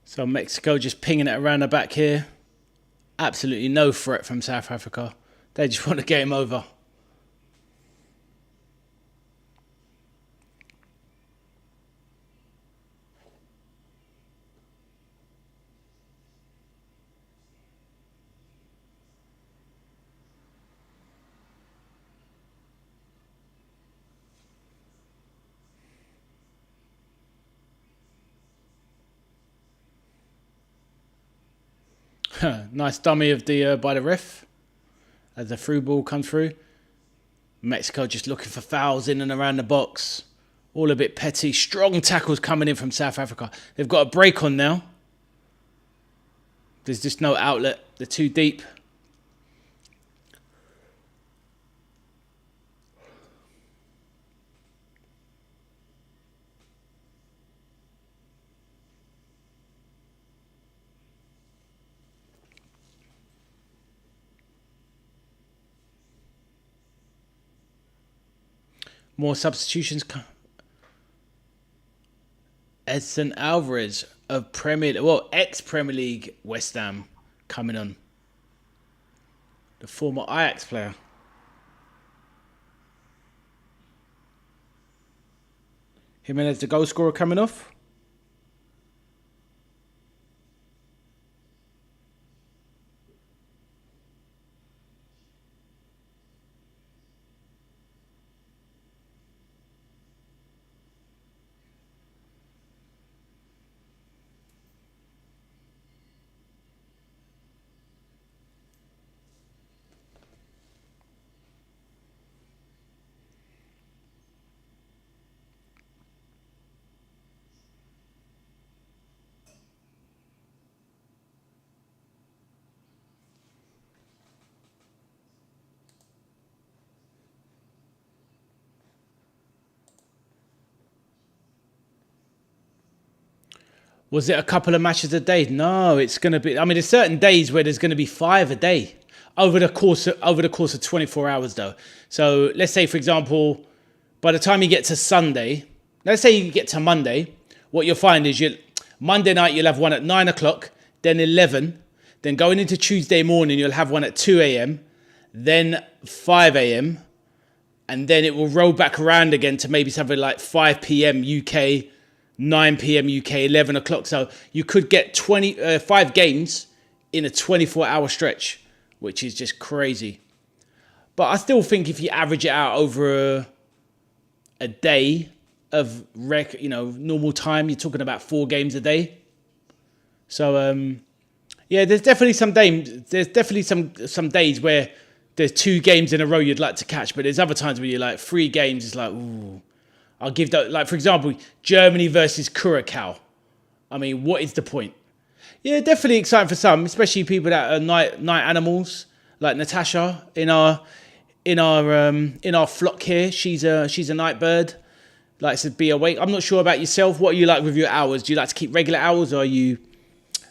So Mexico just pinging it around the back here. Absolutely no threat from South Africa. They just want to get him over. Nice dummy of the by the ref as the through ball comes through. Mexico just looking for fouls in and around the box. All a bit petty. Strong tackles coming in from South Africa. They've got a break on now. There's just no outlet. They're too deep. More substitutions. Edson Alvarez of ex-Premier League West Ham coming on. The former Ajax player. Jimenez, the goal scorer, coming off. Was it a couple of matches a day? No, it's going to be. I mean, there's certain days where there's going to be 5 a day over the course of 24 hours, though. So let's say, for example, by the time you get to Sunday, let's say you get to Monday, what you'll find is Monday night you'll have one at 9 o'clock, then 11, then going into Tuesday morning you'll have one at 2 a.m., then 5 a.m., and then it will roll back around again to maybe something like 5 p.m. UK. 9 p.m. UK, 11 o'clock. So you could get 5 games in a 24-hour stretch, which is just crazy. But I still think if you average it out over a day of normal time, you're talking about 4 games a day. So yeah, there's definitely some days. There's definitely some days where there's 2 games in a row you'd like to catch, but there's other times where you're like 3 games. It's like, ooh. I'll give that, like, for example, Germany versus Curacao. I mean, what is the point? Yeah, definitely exciting for some, especially people that are night animals, like Natasha in our flock here. She's a night bird, likes to be awake. I'm not sure about yourself. What are you like with your hours? Do you like to keep regular hours, or are you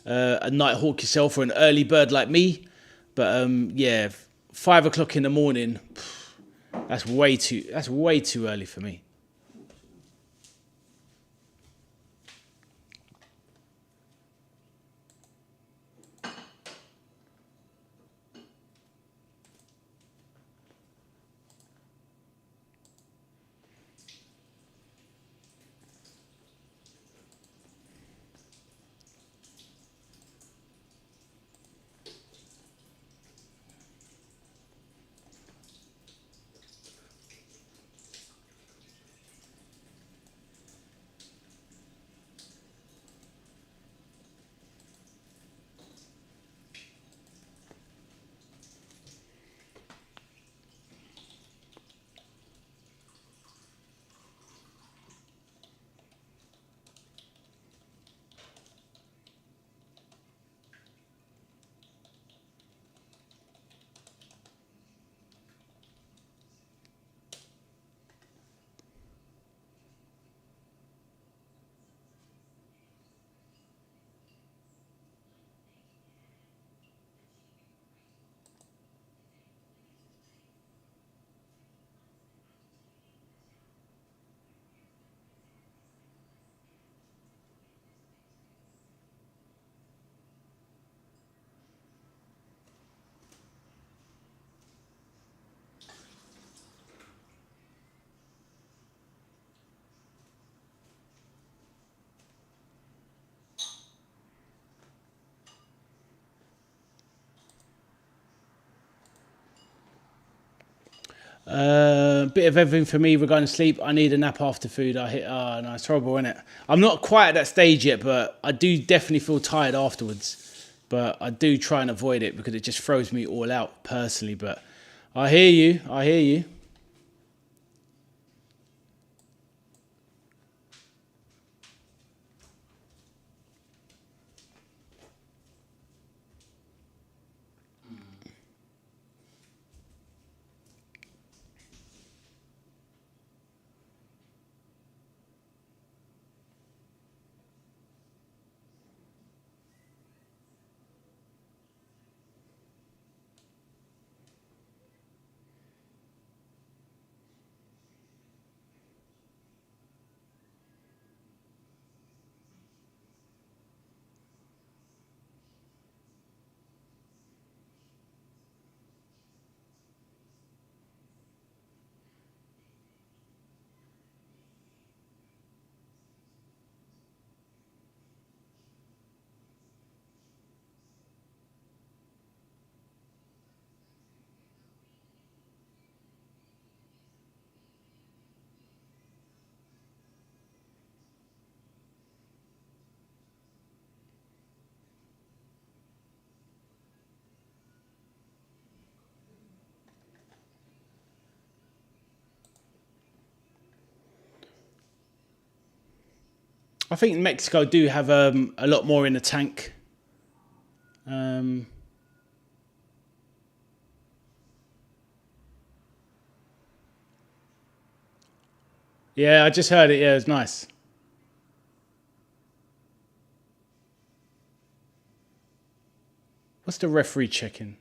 a night hawk yourself, or an early bird like me? But yeah, 5 o'clock in the morning, that's way too early for me. Bit of everything for me regarding sleep. I need a nap after food. No, it's horrible, isn't it? I'm not quite at that stage yet, but I do definitely feel tired afterwards. But I do try and avoid it because it just throws me all out personally. But I hear you. I think Mexico do have a lot more in the tank. Yeah, I just heard it. Yeah, it was nice. What's the referee checking?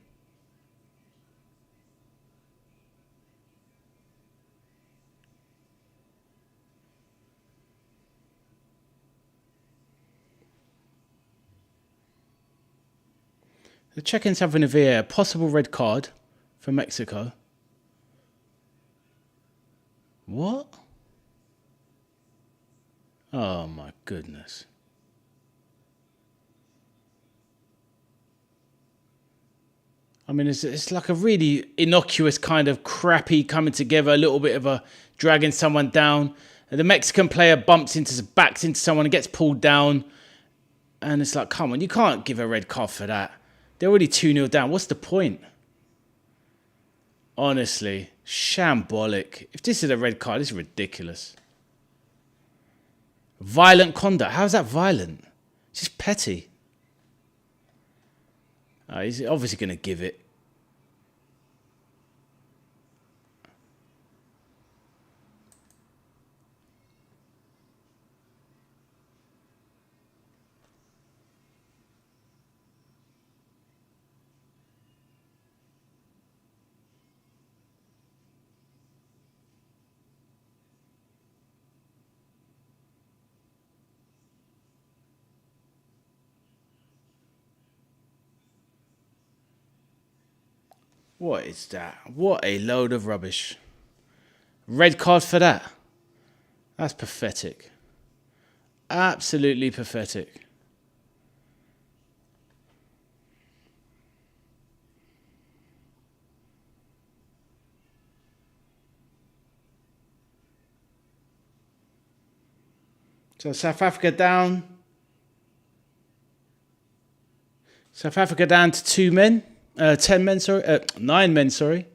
They're checking something in the VAR. Possible red card for Mexico. What? Oh my goodness. I mean, it's like a really innocuous kind of crappy coming together, a little bit of a dragging someone down. And the Mexican player backs into someone and gets pulled down. And it's like, come on, you can't give a red card for that. They're already 2-0 down. What's the point? Honestly, shambolic. If this is a red card, this is ridiculous. Violent conduct. How's that violent? It's just petty. He's obviously going to give it. What is that? What a load of rubbish. Red card for that. That's pathetic. Absolutely pathetic. So South Africa down. South Africa down to 10 men, sorry. 9 men, sorry.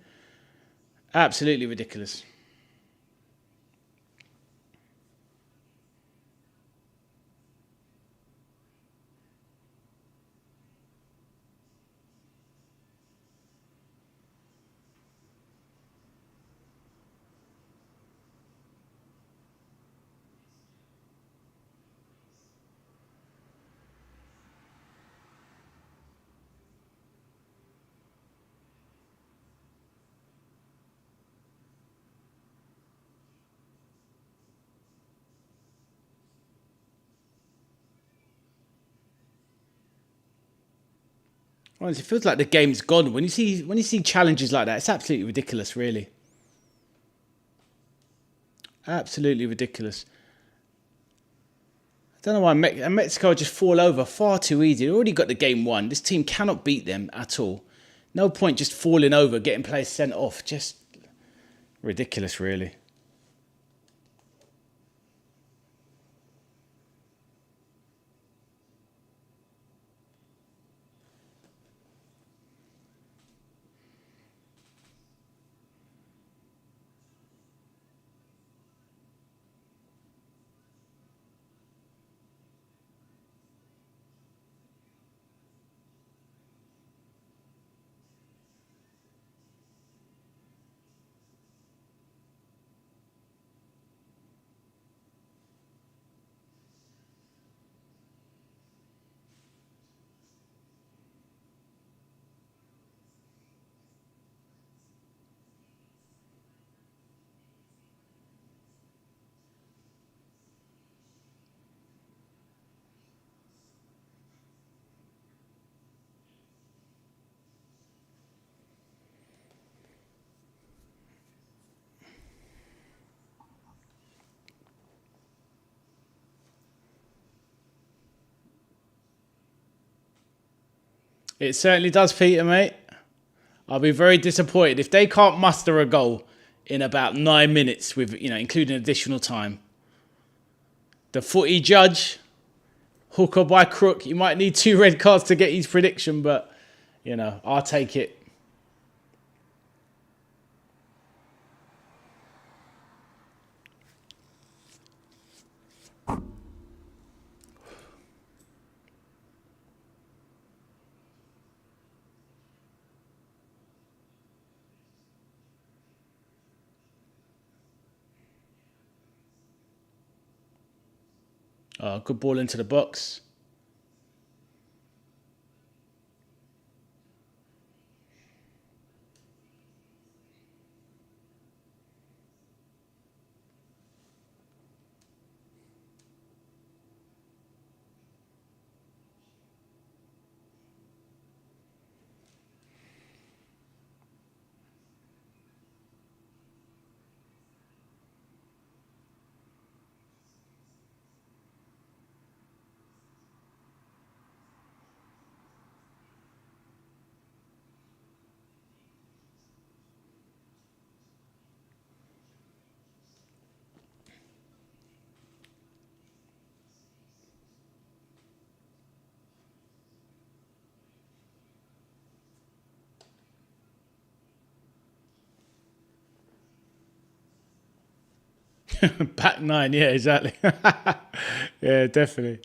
Absolutely ridiculous. Honestly, it feels like the game's gone. When you see challenges like that, it's absolutely ridiculous, really. Absolutely ridiculous. I don't know why Mexico just fall over far too easy. They already got the game won. This team cannot beat them at all. No point just falling over, getting players sent off. Just ridiculous, really. It certainly does, Peter, mate. I'll be very disappointed if they can't muster a goal in about 9 minutes, with including additional time. The footy judge, hook or by crook, he might need 2 red cards to get his prediction, but I'll take it. Good ball into the box. Back nine, yeah, exactly. Yeah, definitely.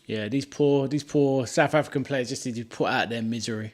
Yeah, these poor South African players just need to put out their misery.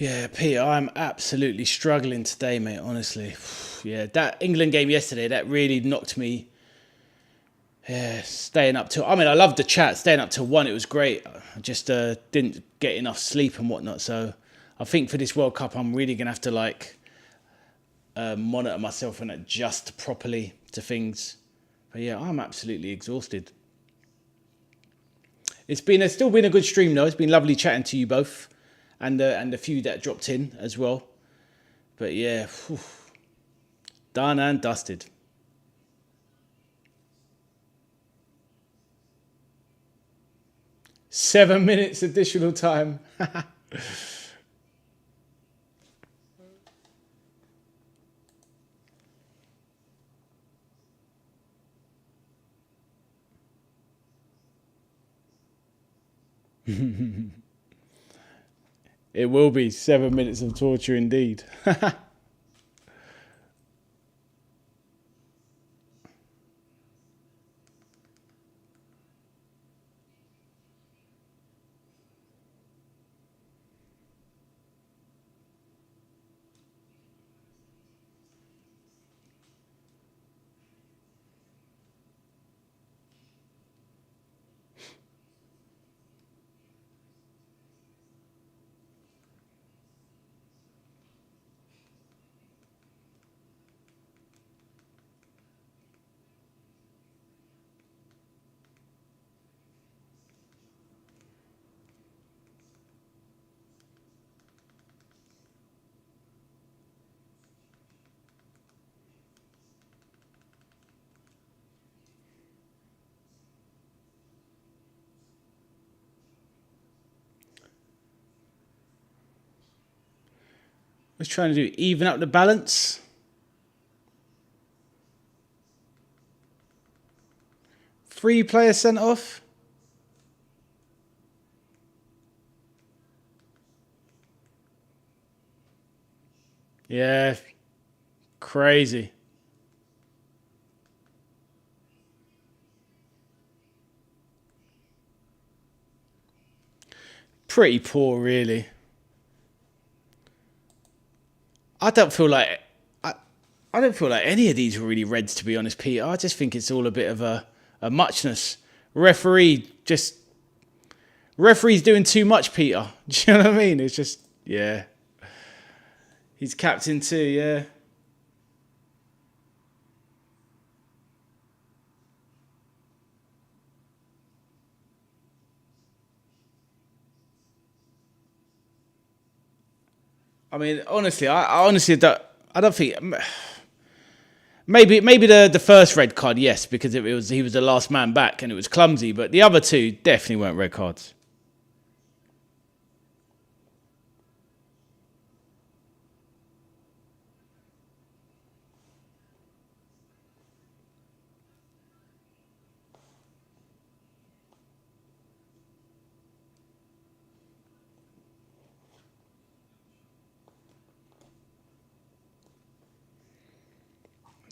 Yeah, Peter, I'm absolutely struggling today, mate, honestly. Yeah, that England game yesterday, that really knocked me staying up till... I mean, I loved the chat. Staying up till 1, it was great. I just didn't get enough sleep and whatnot. So I think for this World Cup, I'm really going to have to, like, monitor myself and adjust properly to things. But yeah, I'm absolutely exhausted. It's still been a good stream, though. It's been lovely chatting to you both. And the few that dropped in as well. But yeah, done and dusted. 7 minutes additional time. It will be 7 minutes of torture indeed. What's trying to do? Even up the balance. Three players sent off. Yeah. Crazy. Pretty poor, really. I don't feel like I don't feel like any of these were really reds, to be honest, Peter. I just think it's all a bit of a muchness. Referee's doing too much, Peter. Do you know what I mean? It's just, yeah. He's captain too, yeah. I mean, honestly, I honestly don't. I don't think. Maybe the first red card, yes, because he was the last man back and it was clumsy. But the other two definitely weren't red cards.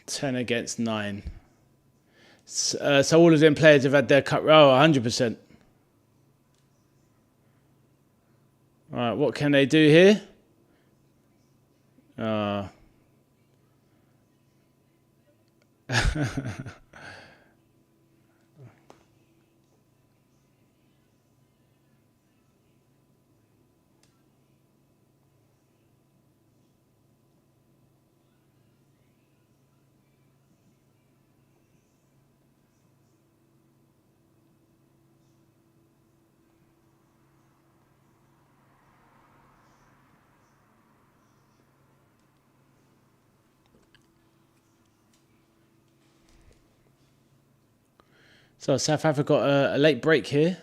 Ten against 9. So all of them players have had their cut. Oh, 100%. All right, what can they do here? So South Africa got a late break here.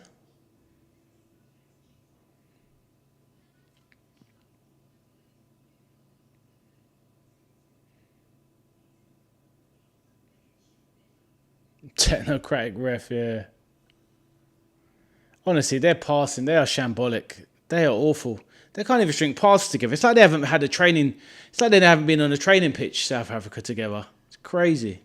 Technocratic ref, yeah. Honestly, they're passing. They are shambolic. They are awful. They can't even string passes together. It's like they haven't had a training. It's like they haven't been on a training pitch, South Africa, together. It's crazy.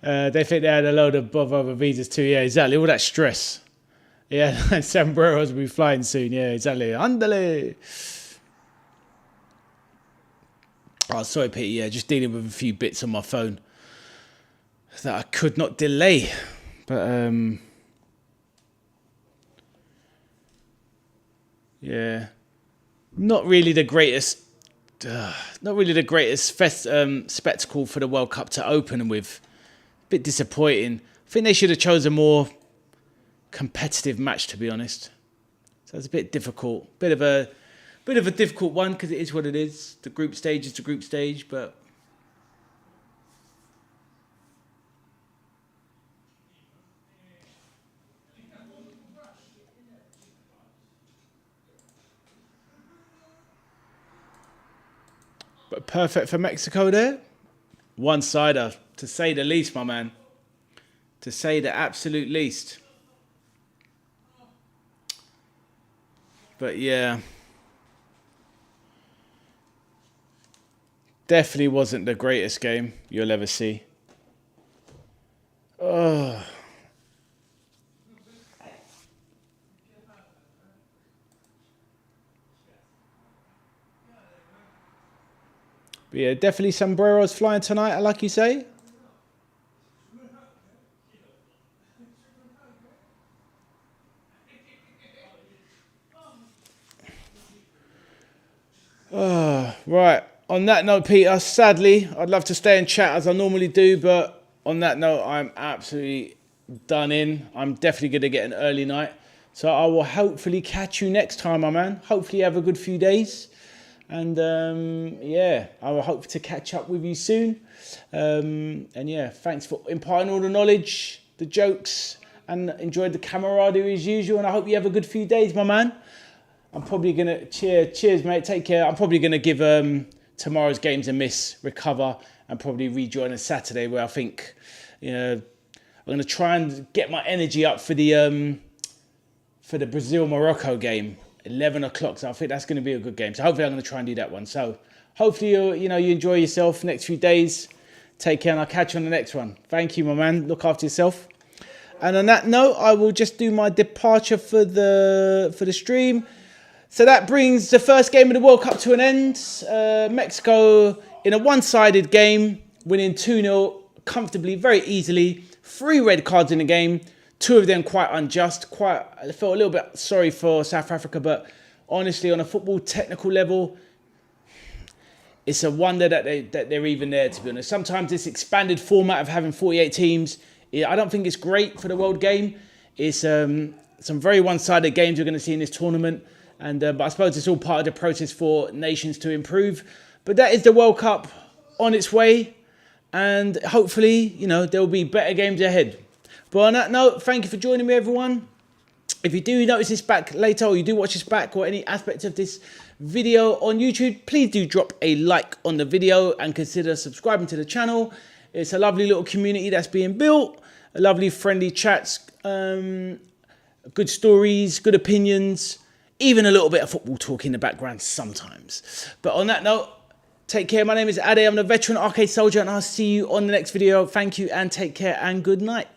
They think they had a load of other visas too. Yeah, exactly. All that stress. Yeah, sombreros will be flying soon. Yeah, exactly. Andale. Oh, sorry, Peter. Yeah, just dealing with a few bits on my phone that I could not delay. But, yeah. Not really the greatest not really the greatest spectacle for the World Cup to open with. A bit disappointing. I think they should have chosen a more competitive match, to be honest. So it's a bit difficult. Bit of a difficult one because it is what it is. The group stage is the group stage, but perfect for Mexico there. One-sider, to say the least, my man. To say the absolute least. But yeah. Definitely wasn't the greatest game you'll ever see. Oh. But yeah, definitely sombreros flying tonight, like you say. Right. On that note, Peter, sadly, I'd love to stay and chat as I normally do, but on that note, I'm absolutely done in. I'm definitely going to get an early night. So I will hopefully catch you next time, my man. Hopefully you have a good few days. And yeah, I will hope to catch up with you soon. And yeah, thanks for imparting all the knowledge, the jokes, and enjoyed the camaraderie as usual. And I hope you have a good few days, my man. I'm probably going to... Cheers, mate. Take care. I'm probably going to give tomorrow's games a miss, recover, and probably rejoin on Saturday, where I think, you know, I'm going to try and get my energy up for the Brazil-Morocco game, 11 o'clock. So I think that's going to be a good game. So hopefully I'm going to try and do that one. So hopefully you enjoy yourself next few days. Take care, and I'll catch you on the next one. Thank you, my man. Look after yourself. And on that note, I will just do my departure for the stream. So that brings the first game of the World Cup to an end. Mexico in a one-sided game, winning 2-0 comfortably, very easily. 3 red cards in the game, 2 of them quite unjust. I felt a little bit sorry for South Africa, but honestly, on a football technical level, it's a wonder that they're even there, to be honest. Sometimes this expanded format of having 48 teams, I don't think it's great for the world game. It's some very one-sided games we're going to see in this tournament. But I suppose it's all part of the process for nations to improve. But that is the World Cup on its way. And hopefully, there will be better games ahead. But on that note, thank you for joining me, everyone. If you do notice this back later, or you do watch this back, or any aspect of this video on YouTube, please do drop a like on the video and consider subscribing to the channel. It's a lovely little community that's being built. A lovely friendly chats. Good stories, good opinions. Even a little bit of football talk in the background sometimes. But on that note, take care. My name is Ade. I'm the veteran arcade soldier, and I'll see you on the next video. Thank you, and take care, and good night.